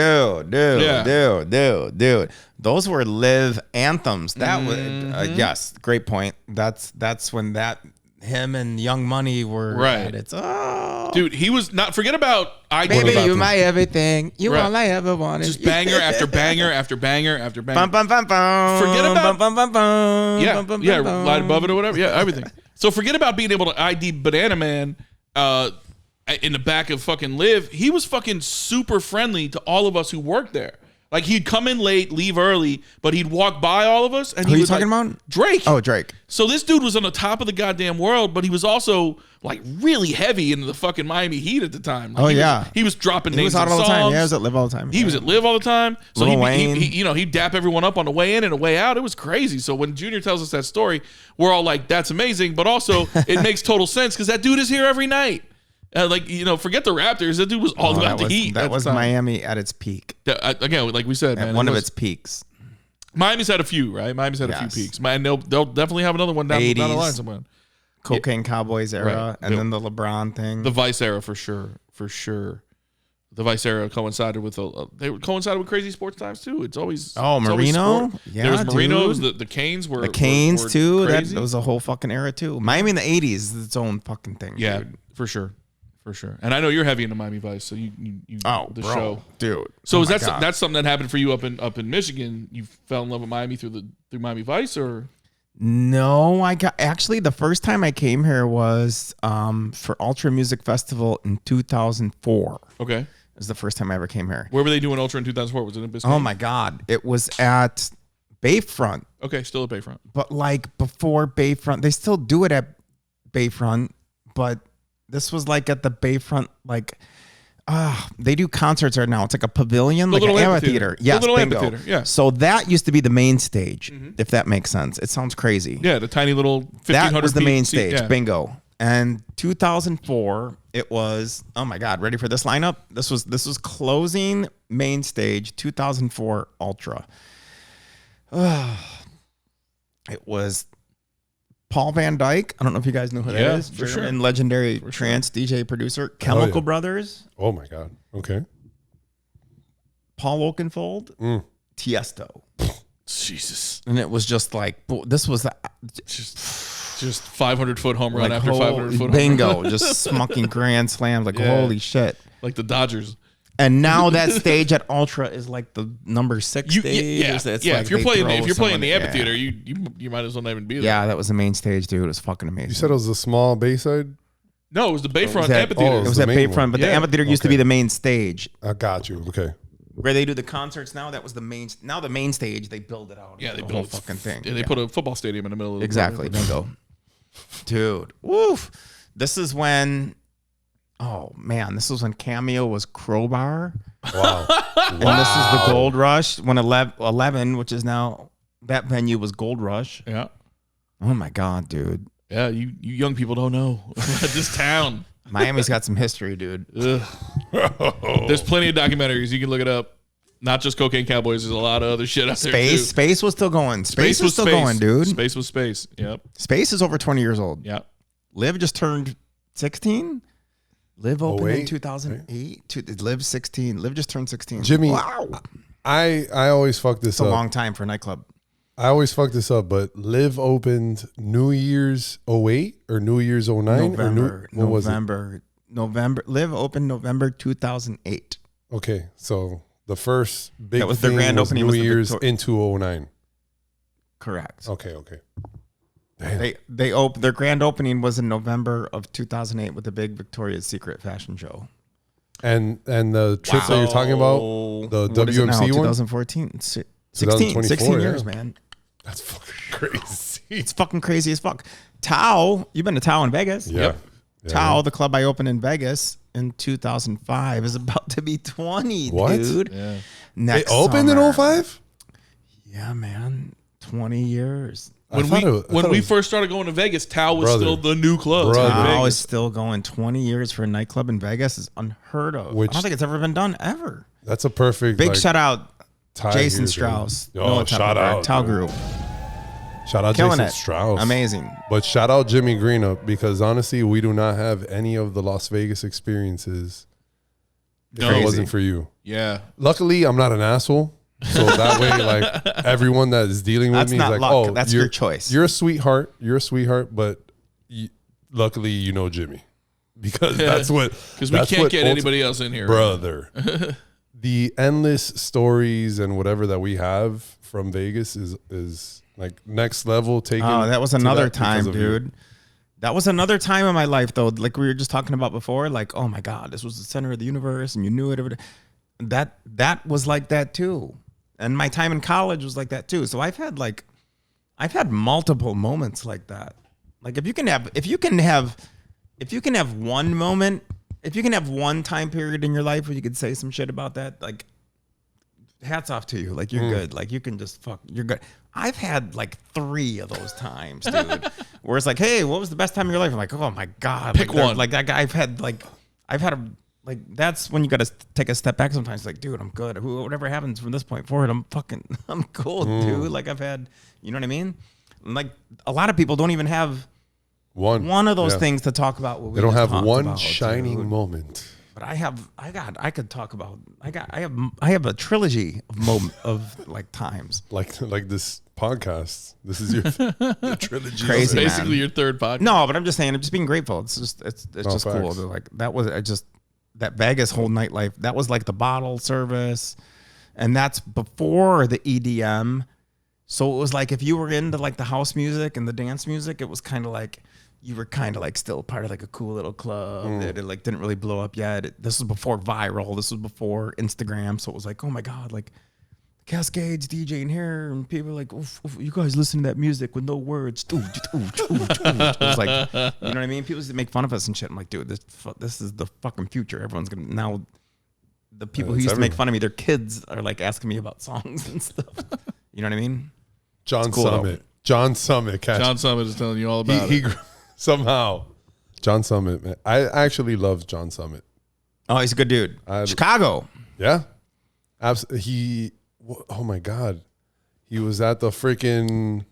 Dude. Those were live anthems. That was yes, great point. That's when him and Young Money were right. It's dude, he was not. Forget about baby, you my everything. You all I ever wanted. Just banger after banger after banger after banger. Bum, bum, bum, bum. Forget about yeah, Light Above It or whatever. Yeah, everything. So forget about being able to ID Banana Man in the back of fucking Live. He was fucking super friendly to all of us who worked there. Like he'd come in late, leave early, but he'd walk by all of us. And who are you talking about? Drake. Oh, Drake. So this dude was on the top of the goddamn world, but he was also like really heavy into the fucking Miami Heat at the time. Like, he was dropping names. He was out all the songs. time. Yeah, he was at Live all the time. He was at Live all the time. So Lil Wayne. he'd dap everyone up on the way in and the way out. It was crazy. So when Junior tells us that story, we're all like, "That's amazing," but also it makes total sense because that dude is here every night. Forget the Raptors. That dude was all about the Heat. That was Miami at its peak. Again, like we said, man, one of its peaks. Miami's had a few, right? Miami's had a few peaks. Man, they'll definitely have another one down the line somewhere. Cocaine Cowboys era, right. and then the LeBron thing. The Vice era for sure. The Vice era coincided with Crazy Sports Times too. It's always Marino. There was Marinos. The Canes were Canes were too. Crazy. That was a whole fucking era too. Miami in the '80s is its own fucking thing. Yeah, dude. for sure. And I know you're heavy into Miami Vice, so you the show, dude. So that's something that happened for you up in Michigan? You fell in love with Miami through Miami Vice, or? No, the first time I came here was for Ultra Music Festival in 2004. Okay, it was the first time I ever came here. Where were they doing Ultra in 2004? Was it in Biscayne? Oh my God, it was at Bayfront. Okay, still at Bayfront. But like before Bayfront, they still do it at Bayfront, but this was like at the Bayfront, like they do concerts right now. It's like a pavilion, like an amphitheater. Yes, little bingo. Amphitheater, yeah. So that used to be the main stage, if that makes sense. It sounds crazy. Yeah, the tiny little 1,500 that was the main stage, yeah. bingo. And 2004, it was, oh my God, ready for this lineup? This was closing main stage, 2004 Ultra. It was Paul Van Dyke. I don't know if you guys know who that is. For sure. And legendary trance DJ producer. Chemical Brothers. Oh my God. Okay. Paul Oakenfold. Tiesto. Jesus. And it was just like, this was just 500-foot home run like after 500-foot bingo, home run. just smucking grand slams. Like, holy shit. Like the Dodgers. And now that stage at Ultra is like the number 6 stage. Yeah. It's Like if you're playing the amphitheater, you might as well not even be there. Yeah, that was the main stage, dude. It was fucking amazing. You said it was a small Bayside? No, it was the Bayfront amphitheater. It was at Bayfront, but the amphitheater used to be the main stage. I got you. Okay. Where they do the concerts now, that was the main. Now the main stage, they build it out. Yeah, they the build whole fucking thing. Yeah, they put a football stadium in the middle of the exactly. Bingo, dude. Woof. This is when. Oh man, this was when Cameo was Crowbar. Wow. And this is the Gold Rush when 11, which is now that venue, was Gold Rush. Yeah. Oh my God, dude. Yeah, you young people don't know this town. Miami's got some history, dude. There's plenty of documentaries. You can look it up. Not just Cocaine Cowboys. There's a lot of other shit out there too. Space was still going. Space was still going, dude. Space was space. Yep. Space is over 20 years old. Yep. Liv just turned 16. Liv opened in 08, 2008. Liv 16. Liv just turned 16. Jimmy, wow. I always fuck this It's a up. long time for a nightclub. I always fuck this up, but Liv opened New Year's 08 or New Year's 09? November. Liv opened November 2008. Okay, so the first big That was their thing grand was opening New was the Year's Victor- into 09. Correct. Okay. Damn. Their grand opening was in November of 2008 with the big Victoria's Secret fashion show. And the trip that you're talking about, the What is it now? WMC one? 2014. 16 2024, years, yeah. man. That's fucking crazy. It's fucking crazy as fuck. Tao, you've been to Tao in Vegas. Yeah. Yep. Yeah. Tao, the club I opened in Vegas in 2005, is about to be 20, What? dude. Yeah. They Next opened summer. in 05? Yeah, man. 20 years. When we first started going to Vegas, Tao was Brother. still the new club. Brother. in Tao Vegas. is still going. 20 years for a nightclub in Vegas is unheard of. Which- I don't think it's ever been done, ever. That's a perfect Big like, shout out, tie Jason here, dude. Strauss. Oh, Military shout Park, out. Tao dude. Group. Shout out Killing Jason it. Strauss. Amazing. But shout out Jimmy Greenup because honestly, we do not have any of the Las Vegas experiences if No. it wasn't for you. Yeah. Luckily, I'm not an asshole. So that way, like everyone that is dealing with That's me is not like, luck. oh, That's you're, your choice. You're a sweetheart. You're a sweetheart, but luckily, you know Jimmy because that's what. Because we can't get anybody else in here. brother. The endless stories and whatever that we have from Vegas is like next level. Taken. Oh, that was to another that because time, of you. dude. That was another time in my life, though. Like we were just talking about before. Like, oh my God, this was the center of the universe, and you knew it. That was like that too. And my time in college was like that too. So I've had multiple moments like that. Like if you can have one moment, if you can have one time period in your life where you could say some shit about that, like hats off to you. Like you're good. Like you can just you're good. I've had like 3 of those times, dude. Where it's like, hey, what was the best time of your life? I'm like, oh my God. Pick one. Like that guy I've had that's when you got to take a step back sometimes. Like, dude, I'm good. Whatever happens from this point forward, I'm cool, dude. Like I've had, you know what I mean? Like a lot of people don't even have one of those things to talk about. What we They don't just have talked one about, shining dude. moment. But I could talk about, I have a trilogy of like times. Like this podcast. This is your trilogy. Crazy. man. Basically, your third podcast. No, but I'm just saying, I'm just being grateful. It's just just cool. facts. To, like that Vegas whole nightlife. That was like the bottle service, and that's before the EDM. So it was like if you were into like the house music and the dance music, it was kind of like you were kind of like still part of like a cool little club that it like didn't really blow up yet. This was before viral. This was before Instagram. So it was like, oh my God, like Cascades DJing here, and people are like, oof, oof, you guys listen to that music with no words. It was like, you know what I mean? People used to make fun of us and shit. I'm like, dude, this is the fucking future. Everyone's gonna now. The people who used to make fun of me, their kids are like asking me about songs and stuff. You know what I mean? John cool, Summit. John Summit. Catch John Summit is telling you all about he it. somehow. John Summit, man. I actually love John Summit. Oh, he's a good dude. Chicago. Yeah. Oh my God. He was at the freaking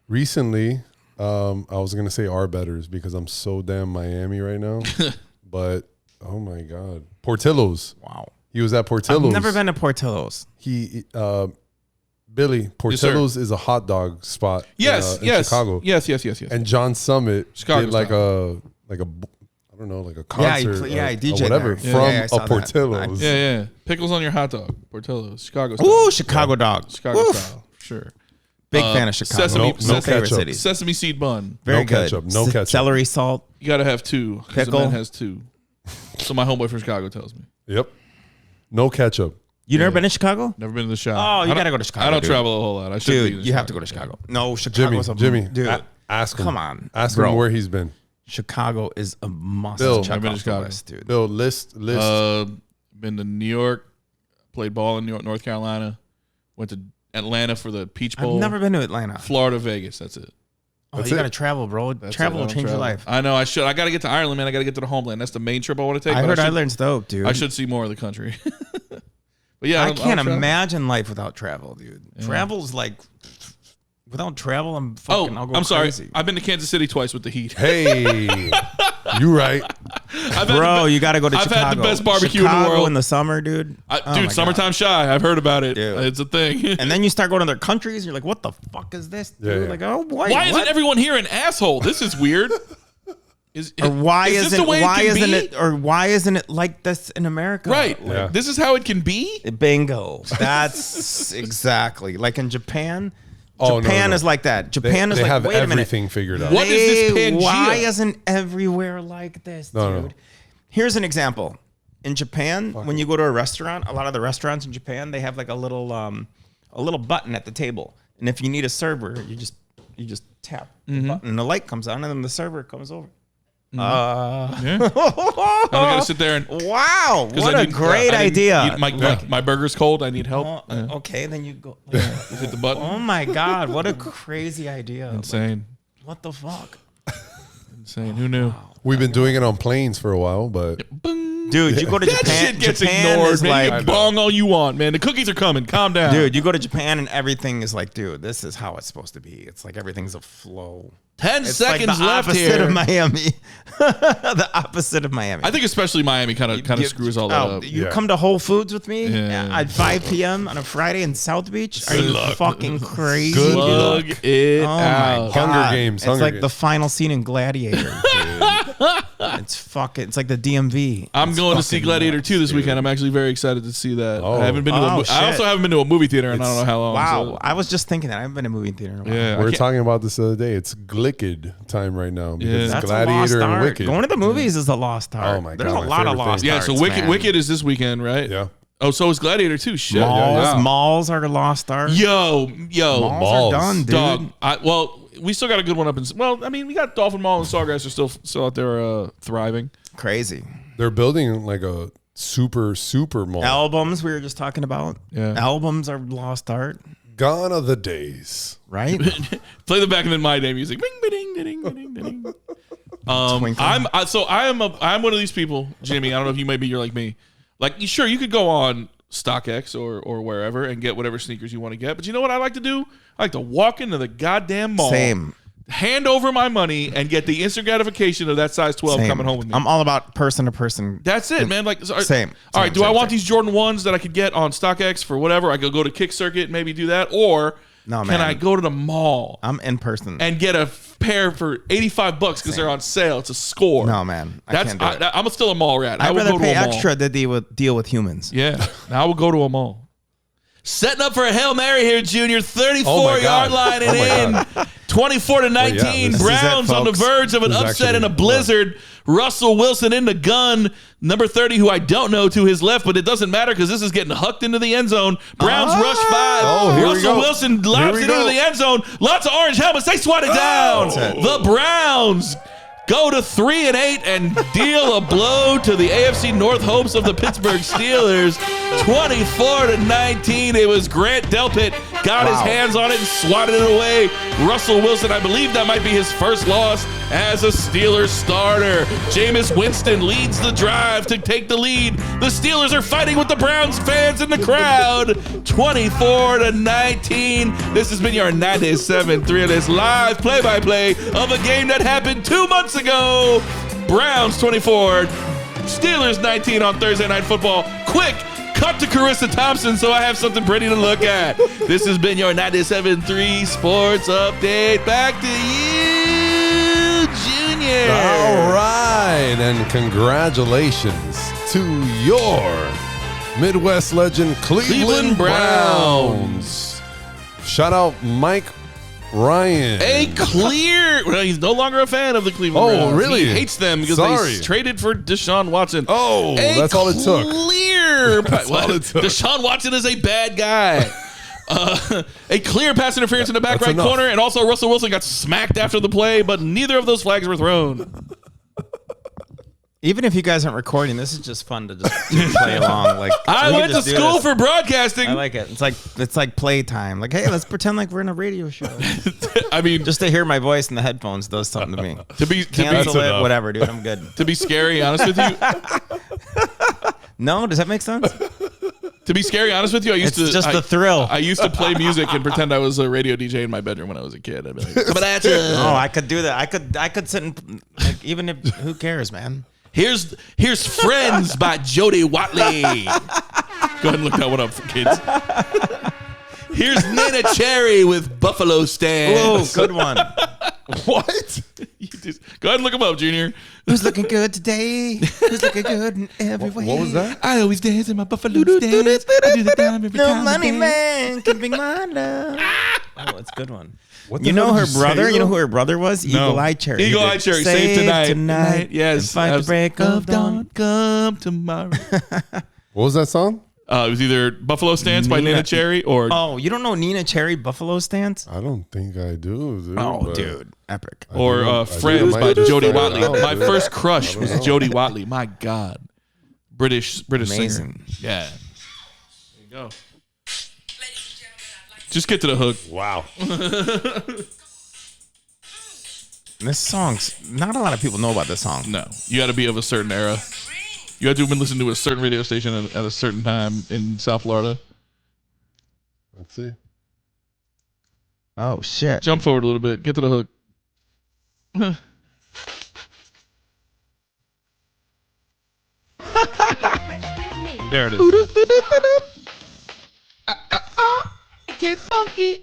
recently. I was gonna say our betters because I'm so damn Miami right now. But oh my God. Portillo's. Wow. He was at Portillo's. I've never been to Portillo's. Billy, Portillo's is a hot dog spot Yes, in yes. Chicago. Yes. And John Summit Chicago did like style. I don't know, like a concert he or DJ'd whatever there. from Yeah, I saw a that. Portillo's. Yeah. Pickles on your hot dog. Portillo's. Chicago style. Ooh, Chicago dog. Chicago Oof. style. Sure. Big fan of Chicago. Sesame- No favorite ketchup. cities. Sesame seed bun. Very No good. ketchup, no ketchup. Celery salt. You got to have 2. 'cause Pickle. The man has 2. So my homeboy from Chicago tells me. Yep. No ketchup. You never been to Chicago? Never been to the shop. Oh, you I gotta don't- go to Chicago, I don't dude. travel a whole lot. I should be Dude, in you have to go to Chicago. No, Jimmy, Chicago's Jimmy, ask him. Come on. Ask bro. him where he's been. Chicago is a must Bill, check I've been to off the Chicago. list, dude. Bill, list. Been to New York. Played ball in New York, North Carolina. Went to Atlanta for the Peach Bowl. I've never been to Atlanta. Florida, Vegas. That's it. Oh, That's you it. gotta travel, bro. That's Travel it. I will don't change your travel. life. I know. I should. I got to get to Ireland, man. I got to get to the homeland. That's the main trip I want to take. I but heard should- Ireland's dope, dude. I should see more of the country. But yeah, I don't can't travel. imagine life without travel, dude. Travel's like Without travel, I'll Oh, go I'm sorry. crazy. I've been to Kansas City twice with the Heat. Hey, you right. Bro, you got to go to Chicago. I've had the best barbecue in the Chicago world. in the summer, dude. Dude, summertime shy. I've heard about it. Dude. It's a thing. And then you start going to their countries. You're like, what the fuck is this, dude? Yeah, yeah. Like, oh, boy. Why isn't everyone here an asshole? This is weird. Or why is this isn't the way why it can isn't be? it or why isn't it like this in America? Right. Yeah. This is how it can be. Bingo. That's exactly like in Japan. Oh, Japan no. is like that. Japan is they like, have wait a minute. everything figured out. What is this Pangea? Why isn't everywhere like this, No, dude? no. Here's an example. In Japan, when you go to a restaurant, a lot of the restaurants in Japan, they have like a little button at the table. And if you need a server, you just tap the button and the light comes on and then the server comes over. I'm gonna sit there and Wow, 'cause what I a need- great I need- idea. my burger's cold. I need help. Okay, then you go. Hit the button. Oh my God, what a crazy idea. Insane. What the fuck? Insane. Who knew? We've been doing it on planes for a while, but Dude, you go to That Japan. shit gets Japan ignored, is man. like, You bong all you want, man. The cookies are coming. Calm down. dude, you go to Japan and everything is like, dude, this is how it's supposed to be. It's like everything's a flow. 10 It's seconds like the left opposite here. of Miami. The opposite of Miami. I think especially Miami kind of screws all that up. You Yeah. come to Whole Foods with me Yeah. at 5 p.m. on a Friday in South Beach? Are Good you luck. fucking crazy? Good dude? luck. Plug it Oh my out. God. Hunger Games, It's Hunger like Games. the final scene in Gladiator, dude. It's like the DMV. I'm It's going to see fucking Gladiator nuts, 2 this dude. weekend. I'm actually very excited to see that. Oh. I haven't been to Oh, I shit. also haven't been to a movie theater in I don't know how long. Wow, so- I was just thinking that. I haven't been to a movie theater in a while. yeah. I we were can't- talking about this the other day. It's Glicked time right now because Yeah. it's That's a lost Gladiator and art. Wicked. Going to the movies is a lost art. Oh my There's God, a my lot of favorite lost thing. Yeah, so arts, man. Wicked is this weekend, right? Yeah. Oh, so is Gladiator too. Shit. Malls, Yeah. malls are lost art. Yo. Malls are done, dude. Dog. Well, we still got a good one up in. Well, I mean, we got Dolphin Mall and Sawgrass are still out there thriving. Crazy. They're building like a super mall. Albums we were just talking about. Yeah. Albums are lost art, Gone are the days. right? Play the back in My Day music. Bing, ba-ding, da-ding, da-ding, da-ding. Twinkle. I'm one of these people, Jimmy. I don't know if you maybe you're like me. Like, sure, you could go on StockX or wherever and get whatever sneakers you want to get. But you know what I like to do? I like to walk into the goddamn mall, Same. hand over my money, and get the instant gratification of that size 12 Same. coming home with me. I'm all about person to person. That's it, man. Like, Same. All right, Same, do I same, want same. these Jordan 1s that I could get on StockX for whatever? I could go to Kick Circuit, maybe do that, or No, can man. I go to the mall I'm in person. and get a pair for $85 because they're on sale? It's a score. No, man. I can't do it. I'm still a mall rat. I I'd would rather go to pay a mall. extra to deal with humans. Yeah, I would go to a mall. Setting up for a Hail Mary here, Junior. 34-yard God. line and Oh my in. 24-19. this is it, Browns on the folks. verge of an This is upset actually in a blizzard. Russell Wilson in the gun. Number 30, who I don't know, to his left, but it doesn't matter because this is getting hucked into the end zone. Browns rush 5. Oh, here we Russell go. Wilson Here lobs we it into go. the end zone. Lots of orange helmets. They swat it down. The Browns go to 3-8 and deal a blow to the AFC North hopes of the Pittsburgh Steelers. 24-19. It was Grant Delpit got his hands on it and swatted it away. Russell Wilson, I believe that might be his first loss as a Steelers starter. Jameis Winston leads the drive to take the lead. The Steelers are fighting with the Browns fans in the crowd. 24-19. This has been your 97.3 of this live play-by-play of a game that happened 2 months ago. Browns 24, Steelers 19 on Thursday Night Football. Quick cut to Carissa Thompson so I have something pretty to look at. This has been your 97.3 Sports Update. Back to you, Junior. All right, and congratulations to your Midwest legend, Cleveland Browns. Shout out Mike Ryan. Well, he's no longer a fan of the Cleveland Browns. Oh, really? He hates them because Sorry. they traded for Deshaun Watson. Oh, that's all it took. That's all it took. Deshaun Watson is a bad guy. A clear pass interference in the back That's right enough. corner, and also Russell Wilson got smacked after the play, but neither of those flags were thrown. Even if you guys aren't recording, this is just fun to just play along. Like I we can went to just do school this. for broadcasting. I like it. It's like playtime. Like, hey, let's pretend like we're in a radio show. I mean, Just to hear my voice in the headphones does something to me. to be Cancel it, enough. whatever, dude. I'm good. to be scary, honest with you, No, does that make sense? To be scary honest with you, It's just the thrill. I used to play music and pretend I was a radio DJ in my bedroom when I was a kid. I'd be like, coming at you. Oh, I could do that. I could sit and like, even if who cares, man. Here's Friends by Jody Watley. Go ahead and look that one up for kids. Here's Nana Cherry with Buffalo Stance. Oh, good one. What? Go ahead and look him up, Junior. Who's looking good today? Who's looking good in every way? What was that? I always dance in my Buffalo Stance. I do the time every No time. money man can bring my love. Oh, it's a good one. What the You know hell her did you brother? say, You know though? who her brother was? No. Eagle Eye Cherry. Eagle Eye Cherry. Save tonight. Yes. And fight the break of dawn. Come tomorrow. What was that song? It was either Buffalo Stance by Nana Cherry or Oh, you don't know Nina Cherry Buffalo Stance? I don't think I do. Dude, Oh, but dude, epic. I think Friends I by might just Jody find Watley. out, My dude. first crush I was don't know. Jody Watley. My God, British Amazing. singer. Yeah. There you go. Just get to the hook. Wow. This song's not a lot of people know about this song. No, you got to be of a certain era. You had to have been listening to a certain radio station at a certain time in South Florida. Let's see. Oh shit! Jump forward a little bit. Get to the hook. There it is. Get funky.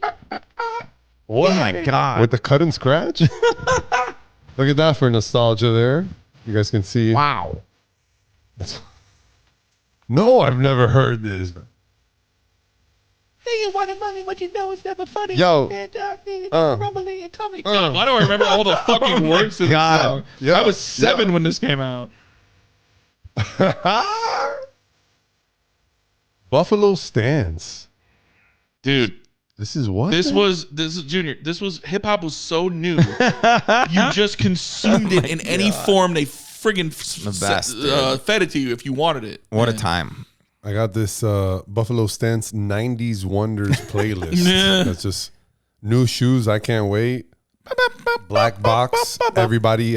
What? Oh my god! With the cut and scratch? Look at that for nostalgia there. You guys can see. Wow. No, I've never heard this. You wanted money, but you know it's never funny. Yo. Rumbly and tummy. God, why do I remember all the fucking words to this God. song? Yeah. I was 7 when this came out. Buffalo Stance. Dude, This is what? this is Junior. This was hip hop was so new. You just consumed it in any form they friggin' best, fed it to you if you wanted it. What a time! I got this Buffalo Stance 90s Wonders playlist. That's just new shoes. I can't wait. Black Box. Everybody.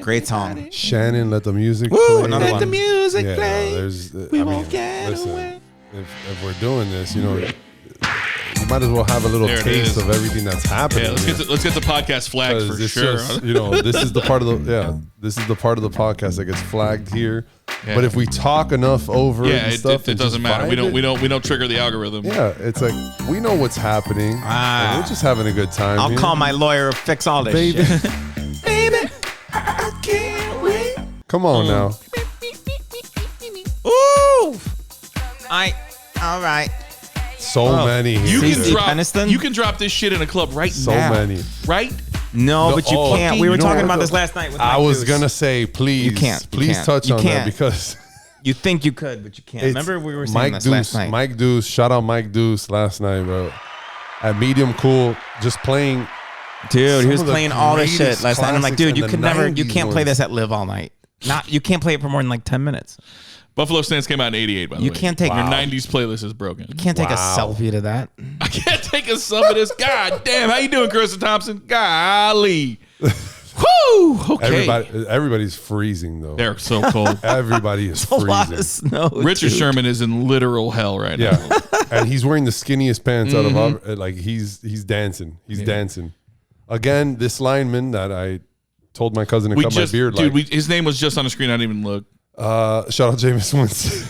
Great song. Shannon, let the music Woo, play. another one. music Yeah, there's. I mean, listen. If we're doing this, you know, you might as well have a little There it taste is. of everything that's happening. Yeah, let's get the podcast flagged for It's sure. just, you know, this is the part of the this is the part of the podcast that gets flagged here. Yeah. But if we talk enough over Yeah, and it stuff, it and doesn't just matter. vibe We don't trigger the algorithm. Yeah, it's like we know what's happening. And we're just having a good time. I'll here. call my lawyer to fix all this Baby. shit. Baby, I can't wait. Come on now. Ooh! All right. So many. Here, You can CC dude. drop. Peniston? You can drop this shit in a club right So now. many. Right? No, but you oh, can't. We you were know talking what, about though? this last night with I Mike was Deuce. gonna say, please, You can't. You please can't. touch You on that can't. because You think you could, but you can't. it's Remember we were saying Mike this Deuce, last night. Mike Deuce, shout out Mike Deuce last night, bro. At Medium Cool, just playing. Dude, he some was of the playing all this shit greatest last night. I'm like, classics dude, you in could the never, you 90s can't play ones. this at Live all night. You can't play it for more than like 10 minutes. Buffalo Stance came out in '88. By the way, You can't take your Wow. '90s playlist is broken. You can't take a Wow. selfie to that. I can't take a sub of this. God damn, how you doing, Carissa Thompson? Golly. Whoo. Okay. Everybody's freezing though. They're so cold. Everybody is A lot freezing. of snow. Richard dude. Sherman is in literal hell right now. Yeah, and he's wearing the skinniest pants out of Mm-hmm. like he's dancing. He's dancing. Again, this lineman that I told my cousin to We cut just, my beard dude, like. his name was just on the screen. I didn't even look. Shout out Jameis Winston.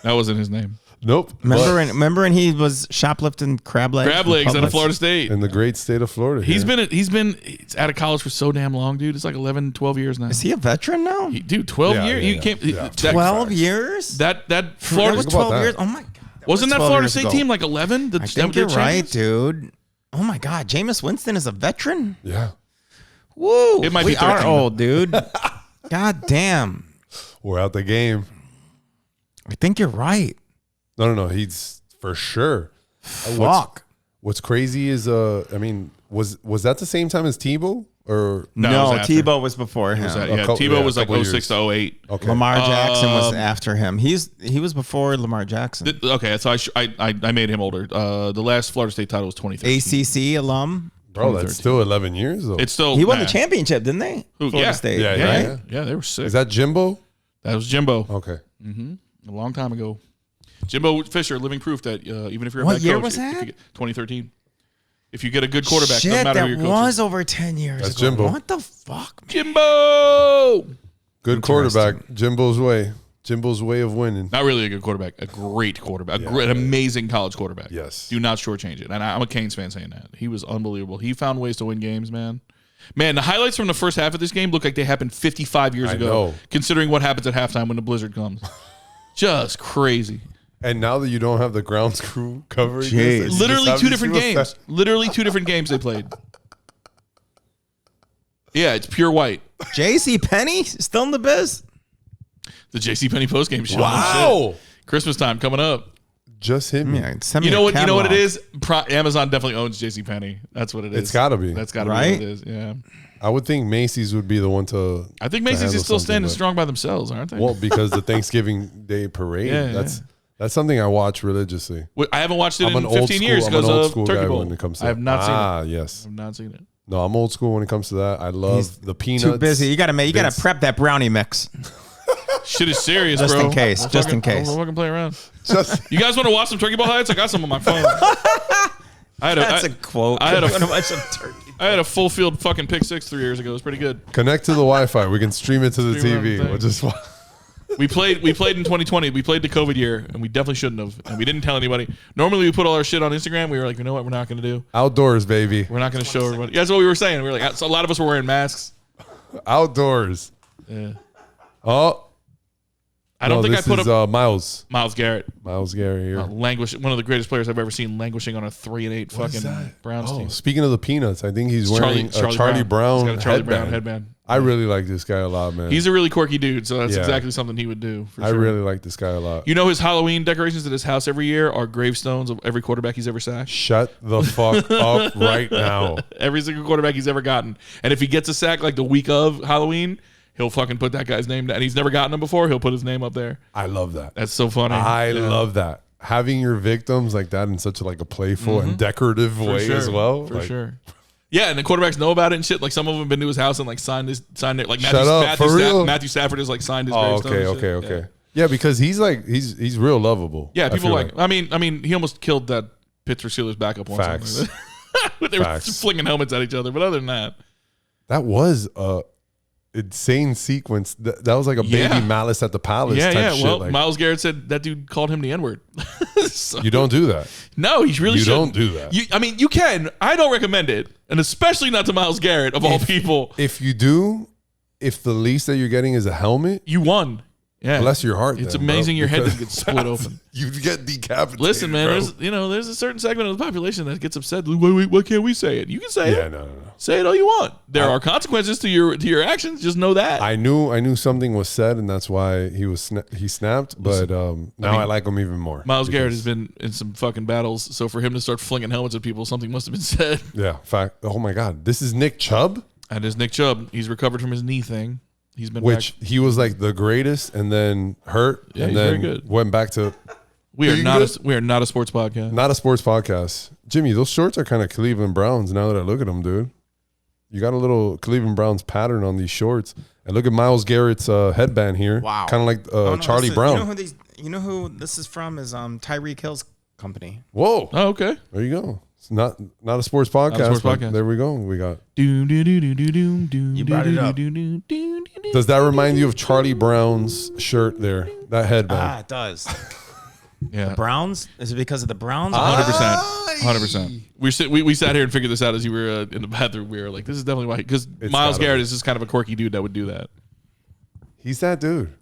That wasn't his name. Nope. Remember when he was shoplifting crab legs? Crab in legs out of Publix? Florida State. in the great state of Florida. He's here. been out of college for so damn long, dude. It's like 11, 12 years now. Is he a veteran now? Dude, 12 Yeah, years. yeah, You yeah. can't. Yeah. That, 12 years? that That Florida was Think about 12 that. years? Oh my God. wasn't that 12 Florida years State ago. team like 11? I think you're right, dude. Oh my God. Jameis Winston is a veteran? Yeah. Woo. It might we be are 13. old, dude. God damn. We're out the game. I think you're right. No. He's for sure. Fuck. What's crazy is I mean, was that the same time as Tebow or No, it No, was after. Tebow was before him. Yeah, couple- Tebow yeah, was like couple 06 to 08. okay? Lamar Jackson was after him. He was before Lamar Jackson. Okay, so I made him older. The last Florida State title was 2013. ACC alum. Bro, that's still 11 years though. It's still He won nah. the championship, didn't they? Who? Florida Yeah. State. Yeah, Yeah, right? yeah, they were sick. Is that Jimbo? That was Jimbo Okay. a long time ago. Jimbo Fisher, living proof that even if you're a What bad year coach, was that? 2013. If you get a good quarterback, Shit, doesn't matter that who you're coaching. was over 10 years That's ago. Jimbo. What the fuck, man? Jimbo! Good quarterback. Jimbo's way. Jimbo's way of winning. Not really a good quarterback, a great quarterback, an amazing college quarterback. Yes. Do not shortchange it. And I'm a Canes fan saying that. He was unbelievable. He found ways to win games, man. Man, the highlights from the first half of this game look like they happened 55 years ago, know. considering what happens at halftime when the blizzard comes. Just crazy. And now that you don't have the grounds crew covering Jeez. this, you just Literally have two these different people games. Literally two different games they played. Yeah, it's pure white. J.C. Penney still in the biz? The JCPenney postgame show. Wow. Christmas time coming up. Just hit me. Yeah, send me You know a what? You know what it catalog. is? Amazon definitely owns JCPenney. That's what it is. It's gotta be. That's gotta Right? be what it is. Yeah. I would think Macy's would be the one to. I think to Macy's handle is still something, standing but- strong by themselves, aren't they? Well, because the Thanksgiving Day parade. Yeah, That's something I watch religiously. I haven't watched it I'm in an old 15 school. years I'm an because old of school Turkey guy Bowl. when it comes to I have not seen it. Ah, yes. I have not seen it. No, I'm old school when it comes to that. I love the peanuts. Too busy. You gotta Vince- prep that brownie mix. Shit is serious, Just bro. in case, Don't just in fucking- case. Don't fucking play around. Just You guys want to watch some Turkey Bowl highlights? I got some on my phone. That's a quote. I had a- Gonna watch some turkey. I had a full field fucking pick six 3 years ago. It was pretty good. connect to the Wi-Fi. We can stream it to the Stream it on TV. the thing. We'll just watch. We played in 2020. We played the COVID year, and we definitely shouldn't have. And we didn't tell anybody. Normally, we put all our shit on Instagram. We were like, you know what? We're not going to do. Outdoors, baby. We're not going to show everybody. Yeah, that's what we were saying. We were like, so a lot of us were wearing masks. Outdoors. Yeah. Oh, I don't think I this put is, up Miles. Miles Garrett. Miles Garrett here. Languish, one of the greatest players I've ever seen, languishing on a 3-8 What is fucking that? Browns Oh, team. speaking of the peanuts, I think he's wearing a Charlie Brown He's got a Charlie headband. Brown headband. I really like this guy a lot, man. He's a really quirky dude, so that's Yeah. exactly something he would do. For I sure. really like this guy a lot. You know, his Halloween decorations at his house every year are gravestones of every quarterback he's ever sacked. Shut the fuck up right now. Every single quarterback he's ever gotten. And if he gets a sack like the week of Halloween, he'll fucking put that guy's name down. And he's never gotten him before. He'll put his name up there. I love that. That's so funny. I Yeah. love that. Having your victims like that in such a playful and decorative For way sure. as well. For Like, sure. Yeah, and the quarterbacks know about it and shit. Like some of them have been to his house and like signed it. Like Shut up, for real? Matthew Stafford has like signed his Oh, gravestone. okay, and shit. okay. Yeah, because he's real lovable. Yeah, I people feel like. I mean, he almost killed that Pittsburgh Steelers backup once. Facts. They were Facts. flinging helmets at each other. But other than that, that was a insane sequence. That was like a baby Yeah. Malice at the Palace yeah, type yeah. shit. Well, Like, Miles Garrett said that dude called him the N-word. So- you don't do that. No, he really You shouldn't. don't do that. I mean, you can. I don't recommend it, and especially not to Miles Garrett of all people. If you do, if the least that you're getting is a helmet, You won. Yeah, bless your heart. It's then, amazing bro, your head because doesn't get split open. You get decapitated. Listen, man. bro. There's a certain segment of the population that gets upset. Why can't we say it? You can say Yeah, it. no. Say it all you want. There are consequences to your actions. Just know that. I knew something was said, and that's why he snapped. But now I like him even more. Miles Garrett has been in some fucking battles, so for him to start flinging helmets at people, something must have been said. Yeah, fact. Oh my God, this is Nick Chubb, And there's Nick Chubb. He's recovered from his knee thing. He's been which back. he was like the greatest, and then hurt, Yeah, and he's very then good. went back to We are you not good? we are not a sports podcast. not a sports podcast. Jimmy, those shorts are kind of Cleveland Browns. Now that I look at them, dude, you got a little Cleveland Browns pattern on these shorts. And look at Miles Garrett's headband here. Wow. kind of like Oh, no, Charlie this is- Brown. You know who this is from? Is Tyreek Hill's company. Whoa, Oh, okay. there you go. It's not a sports podcast. sports but podcast. There we go. We got. You brought it up. Does that remind you of Charlie Brown's shirt there? That headband. It does. Yeah. Browns? Is it because of the Browns? 100%. 100%. We sat here and figured this out as you were in the bathroom. We were like, this is definitely why. Because It's Miles gotta Garrett be. is just kind of a quirky dude that would do that. He's that dude.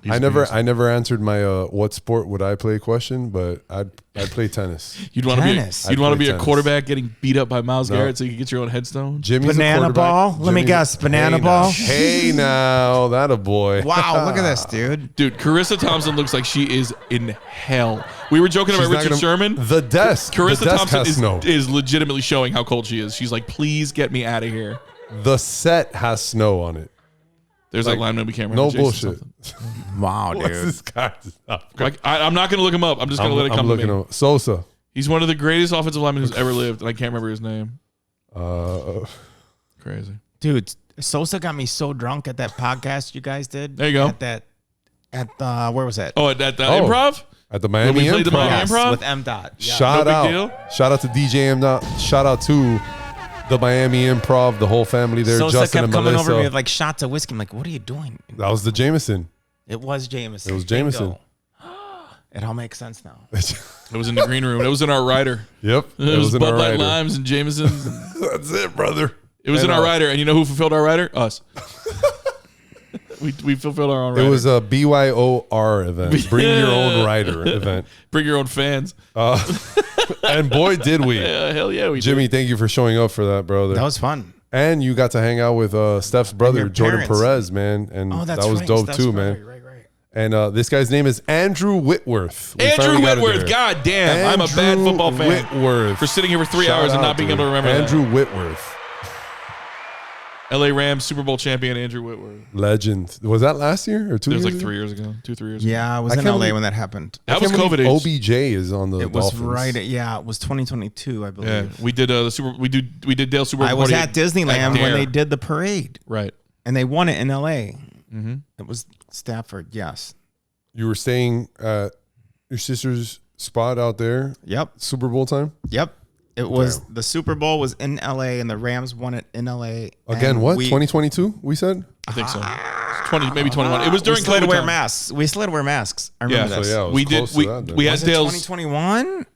He's I crazy. never answered my what sport would I play question, but I'd play tennis. You'd want to be Tennis. you'd want to I'd be play a tennis. quarterback getting beat up by Miles No. Garrett so you can get your own headstone. Jimmy's a Banana quarterback. ball? Let me guess, banana Hey ball? now. Hey now, that a boy. Wow, look at this, dude. Dude, Carissa Thompson looks like she is in hell. We were joking about She's not Richard gonna- Sherman. The desk. Carissa the desk Thompson has snow. is legitimately showing how cold she is. She's like, please get me out of here. The set has snow on it. There's Like, that lineman we can't No remember. Jason bullshit. something. Wow, What's dude. this guy's stuff? Like, I'm not going to look him up. I'm just going to let it come I'm to looking me. at Sosa. He's one of the greatest offensive linemen who's ever lived, and I can't remember his name. Crazy. Dude, Sosa got me so drunk at that podcast you guys did. There you go. Where was that? Oh, at that Oh. improv? At the Miami we played the Improv. Miami Improv? with M. Dot. Yeah. Shout No out. big deal? Shout out to DJ M. Dot. Shout out to the Miami Improv, the whole family there. Sosa Justin kept and coming Melissa. over me with like shots of whiskey. I'm like, what are you doing? That was the Jameson. It was Jameson. It was Jameson. Bingo. It all makes sense now. It was in the green room. It was in our rider. Yep. It was in Bud our Light rider. Limes and Jameson's. That's it, brother. It was in our rider. And you know who fulfilled our rider? Us. we fulfilled our own rider. It was a BYOR event. Bring your own rider event. Bring your own fans. And boy, did we. Hell yeah, we Jimmy, thank you for showing up for that, brother. That was fun. And you got to hang out with Steph's brother, your Jordan parents. Perez, man. And Oh, that's that was right. dope Steph's too, brother. man. Right. And this guy's name is Andrew Whitworth. We Andrew finally got it Whitworth. there. God damn. I'm a bad Andrew football fan. Whitworth. For sitting here for 3 Shout hours and out not being to able to remember Andrew Whitworth. that. LA Rams Super Bowl champion Andrew Whitworth. Legend. Was that last year or 2 It years was like ago? 3 years ago. 3 years ago. Yeah, I was I in can't LA believe- when that happened. That was I can't COVID believe age. OBJ is on the It was Dolphins. right. Yeah, it was 2022, I believe. Yeah, we did the Super. We did Dale Super Bowl. I was party at Disneyland when Dare. they did the parade, Right. and they won it in LA. Mm-hmm. It was Stafford. Yes. You were staying at your sister's spot out there, Yep. Super Bowl time? Yep. It was the Super Bowl was in LA, and the Rams won it in LA. Again, and what? we- 2022, we said? I think so. 20, maybe 21. It was during we still had to COVID wear time. masks. We still had to wear masks. I remember Yeah, this. So, yeah, it was We did. close to We that then. we had Was it Dale's. 2021?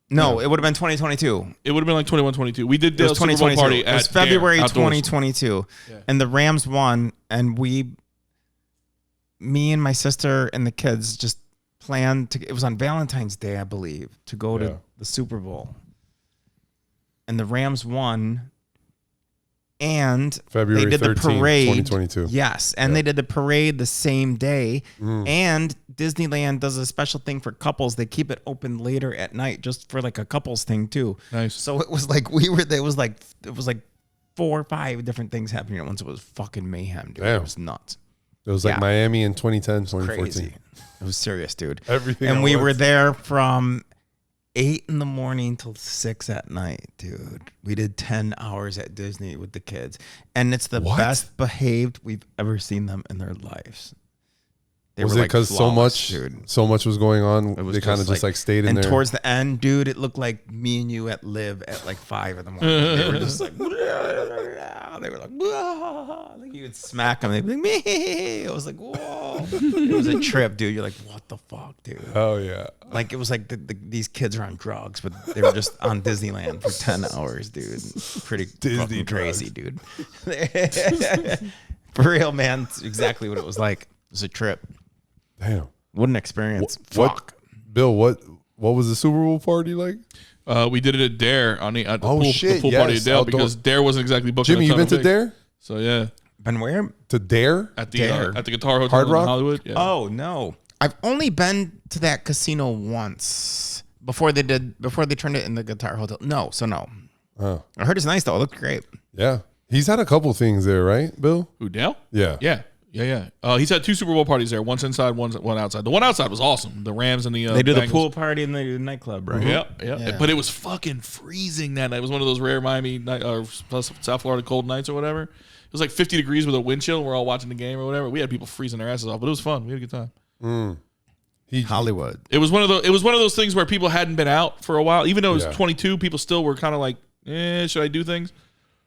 No, it would have been 2022. It would have been like 21, 22. We did It was Dale's Super Bowl 2022. party It was at February Dare, outdoors. 2022, and the Rams won. And me and my sister and the kids just planned to. It was on Valentine's Day, I believe, to go Yeah. to the Super Bowl. And the Rams won. And February they did the 13th, parade. 2022. Yes, and they did the parade the same day. And Disneyland does a special thing for couples. They keep it open later at night, just for like a couples thing too. Nice. So it was like it was like 4 or 5 different things happening at once. It was fucking mayhem, dude. Damn. It was nuts. It was like Yeah. Miami in 2010, 2014. Crazy. It was serious, dude. Everything And at we once. were there from 8 in the morning till 6 at night, dude. We did 10 hours at Disney with the kids. And it's the What? best behaved we've ever seen them in their lives. They Was were it like because so flawless, much, dude. so much was going on? It was They kind of just like stayed in and there. towards the end, dude, it looked like me and you at Live at like 5 in the morning. They were just like, they were like you would smack them. They'd be like, me. It was like, whoa. It was a trip, dude. You're like, what the fuck, dude? Oh yeah. Like it was like these kids are on drugs, but they were just on Disneyland for 10 hours, dude. Pretty fucking crazy, dude. For real, man. It's exactly what it was like. It was a trip. Damn. What an experience. What, Fuck. Bill? What was the Super Bowl party like? We did it at Dare on the pool, shit, the pool party yes, at Dale outdoor. because Dare wasn't exactly booked. Jimmy, you been to Dare? So yeah, Been where? To Dare? at the Dare. Guitar Hotel Hard Rock? in Hollywood. Yeah. Oh no, I've only been to that casino once before they turned it in the Guitar Hotel. No. Oh. I heard it's nice though. It looked great. Yeah. He's had a couple things there, right, Bill? Who, Dale? Yeah. Yeah. He's had 2 Super Bowl parties there. One's inside, one outside. The one outside was awesome. The Rams and the They do Bengals. the pool party and they do the nightclub, right? Yeah. Yeah. But it was fucking freezing that night. It was one of those rare Miami night, or South Florida cold nights or whatever. It was like 50 degrees with a wind chill. We're all watching the game or whatever. We had people freezing their asses off, but it was fun. We had a good time. Hollywood. It was one of those things where people hadn't been out for a while. Even though it was Yeah. 22, people still were kind of like, should I do things?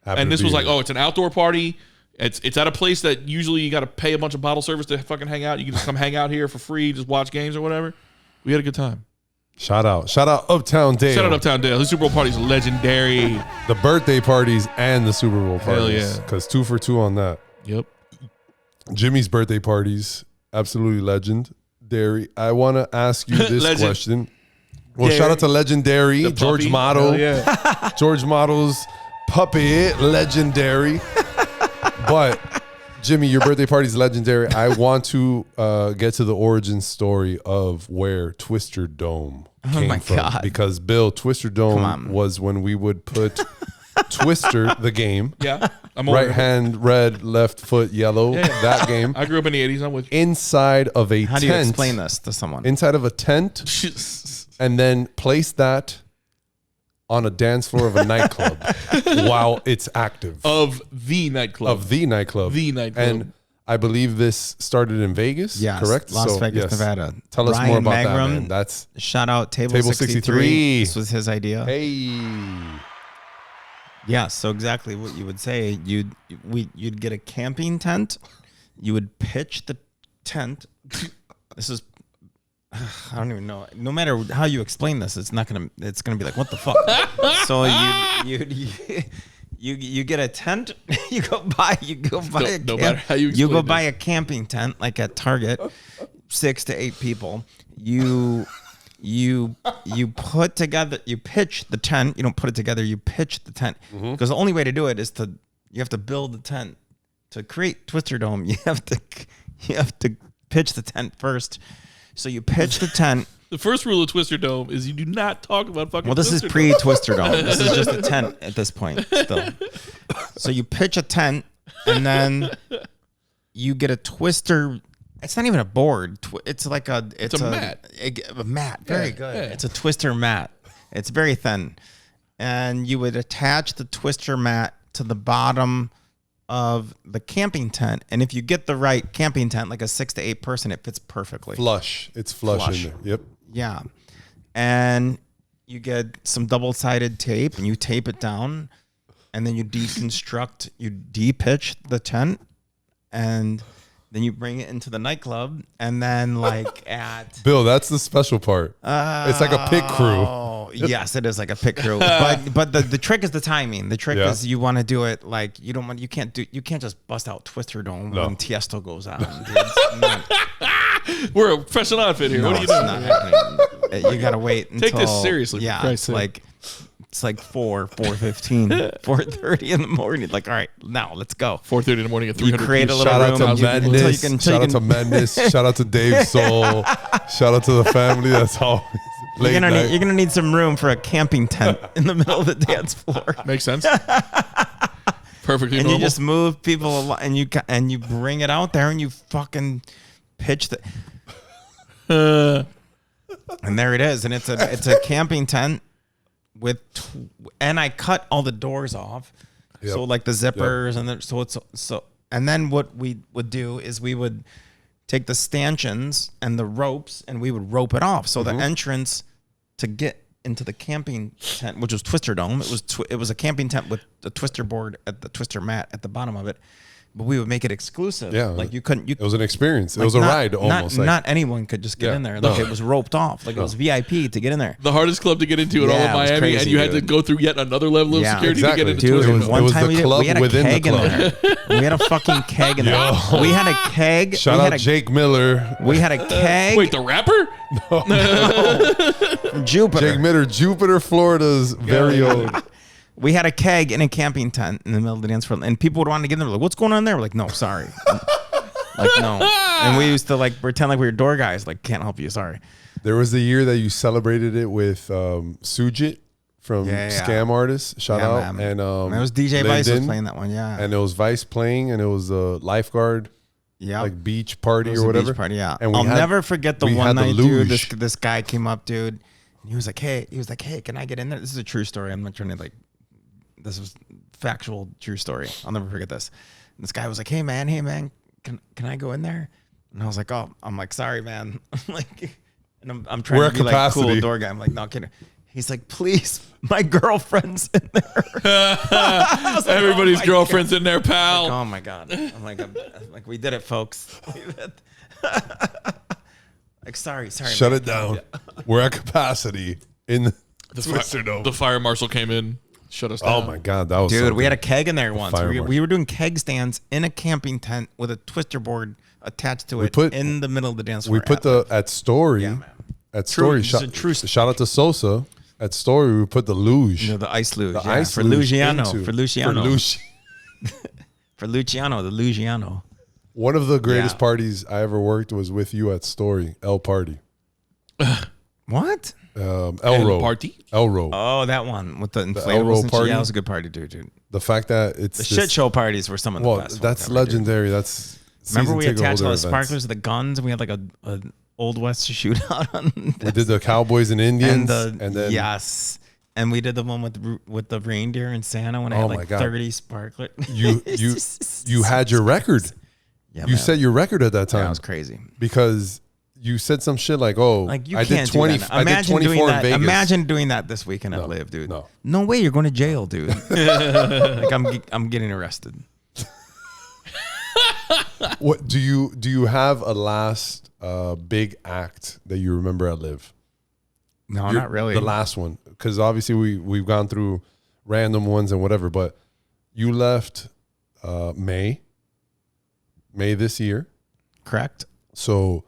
Happened And to this be was like, there. oh, it's an outdoor party. It's at a place that usually you got to pay a bunch of bottle service to fucking hang out. You can just come hang out here for free, just watch games or whatever. We had a good time. Shout out Uptown Dale. Shout out Uptown Dale. His Super Bowl party is legendary. The birthday parties and the Super Bowl Hell parties. yeah. Because 2 for 2 on that. Yep. Jimmy's birthday parties, absolutely legendary. I want to ask you this Legend. question. Well, shout out to Legendary, The George puppy. Motto. Hell yeah. George Motto's puppy, legendary. But Jimmy, your birthday party is legendary. I want to get to the origin story of where Twister Dome came my from. God. Because Bill, Twister Dome on. was when we would put Twister, the game, Yeah. I'm aware right of it. hand red, left foot yellow, Yeah. that game, I grew up in the 80s. I'm with inside of a How tent. do you explain this to someone? Inside of a tent, you. and then place that on a dance floor of a nightclub while it's active. Of the nightclub. Of the nightclub. The nightclub. And I believe this started in Vegas. Yes, Correct. Las Vegas, Nevada. Tell us Ryan more about that, Magram, man. That's shout out Table Table 63. 63. This was his idea. hey. Yeah, so exactly what you would say. You'd get a camping tent. You would pitch the tent. This is I don't even know. No matter how you explain this, it's gonna be like, what the fuck? So you get a tent. You go buy No matter how you explain buy a camping tent like at Target, 6 to 8 people. You put together, you pitch the tent. You don't put it together. You pitch the tent because the only way to do it is you have to build the tent. To create Twister Dome, you have to pitch the tent first. So you pitch the tent. The first rule of Twister Dome is you do not talk about fucking. Well, this is pre-Twister Dome. This is just a tent at this point. Still. So you pitch a tent, and then you get a twister. It's not even a board. It's like a mat. A mat. Very good. Yeah. It's a twister mat. It's very thin, and you would attach the twister mat to the bottom of the camping tent, and if you get the right camping tent, like a 6 to 8 person, it fits perfectly. Flush. It's flush in there. Yep. Yeah. And you get some double-sided tape and you tape it down, and then you deconstruct, you de-pitch the tent, and then you bring it into the nightclub, and then like at Bill, that's the special part. It's like a pit crew. Oh, yes, it is like a pit crew. But the trick is the timing. The trick is you want to do it like you can't just bust out Twister Dome when Tiesto goes on. Dude. It's not, We're a professional outfit here. no, What are you it's doing? not happening. You gotta wait until Take this seriously, for Yeah, Christ's it's like 4:15, 4:30 in the morning. Like, all right, now let's go. 4:30 in the morning at You 300. create a little Shout out room. to Madness. Shout out to Madness. Shout out to Dave Soul. Shout out to the family. That's all. You're gonna need some room for a camping tent in the middle of the dance floor. Makes sense. Perfectly And normal. you just move people along, and you bring it out there, and you fucking pitch the. And there it is, and it's a camping tent with, and I cut all the doors off, so like the zippers, and and then what we would do is we would take the stanchions and the ropes, and we would rope it off. So the entrance to get into the camping tent, which was Twister Dome, it was a camping tent with the twister board at the twister mat at the bottom of it. But we would make it exclusive. Yeah, like you couldn't. It was an experience. It like was a ride almost. Not anyone could just get in there. Like it was roped off. Like it was VIP to get in there. the hardest club to get into in all Yeah, of it was Miami, crazy, and you had to dude. go through yet another level of Yeah, security exactly. to get into Dude, Twister it Dome. one was time the club we had a within the keg in club. there. We had a fucking keg in there. We had a keg. Shout we out had Jake Miller. We had a keg. Wait, the rapper? from Jupiter. Jake Miller, Jupiter, Florida's very own. We had a keg in a camping tent in the middle of the dance floor, and people would want to get in there. Like, what's going on there? We're like, no, sorry. Like, no. And we used to like pretend like we were door guys. Like, can't help you. Sorry. There was the year that you celebrated it with Sujit from Scam Artist. Shout out. Man. And it was DJ Vice was Lyndon, playing that one. Yeah. And it was Vice playing, and it was a lifeguard like beach party It was or a whatever. beach party, yeah. And I'll never forget the we one had the night, dude. luge. This guy came up, dude. And he was like, hey, can I get in there? This is a true story. I'm not trying to this was factual, true story. I'll never forget this. And this guy was like, hey man, can I go in there? And I was like, oh, I'm like, sorry, man. I'm like, and I'm trying We're to be at like capacity. cool door guy. I'm like, no, kidding. He's like, please, my girlfriend's in there. Everybody's girlfriend's in there, pal. Like, oh my god! I'm like, we did it, folks. Like, sorry. Shut man. it down. We're at capacity in The Twister Dome. The fire marshal came in, shut us down. Oh my God, that was Dude, something. we had a keg in there once. Fire We marshal. were doing keg stands in a camping tent with a twister board attached to it put- in the middle of the dance floor. We put at Story. Yeah, man. At True, Story. it's a true Shout out to Sosa. At Story, we put the luge. the ice luge. The yeah, ice for luge Luciano. into- For Luciano. For Luci- For Luciano, the Luciano. One of the greatest Yeah. parties I ever worked was with you at Story. El Party. What? Elro. Party? Elro. Oh, that one with the Elro inflatables and shit. party? Yeah, it was a good party, dude. The fact that it's The shit show parties were some of the Well, best. that's ones ever, dude. legendary. That's Remember season we ticket attached all holder the events. sparklers to the guns, and we had like a Old West shootout on We did the Cowboys and Indians, and then yes, and we did the one with the reindeer and Santa when I Oh had my like God. 30 sparklers. you had your record. Yeah, You man. set your record at that time. That was crazy. Because you said some shit like, "Oh, Like you I can't did 20. do that. I did Imagine 24 doing in that. Vegas." Imagine doing that this weekend at Live, dude. No. Way you're going to jail, dude. Like I'm getting arrested. What do you have a last big act that you remember at Live? No, not really. The last one, because obviously we've gone through random ones and whatever, but you left May this year. Correct. So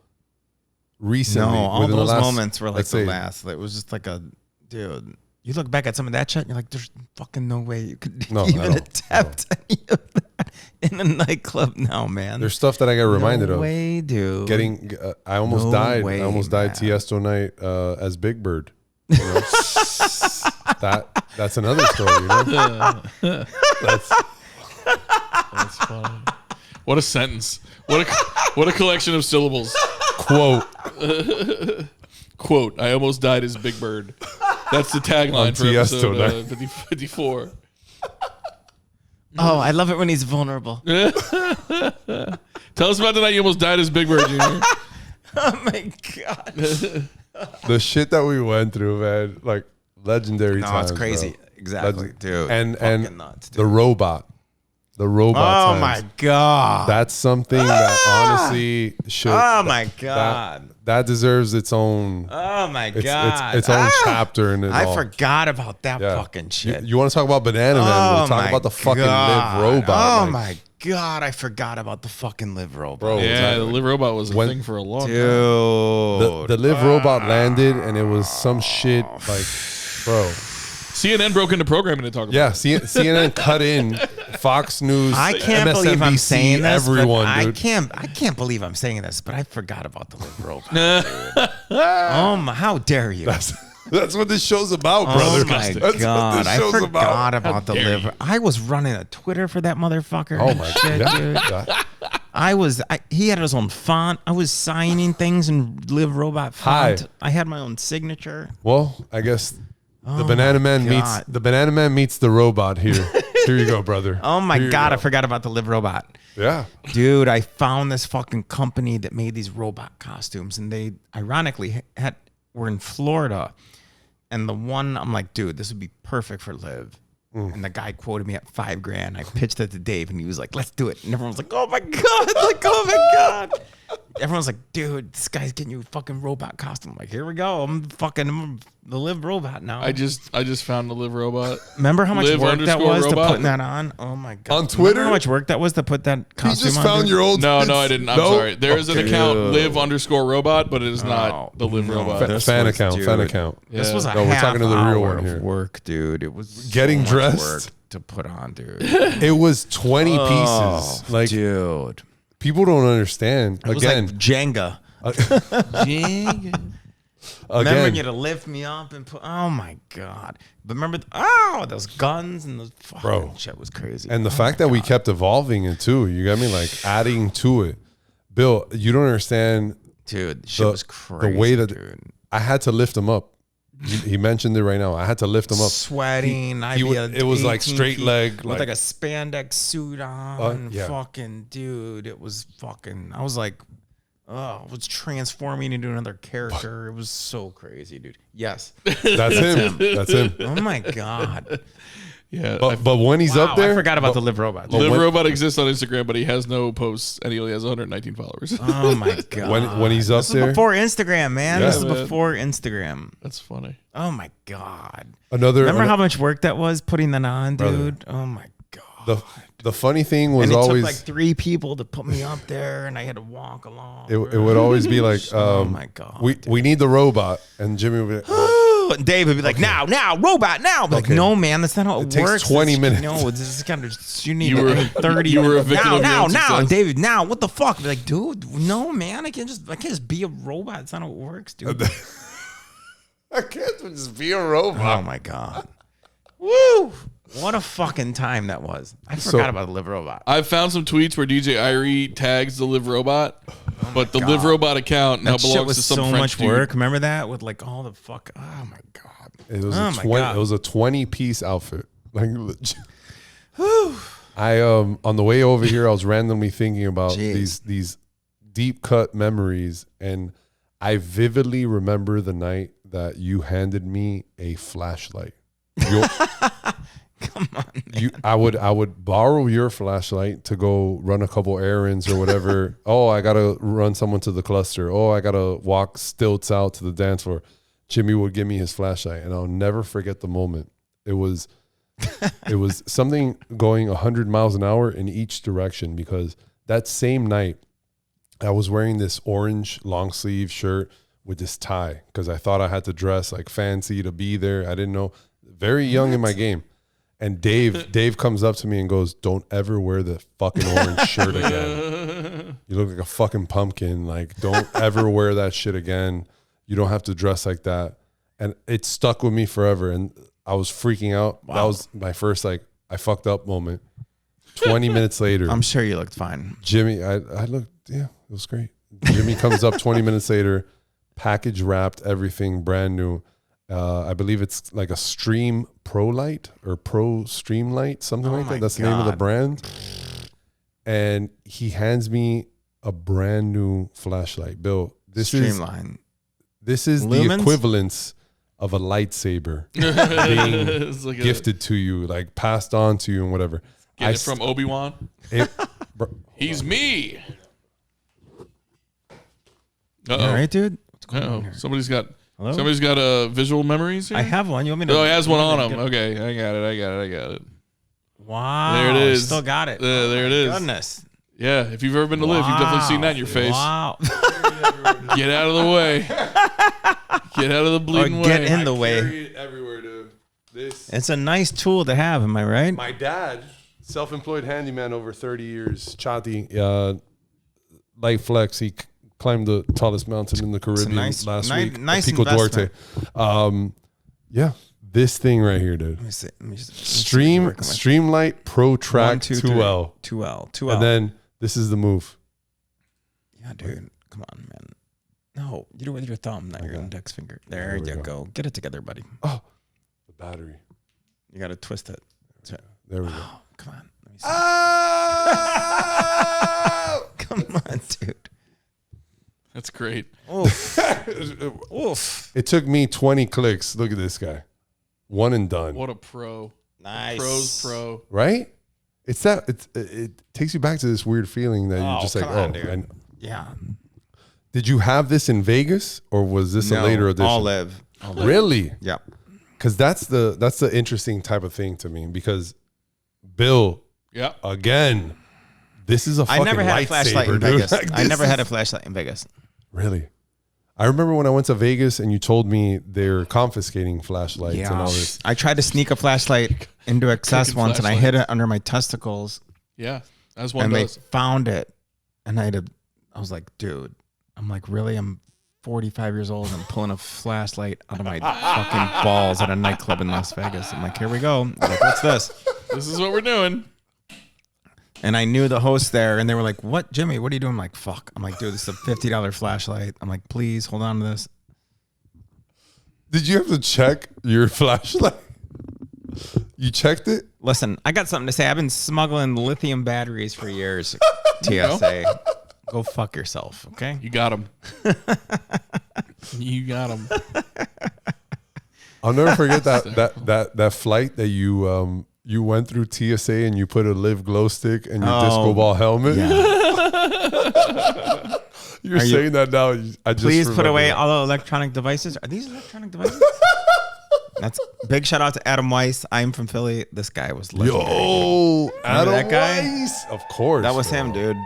recently, No, all within those the last, moments were like let's the say, last. It was just like a dude. You look back at some of that shit, and you're like, "There's fucking no way you could even attempt any of that in a nightclb now, man." There's stuff that I got reminded no of. way, dude. Getting, I almost No died. way, I almost died man. Tiesto night as Big Bird. You know? that's another story. You know? That's funny. What a sentence. What a collection of syllables. Quote. Quote, I almost died as Big Bird. That's the tagline for Tiesto episode 54. Oh, I love it when he's vulnerable. Tell us about the night you almost died as Big Bird, Junior. Oh my god. The shit that we went through, man, like legendary No, times. it's crazy. Bro. Exactly, dude. And Fucking nuts, dude. the robot. Oh times. my god. That's something that honestly should. Oh my god. That deserves its own. Oh my god. Its own chapter in it. I all. forgot about that Yeah. fucking shit. You want to talk about Banana Man? We'll talk about the fucking Live Robot. Oh like, my god, I forgot about the fucking Live Robot. Bro, Yeah, the Live Robot was a When- thing for a long time. Dude. the Live Robot landed, and it was some shit like, bro. CNN broke into programming to talk about Yeah, CNN cut in, Fox News. I can't believe I'm MSNBC, saying this. everyone, but dude. I can't believe I'm saying this, but I forgot about the Live Robot. Dude. Oh my, how dare you? That's what this show's about, brother. Oh my That's what god! this I show's forgot about. about the dare Live. I was running a Twitter for that motherfucker. Oh and my shit, god! dude. Yeah. He had his own font. I was signing things in Live Robot font. Hi. I had my own signature. Well, I guess the Oh Banana my Man God. meets the robot here. Here you go, brother. Oh my Here you god! go. I forgot about the Live Robot. Yeah. Dude, I found this fucking company that made these robot costumes, and they ironically were in Florida. And the one, I'm like, dude, this would be perfect for Live. And the guy quoted me at $5,000. I pitched it to Dave, and he was like, let's do it. And everyone was like, oh my god, like, oh my god. Everyone's like, dude, this guy's getting you a fucking robot costume. I'm like, here we go. I'm the Live Robot now. I just found the Live Robot. Remember how much Live work that _robot? was to put that on? Oh my god! On Twitter? Remember how much work that was to put that He costume just on? found dude? your old. No, I didn't. I'm No? sorry. There is an Okay. account, Live_robot, but it is not the Live no. Robot. This fan was- account. dude, Fan account. This Yeah. was a No, we're half talking to the real hour one of here. work, dude. It was Getting so much dressed? work to put on, dude. It was 20 pieces. Like dude, people don't understand. it was Again, like Jenga. Remember again, you to lift me up and put. Oh my god! But remember, those guns and the fucking Bro. shit was crazy. and the fact that we kept evolving it too. You got me? Like adding to it. Bill, you don't understand dude, shit was crazy. the way that dude. I had to lift him up. He mentioned it right now. I had to lift him up. Sweating. It was like 18 straight feet leg, with like- like a spandex suit on. yeah. Fucking dude, it was fucking. I was like, I was transforming into another character. It was so crazy, dude. Yes. That's him. That's him. Oh my god. Yeah. But when he's Wow, up there, I forgot about the Live Robot. but Live when- Robot exists on Instagram, but he has no posts, and he only has 119 followers. Oh my god. when he's up this there, is before Instagram, man. Yeah. This is Man. before Instagram. That's funny. Oh my god. another. How much work that was putting that on, dude? Oh my god. The funny thing was and it always took like 3 people to put me up there, and I had to walk along. it would always be like, Oh my God, we need the robot, and Jimmy would be like, and Dave would be like, now, robot, now. I'm like, Okay. no, man, that's not how it, takes works. 20 It's- minutes. No, this is kind of, you need You were- 30 you were a minutes. victim of your now, own now, success. David, now, what the fuck? Be like, dude, no, man, I can't just be a robot. It's not how it works, dude. I can't just be a robot. Oh my God. Woo! What a fucking time that was. I forgot about the Live Robot. I've found some tweets where DJ Irie tags the Live Robot, but the Live Robot account now That shit belongs was to some so French much dude. work. Remember that with like all the fuck. Oh my God. It was Oh a my 20. God. It was a 20-piece outfit. Like, legit. I on the way over here, I was randomly thinking about Jeez. these deep cut memories, and I vividly remember the night that you handed me a flashlight. Come on. I would borrow your flashlight to go run a couple errands or whatever. Oh, I gotta run someone to the cluster. Oh, I gotta walk stilts out to the dance floor. Jimmy would give me his flashlight, and I'll never forget the moment. It was something going 100 miles an hour in each direction, because that same night I was wearing this orange long sleeve shirt with this tie because I thought I had to dress like fancy to be there. I didn't know. Very young in my game. And Dave comes up to me and goes, "Don't ever wear the fucking orange shirt again. You look like a fucking pumpkin. Like, don't ever wear that shit again. You don't have to dress like that." And it stuck with me forever. And I was freaking out. Wow. That was my first, like, I fucked up moment. 20 minutes later. I'm sure you looked fine. Jimmy, I looked, yeah, it was great. Jimmy comes up 20 minutes later, package wrapped, everything brand new. I believe it's like a Stream Pro Light or Pro Stream Light, something like that. That's the name of the brand. And he hands me a brand new flashlight. Bill, this is Streamline. This is Lumens? the equivalence of a lightsaber being It's like gifted to you, like passed on to you and whatever. Get it from Obi-Wan. He's me. All right, dude. What's going on Uh-oh. here? Somebody's got Hello? visual memories here? I have one. You want me to? Oh, he has one on him. Okay, I got it. Wow. There it is. Still got it. There it is. Goodness. Yeah, if you've ever been to Live, you've definitely seen that in your face. Wow. Get out of the way. Get out of the bleeding way. Get in the way. Carry it everywhere, dude. This. It's a nice tool to have. Am I right? My dad, self-employed handyman over 30 years, Chati, light flex. He climbed the tallest mountain in the Caribbean last week. Nice Pico investment. Duarte. Yeah, this thing right here, dude. Let me see. Let me see Streamlight Pro Track 1, 2, 2L. 2L. And then this is the move. Yeah, dude. Come on, man. No, you do it with your thumb, not your index finger. There you we go. Get it together, buddy. Oh, the battery. You got to twist it. That's it. There we go. Oh, come on. Let me see. Oh! Come on, dude. That's great. Oof. Oof. It took me 20 clicks. Look at this guy. One and done. What a pro. Nice. Pro's pro. Right? It takes you back to this weird feeling that you're just like, come on, oh, dude. and Yeah. did you have this in Vegas or was this a later edition? All live. Really? Yeah. Because that's the interesting type of thing to me. Because Bill, Yeah. again, this is a fucking I never had a flashlight in lightsaber, dude. Vegas. Like, I never this had a is- flashlight in Vegas. Really? I remember when I went to Vegas and you told me they're confiscating flashlights and all this. I tried to sneak a flashlight into Access Kickin' once, and I hid it under my testicles, Yeah. As one and does. they found it. And I was like, dude, I'm like, really? I'm 45 years old and I'm pulling a flashlight out of my fucking balls at a nightclub in Las Vegas. I'm like, here we go. I'm like, what's this? This is what we're doing. And I knew the host there, and they were like, what, Jimmy, what are you doing? I'm like, fuck. I'm like, dude, this is a $50 flashlight. I'm like, please hold on to this. Did you have to check your flashlight? You checked it? Listen, I got something to say. I've been smuggling lithium batteries for years. TSA. Go fuck yourself, okay? You got him. You got him. I'll never forget that flight that you went through TSA and you put a live glow stick and your disco ball helmet. Yeah. You're saying that now. I just Please put remember away that. all the electronic devices. Are these electronic devices? That's big shout out to Adam Weiss. I'm from Philly. This guy was legendary. Yo, Adam that guy? Weiss? Of course. That was bro. him, dude.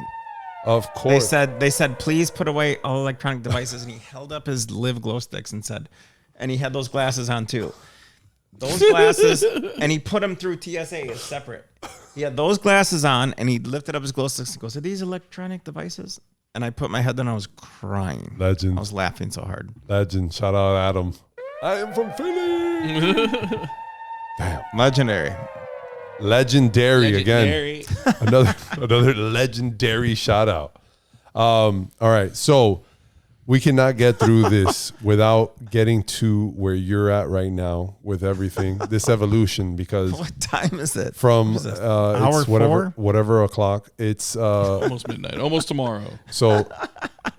Of course. They said, please put away all electronic devices, and he held up his live glow sticks and said, and he had those glasses on too. Those glasses, and he put them through TSA as separate. He had those glasses on, and he lifted up his glow sticks and goes, are these electronic devices? And I put my head down, I was crying. Legend. I was laughing so hard. Legend. Shout out Adam. I am from Philly. Damn. Legendary. Legendary again. Another legendary shout out. All right. So we cannot get through this without getting to where you're at right now with everything, this evolution, because What time is it? from What is this, it's whatever o'clock. It's Almost midnight. Almost tomorrow. so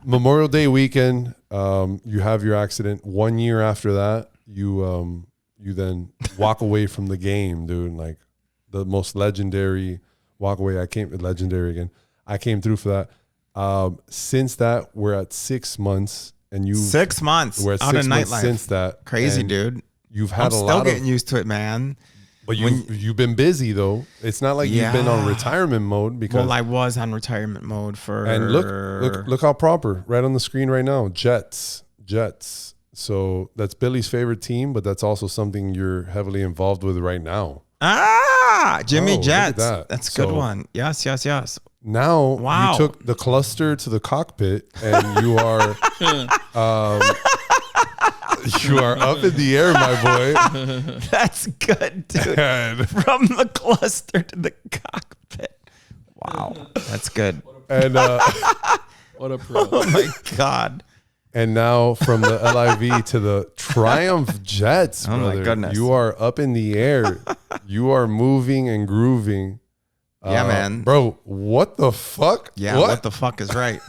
Memorial Day weekend. You have your accident. 1 year after that, you then walk away from the game, dude. Like the most legendary walk away. Legendary again. I came through for that. Since that, we're at 6 months, and 6 months. We're at out 6 of months nightlife. since that. Crazy, and dude. You've had I'm a still lot getting of, used to it, man. but you've been busy though. It's not like you've been on retirement mode because. Well, I was on retirement mode for. And look how proper, right on the screen right now. Jets. So that's Billy's favorite team, but that's also something you're heavily involved with right now. Jimmy Oh, look Jets. at that. That's a good one. Yes. Now Wow. you took the cluster to the cockpit, and you are you are up in the air, my boy. That's good, dude. And, From the cluster to the cockpit. Wow. That's good. and What a pro. Oh my God. And now from the LIV to the Triumph Jets, Oh my brother. goodness. You are up in the air. You are moving and grooving. Yeah, man. Bro, what the fuck? Yeah, what the fuck is right?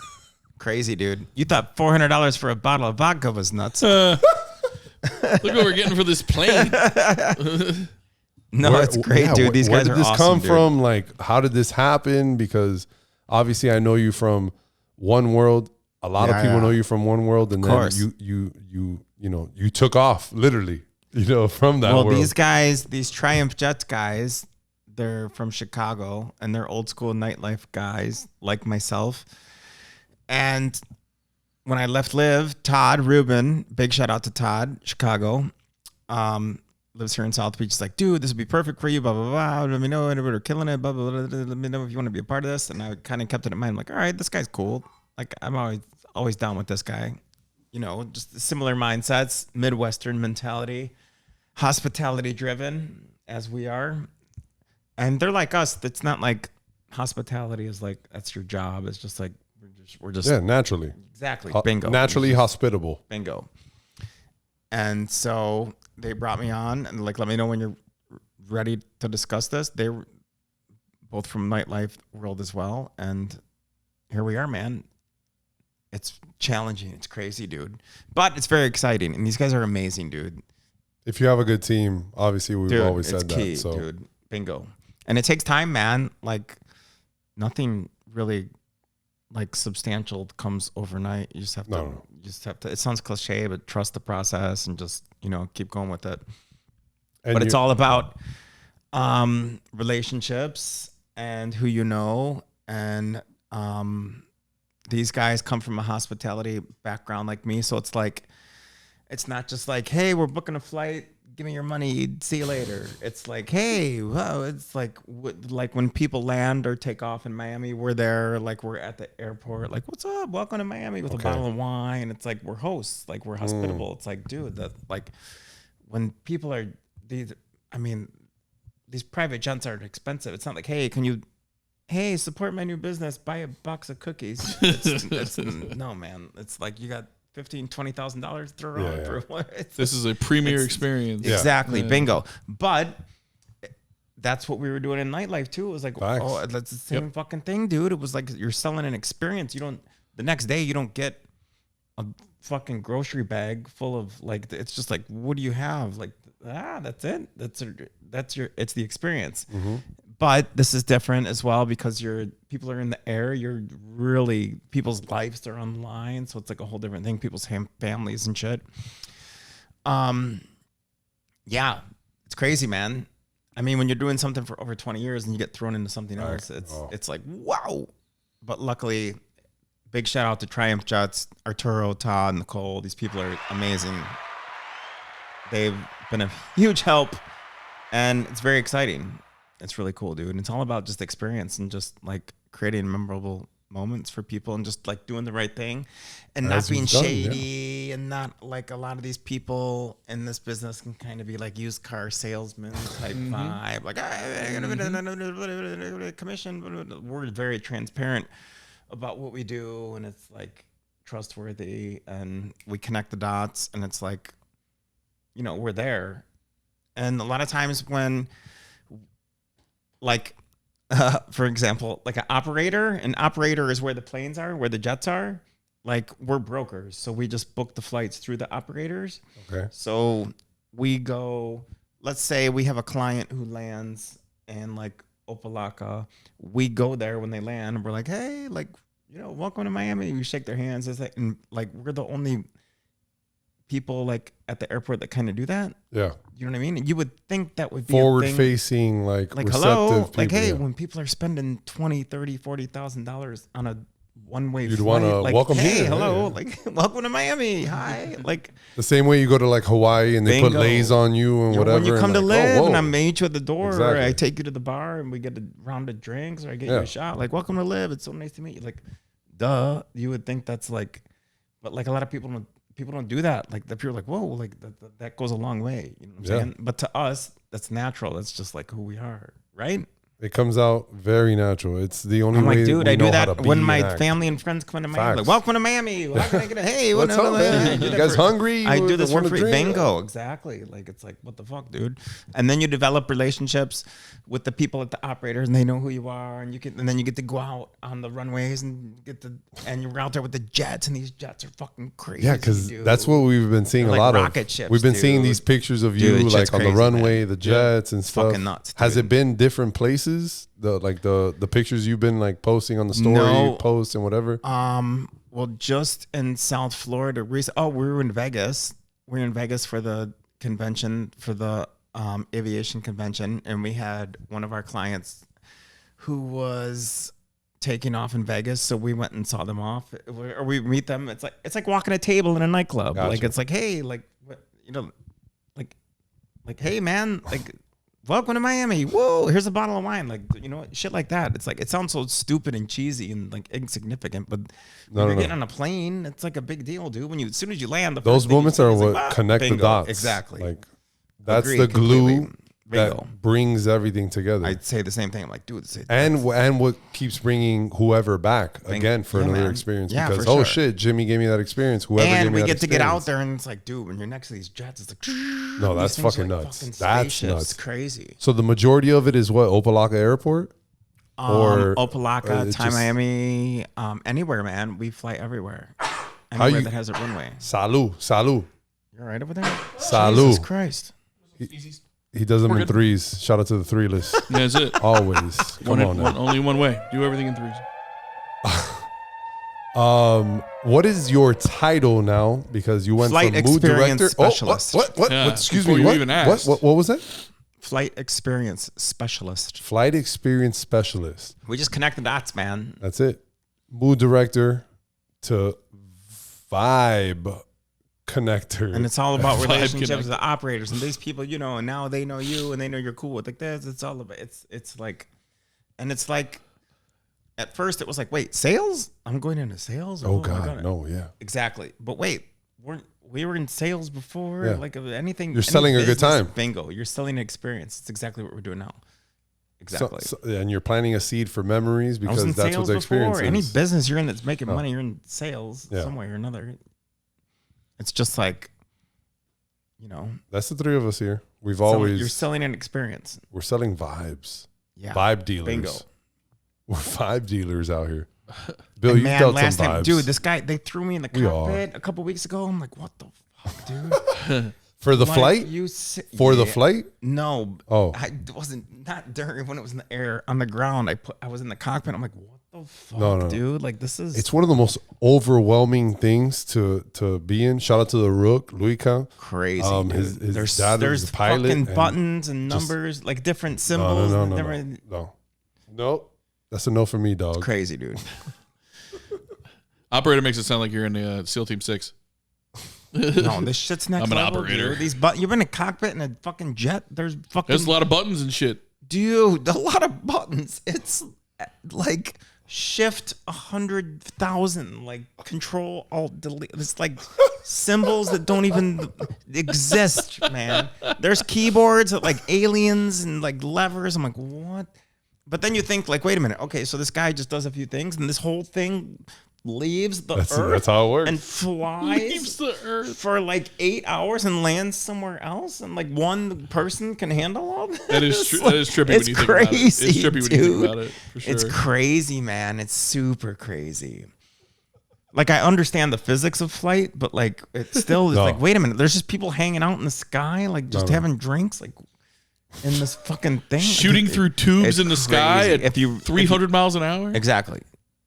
Crazy, dude. You thought $400 for a bottle of vodka was nuts. Look what we're getting for this plane. No, it's great, dude. These guys are Where did this awesome, come dude. from? Like, how did this happen? Because obviously I know you from One World. A lot of people know you from One World, and then course. you took off literally, from that Well, world. these guys, these Triumph Jets guys, they're from Chicago, and they're old school nightlife guys like myself. And when I left Live, Todd Rubin, big shout out to Todd, Chicago, lives here in South Beach. He's like, dude, this would be perfect for you, blah, blah, blah. Let me know, we're killing it, blah, blah, blah, blah. Let me know if you want to be a part of this. And I kind of kept it in mind. I'm like, all right, this guy's cool. Like, I'm always down with this guy. Just similar mindsets, Midwestern mentality, hospitality driven as we are. And they're like us. It's not like hospitality is like, that's your job. It's just like, we're just naturally. Exactly. Bingo. Naturally hospitable. Bingo. And so they brought me on and like, let me know when you're ready to discuss this. They were both from nightlife world as well. And here we are, man. It's challenging. It's crazy, dude. But it's very exciting. And these guys are amazing, dude. If you have a good team, obviously we've always said it's key, that. So dude. Bingo. And it takes time, man. Like nothing really like substantial comes overnight. You just have to you just have to, it sounds cliche, but trust the process and just, keep going with it. and But it's all about relationships and who you know. And these guys come from a hospitality background like me. So it's like, it's not just like, hey, we're booking a flight. Give me your money. See you later. It's like, hey, wow. It's like when people land or take off in Miami, we're there. Like we're at the airport. Like, what's up? Welcome to Miami with a bottle of wine. It's like we're hosts. Like we're hospitable. It's like, dude, that like when people are these private jets are expensive. It's not like, hey, support my new business. Buy a box of cookies. No, man. It's like you got $15,000, $20,000 throw on for what? This is a premier experience. Exactly. Yeah. Bingo. But that's what we were doing in nightlife too. It was like, oh, that's the same fucking thing, dude. It was like you're selling an experience. The next day you don't get a fucking grocery bag full of like, it's just like, what do you have? Like, that's it. It's the experience. Mm-hmm. But this is different as well because people are in the air. People's lives are on the line. So it's like a whole different thing. People's families and shit. Yeah, it's crazy, man. I mean, when you're doing something for over 20 years and you get thrown into something else, it's like, wow. But luckily, big shout out to Triumph Jets, Arturo, Todd, Nicole. These people are amazing. They've been a huge help and it's very exciting. It's really cool, dude. And it's all about just experience and just like creating memorable moments for people and just like doing the right thing and not being shady and not like a lot of these people in this business can kind of be like used car salesman type vibe. Like, commission. We're very transparent about what we do. And it's like, trustworthy, and we connect the dots, and it's like, you know, we're there. And a lot of times when, like, for example, like an operator is where the planes are, where the jets are. Like, we're brokers, so we just book the flights through the operators. Okay. So we go, let's say we have a client who lands in like Opelika. We go there when they land, and we're like, hey, like, you know, welcome to Miami. We shake their hands. It's like, and like, we're the only people like at the airport that kind of do that. Yeah. You know what I mean? And you would think that would be Forward a thing. facing, like receptive Hello, people, like, hey, yeah. when people are spending $20,000, $30,000, $40,000 on a one-way You'd flight, wanna like, welcome hey, here, hello, yeah. like, welcome to Miami. Hi. Like, The same way you go to like Hawaii and they put Bingo. lays on you and whatever. when you come and to like, live, oh, whoa. and I meet you at the door, or Exactly. I take you to the bar and we get a round of drinks, or I get you Yeah. a shot. Like, welcome to live. It's so nice to meet you. Like, duh. You would think that's like, but like a lot of people don't do that. Like, the people are like, whoa, like that goes a long way. You know what I'm Yeah. saying? But to us, that's natural. That's just like who we are, right? It comes out very natural. It's the only I'm way. like, dude, we I do know how that to be when and my act. family and friends come into Miami. Facts. Like, welcome to Miami. How can I get a hey? What's up, man? do You that guys for- hungry? I You do this for wanna free. drink? Bingo, exactly. Like, it's like, what the fuck, dude? And then you develop relationships with the people at the operators, and they know who you are, and then you get to go out on the runways and and you're out there with the jets, and these jets are fucking crazy. Yeah, because dude. that's what we've been seeing They're a like lot rocket of. ships, We've been seeing dude. these pictures of Dude, you shit's like on the crazy, runway, man. the jets and stuff. fucking nuts, Has dude. it been different places? The pictures you've been like posting on the story No. post and whatever. Well, just in South Florida. We were in Vegas. We were in Vegas for the convention, for the aviation convention, and we had one of our clients who was taking off in Vegas, so we went and saw them off, or we meet them. It's like walking a table in a nightclub. Gotcha. Like, it's like, hey, like, what, you know, like, hey, man, like, welcome to Miami. Whoa, here's a bottle of wine. Like, you know, shit like that. It's like, it sounds so stupid and cheesy and like insignificant, but when you're getting on a plane, it's like a big deal, dude. As soon as you land, Those moments are what like, connect bingo. the dots. Exactly. Like that's Agreed, the glue completely. Bingo. that brings everything together. I'd say the same thing. I'm like, dude, and what keeps bringing whoever back again for Yeah, another man. experience Yeah, because for oh sure. shit, Jimmy gave me that experience. Whoever gave and me we that get to get out experience. there, and it's like, dude, when you're next to these jets, it's like, No, these that's things are fucking like nuts. fucking That's spaceships. nuts. Crazy. So the majority of it is what Opelika Airport, or Opelika, it's Thai just- Miami, anywhere, man. We fly everywhere. Anywhere you- that has a runway. Salud. You're right over there. Salud. Jesus Christ. He does them We're in good. threes. Shout out to the three list. That's it. Always. Come on now. Only one way. Do everything in threes. What is your title now? Because you went Flight from mood experience director. specialist. What? Yeah, Excuse before me. you What? even asked. What was that? Flight experience specialist. Flight experience specialist. We just connect the dots, man. That's it. Mood director to vibe connector. And it's all about Vibe relationships connect. with the operators and these people, you know, and now they know you and they know you're cool with like this. It's all about it's like, and it's like, at first it was like, wait, sales? I'm going into sales? oh my God, no, yeah. Exactly. But wait, we were in sales before. Yeah. Like anything. You're selling a good business, time. Bingo. You're selling an experience. It's exactly what we're doing now. Exactly. And you're planting a seed for memories I was because in that's what sales the experience before. Any is. business you're in that's making Oh. money, you're in sales Yeah. some way or another. It's just like, you know, That's the three of us here. We've you're always selling an experience. we're selling vibes. Yeah. Vibe dealers. Bingo. We're vibe dealers out here. Bill, And you man, dealt last some time, vibes. dude, this guy, they threw me in the We are. cockpit a couple weeks ago. I'm like, what the fuck, dude? for the Like, flight? you For the yeah. flight? No. Oh. I wasn't, not during when it was in the air, on the ground. I was in the cockpit. I'm like, what the fuck, No. dude? Like, this is It's one of the most overwhelming things to be in. Shout out to the Rook, Luica. crazy. His dude. his dad there's was a pilot. fucking and buttons and just- numbers, like different symbols. No, and no, different, no. Nope. That's a no for me, dog. Crazy, dude. Operator makes it sound like you're in the SEAL Team 6. No, this shit's next I'm an level, operator. dude. These you've been in a cockpit in a fucking jet. There's fucking There's a lot of buttons and shit. dude, a lot of buttons. It's like shift 100,000, like control alt delete. It's like symbols that don't even exist, man. There's keyboards that like aliens and like levers. I'm like, what? But then you think like, wait a minute. Okay, so this guy just does a few things, and this whole thing leaves the That's earth how it works. and flies Leaves the earth. for like 8 hours and lands somewhere else, and like one person can handle all that. That is that is trippy when It's you think about it. It's crazy, trippy when you dude. think about it. For sure. It's crazy, man. It's super crazy. Like, I understand the physics of flight, but like it still is No. like, wait a minute, there's just people hanging out in the sky, like just having drinks, like in this fucking thing, Shooting like, through tubes it's in the sky crazy. at 300 miles an hour. Exactly.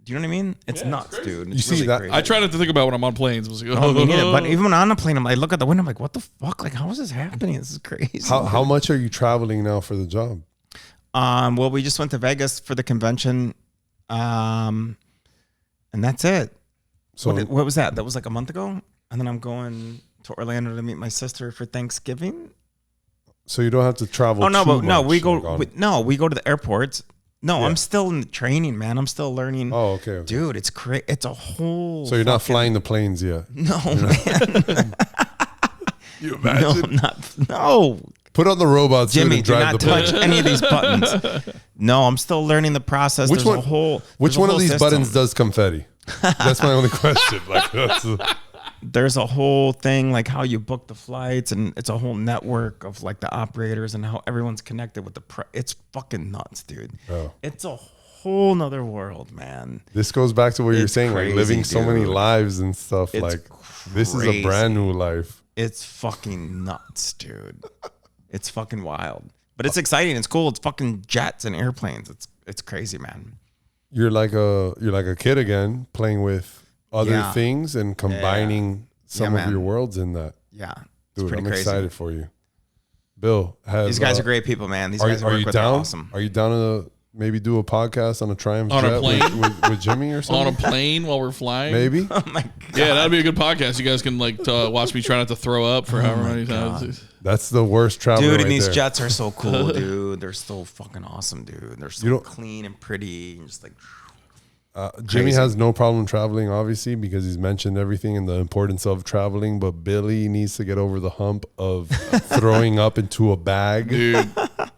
Do you know what I mean? It's Yeah, nuts, it's dude. You It's see really that- crazy. I try not to think about when I'm on planes. I was like, Oh, me neither. But even on the plane, I look at the window, I'm like, what the fuck? Like, how is this happening? This is crazy. How much are you traveling now for the job? Well, we just went to Vegas for the convention, and that's it. So What was that? That was like a month ago, and then I'm going to Orlando to meet my sister for Thanksgiving. so you don't have to travel. Oh no, too but no, much, we go. like on- We go to the airports. No, Yeah. I'm still in the training, man. I'm still learning. Oh, okay. Dude, it's crazy. It's a whole. So you're not fucking- flying the planes yet. No, man. You No, no. Put on the robots suit Jimmy, and do drive not the plane. touch any of these buttons. No, I'm still learning the process. Which There's one? a whole, Which there's a one of whole these system. buttons does confetti? That's my only question. Like, There's a whole thing like how you book the flights, and it's a whole network of like the operators and how everyone's connected with the. It's fucking nuts, dude. Oh. It's a whole nother world, man. this goes back to what you're It's saying, crazy, like living so many dude. lives and stuff. It's like this is a brand new life. It's fucking nuts, dude. It's fucking wild, but it's exciting. It's cool. It's fucking jets and airplanes. It's crazy, man. You're like a kid again, playing with other Yeah. things and combining some Yeah, of man. your worlds in that. Yeah, it's Dude, pretty I'm crazy. excited for you. Bill, These guys are great people, man. These Are, guys I are work you with are down? awesome. Are you down to maybe do a podcast on a Triumph On a jet plane? with Jimmy or something? on a plane while we're flying. Maybe. Oh my god. Yeah, that'd be a good podcast. You guys can like watch me try not to throw up for however many times. That's the worst travel. Dude, right and these there. jets are so cool, dude. They're so fucking awesome, dude. They're You so don't- clean and pretty, and just like Jimmy Crazy. has no problem traveling, obviously, because he's mentioned everything and the importance of traveling. But Billy needs to get over the hump of throwing up into a bag Dude,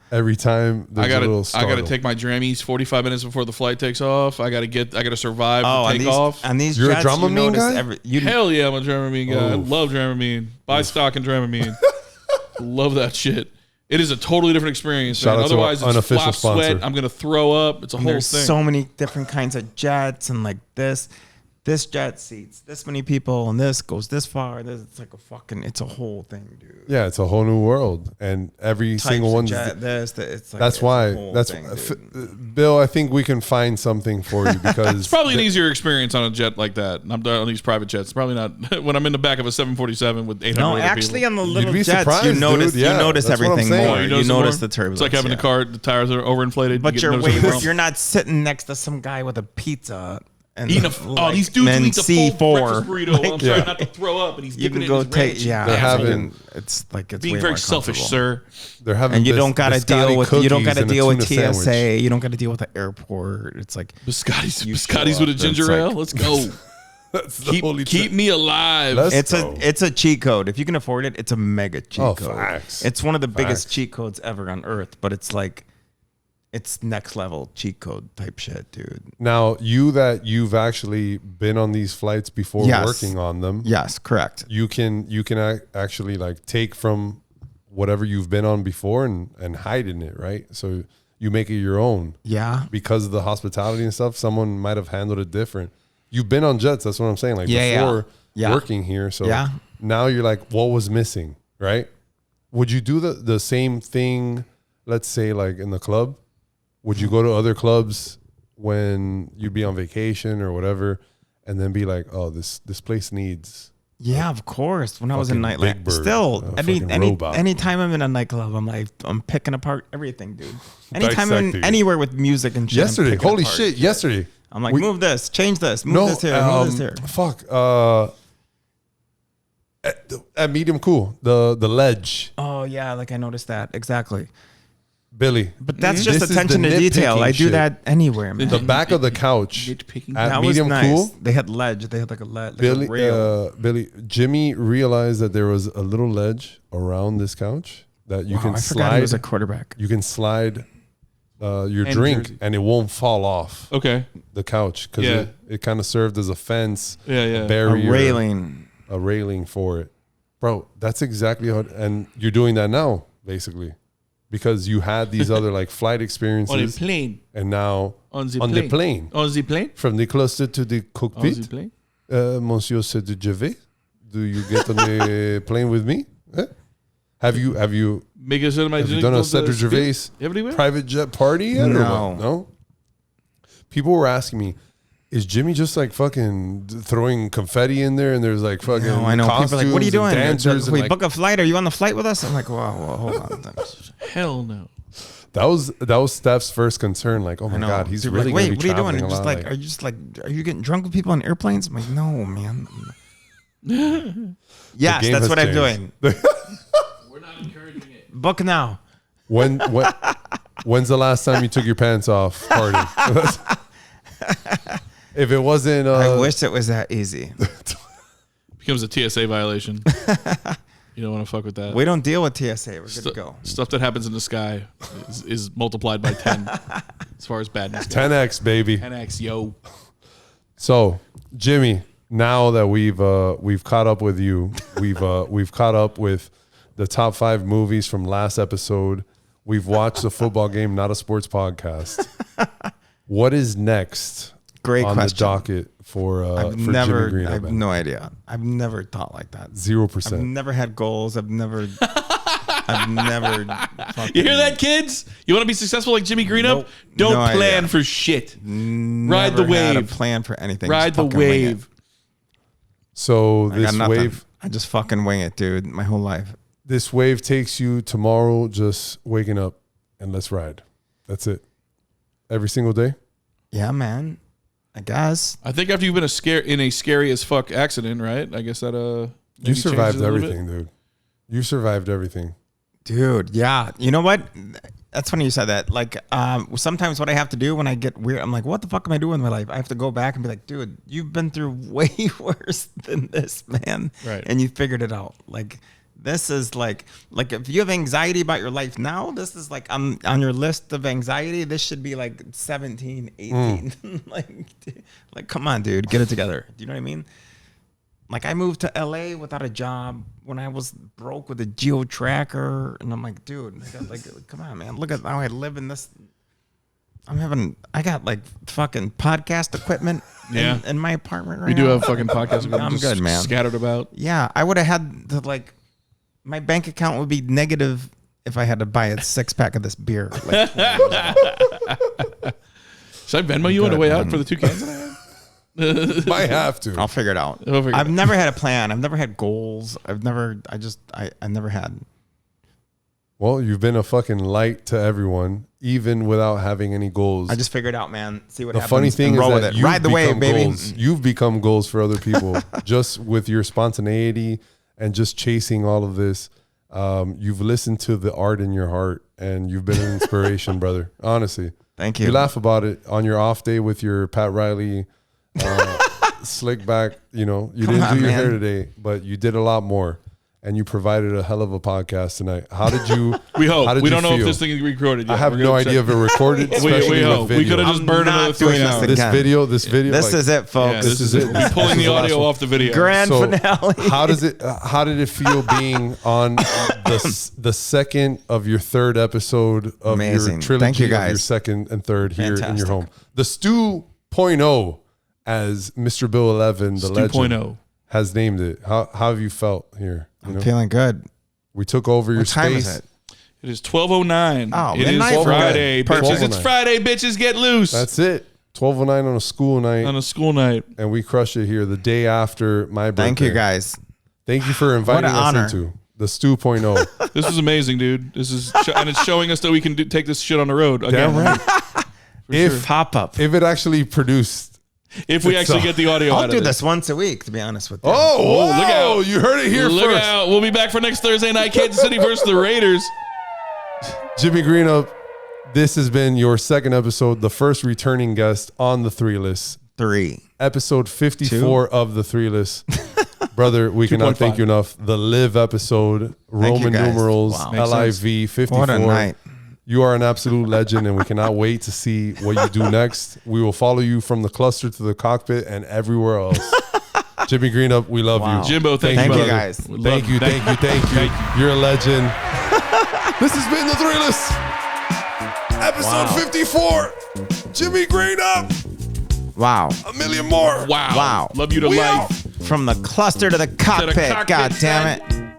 every time there's I a little gotta startle. take my Drammies 45 minutes before the flight takes off. I gotta survive oh, the and these, takeoff. and these You're a jets, you Dramamine notice guy? you Hell yeah, I'm a Dramamine guy. I Oof. love Dramamine. Buy stock in Dramamine. Love that shit. It is a totally different experience. Shout Man. out to our Otherwise, it's unofficial flop sweat. sponsor. I'm gonna throw up. It's a and whole there's thing. so many different kinds of jets, and like this jet seats this many people, and this goes this far. It's like it's a whole thing, dude. Yeah, it's a whole new world, and every Types single of one. jet, it's like That's it's a why. whole That's thing, dude. Bill. I think we can find something for you because It's probably an easier experience on a jet like that. I'm on these private jets. Probably not when I'm in the back of a 747 with 800 No, other actually, people. on the little be jets, surprised, you notice dude. Yeah, you notice that's what I'm everything saying. more. Oh, You You notice more? the turbulence. It's like having yeah. the car, the tires are overinflated. But You you're get way nervous worse. around. You're not sitting next to some guy with a pizza and Eating these dudes who eat the full breakfast burrito. While I'm trying not to throw up, and he's you dipping can in go his take ranch. yeah. They're having- it's like it's being way very more selfish, comfortable. sir. they're having And you bis- don't got to biscotti deal with you don't got to cookies deal and a with tuna TSA. sandwich. You don't got to deal with the airport. It's like Biscottis You with show a up, ginger it's like- ale. Let's go. That's the holy keep tip. me alive. Let's it's go. a cheat code. If you can afford it, it's a mega cheat Oh, code. facts. It's one of the biggest Facts. cheat codes ever on earth, but it's like it's next level cheat code type shit, dude. Now, you've actually been on these flights before Yes. working on them. Yes, correct. You can actually like take from whatever you've been on before and hide in it, right? So you make it your own Yeah. because of the hospitality and stuff. Someone might have handled it different. You've been on jets. That's what I'm saying. Like before Yeah. working here. So Yeah. now you're like, what was missing, right? Would you do the same thing? Let's say like in the club. Would you go to other clubs when you'd be on vacation or whatever, and then be like, "Oh, this place needs Yeah, of course. When I was in Fucking nightlife, Big Bird, still fucking robot. anytime I'm in a nightclub, I'm picking apart everything, dude. Anytime I'm Dissecting it. anywhere with music and shit, I'm yesterday? picking Holy apart shit! Yesterday, I'm like, we- move this, change this, move no, this here, move this here. fuck. At Medium Cool, the ledge, Oh yeah, like I noticed that exactly. Billy. But that's just This is attention the to detail. nitpicking I do shit. that anywhere, man. The back of the couch Nitpicking. at that was Medium nice. Cool. They had ledge. They had like a ledge, like a rail. Billy, Jimmy realized that there was a little ledge around this couch that you Wow, can I forgot he was slide. a quarterback. You can slide your And drink, jersey. and it won't fall off Okay. the couch because Yeah. it kind of served as a fence, Yeah, yeah. a barrier, A railing. a railing for it. Bro, that's exactly how. And you're doing that now, basically, because you had these other like flight On a experiences, plane. and now On the on plane. the plane On the plane. from the cluster to the On the cockpit. plane. Monsieur said, "Je vais. Do you get on the plane with me? Eh? Have you Make a sure my have you done a Cedric Gervais everywhere? private jet party yet? or No. what? No. People were asking me, is Jimmy just like fucking throwing confetti in there? And there's like fucking No, I know. People are like, "What are you doing? Dancers and we like, book a flight? Are you on the flight with us?" I'm like, "Whoa, hold on." Hell no. that was Steph's first concern. Like, oh my I know. god, he's People are really like, gonna "Wait, be what are you doing?" traveling a And just lot, like, are you getting drunk with people on airplanes? I'm like, "No, man." Yes, game that's has what I'm changed. doing. We're not encouraging it. Book now. When's the last time you took your pants off party? If it wasn't, I wish it was that easy. Becomes a TSA violation. You don't want to fuck with that. We don't deal with TSA. We're good to go. Stuff that happens in the sky is multiplied by 10 as far as badness goes. 10x baby. 10x, yo. So, Jimmy, now that we've caught up with you, we've caught up with the top 5 movies from last episode. We've watched a football game, not a sports podcast. What is next Great on question. the docket for I've Jimmy never. Greenup? I have no idea. I've never thought like that. 0%. I've never had goals. I've never. Fucking, You hear that, kids? You want to be successful like Jimmy Greenup? Nope. Don't No plan idea. for shit. Ride the Had a wave. plan for anything. Ride Just the fucking wing it. wave. So I got this nothing. wave, I just fucking wing it, dude. My whole life. this wave takes you tomorrow. Just waking up and let's ride. That's it. Every single day. Yeah, man. I guess. I think after you've been in a scary as fuck accident, right? I guess that You maybe survived changes a little everything, dude. You survived everything. Dude, yeah. You know what? That's funny you said that. Like, sometimes what I have to do when I get weird, I'm like, what the fuck am I doing in my life? I have to go back and be like, dude, you've been through way worse than this, man. Right. And you figured it out. Like, this is like if you have anxiety about your life now, this is like on your list of anxiety. This should be like 17, 18. like, come on, dude, get it together. Do you know what I mean? Like, I moved to LA without a job when I was broke with a geo tracker, and I'm like, dude, come on, man, look at how I live in this. I got like fucking podcast equipment in my apartment right We now. do have fucking podcasts. I'm just good, man. Scattered about. Yeah, I would have had to like, my bank account would be negative if I had to buy a 6-pack of this beer. Like, Should I Venmo you on the way out for the 2 cans that I have? Might have to. I'll figure it out. We'll figure it I've out. never had a plan. I've never had goals. I never had. Well, you've been a fucking light to everyone, even without having any goals. I just figured out, man. See what The happens. funny thing and is roll with that it. you've Ride the wave, become baby. goals. You've become goals for other people just with your spontaneity and just chasing all of this. You've listened to the art in your heart, and you've been an inspiration, brother. Honestly, Thank you. You laugh about it on your off day with your Pat Riley slick back. You know, you didn't do your hair today, but you did a lot more. And you provided a hell of a podcast tonight. How did you? We hope. How did We you don't know if feel? this thing is recorded yet. I have We're no gonna idea check. if it recorded, especially we with hope. We video. could have just I'm burned not another 3 doing this hours. again. This video. This is it, folks. Yeah, this is it. We're pulling the This is audio last one. off the video. Grand So, finale. How does it? How did it feel being on the second of your 3rd episode of Amazing. your trilogy Thank you, of your guys. 2nd and 3rd here in your Fantastic. home? The Stu 0.0, as Mr. Bill 11, the Stu legend, 0.0. has named it. How have you felt here? You I'm know? feeling good. We took over your What time space. is it? It is 12:09. Oh, It is midnight? Friday, Perfect. bitches. It's 12:09. Friday, bitches. Get loose. That's it. 12:09 on a school night, on a school night. and we crush it here the day after my birthday. Thank you, guys. Thank you for inviting What an us honor. into the Stu 0.0. This was amazing, dude. This is and it's showing us that we can take this shit on the road again. Damn right. If Pop up. if it actually produced. If we actually get the audio I'll out do of this once a week, to be honest with you. Oh, look wow, out. you heard it here Look first. out. We'll be back for next Thursday night. Kansas City versus the Raiders. Jimmy Greenup, this has been your 2nd episode, the first returning guest on the 3 list. 3. Episode 54 of the 3 list. Brother, we cannot 2.5. thank you enough. The live episode, Roman guys. numerals, Wow. Makes LIV 54. What a night. You are an absolute legend, and we cannot wait to see what you do next. We will follow you from the cluster to the cockpit and everywhere else. Jimmy Greenup, we love you. Jimbo, thank Thank you, you, brother. guys. Thank you. You're a legend. This has been The Thrillist. Episode 54. Jimmy Greenup. Wow. A million more. Wow. Wow. Love you to We life. out. From the cluster to the cockpit. cockpit, God damn it.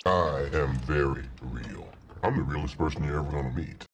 I am very real. I'm the realest person you're ever gonna meet.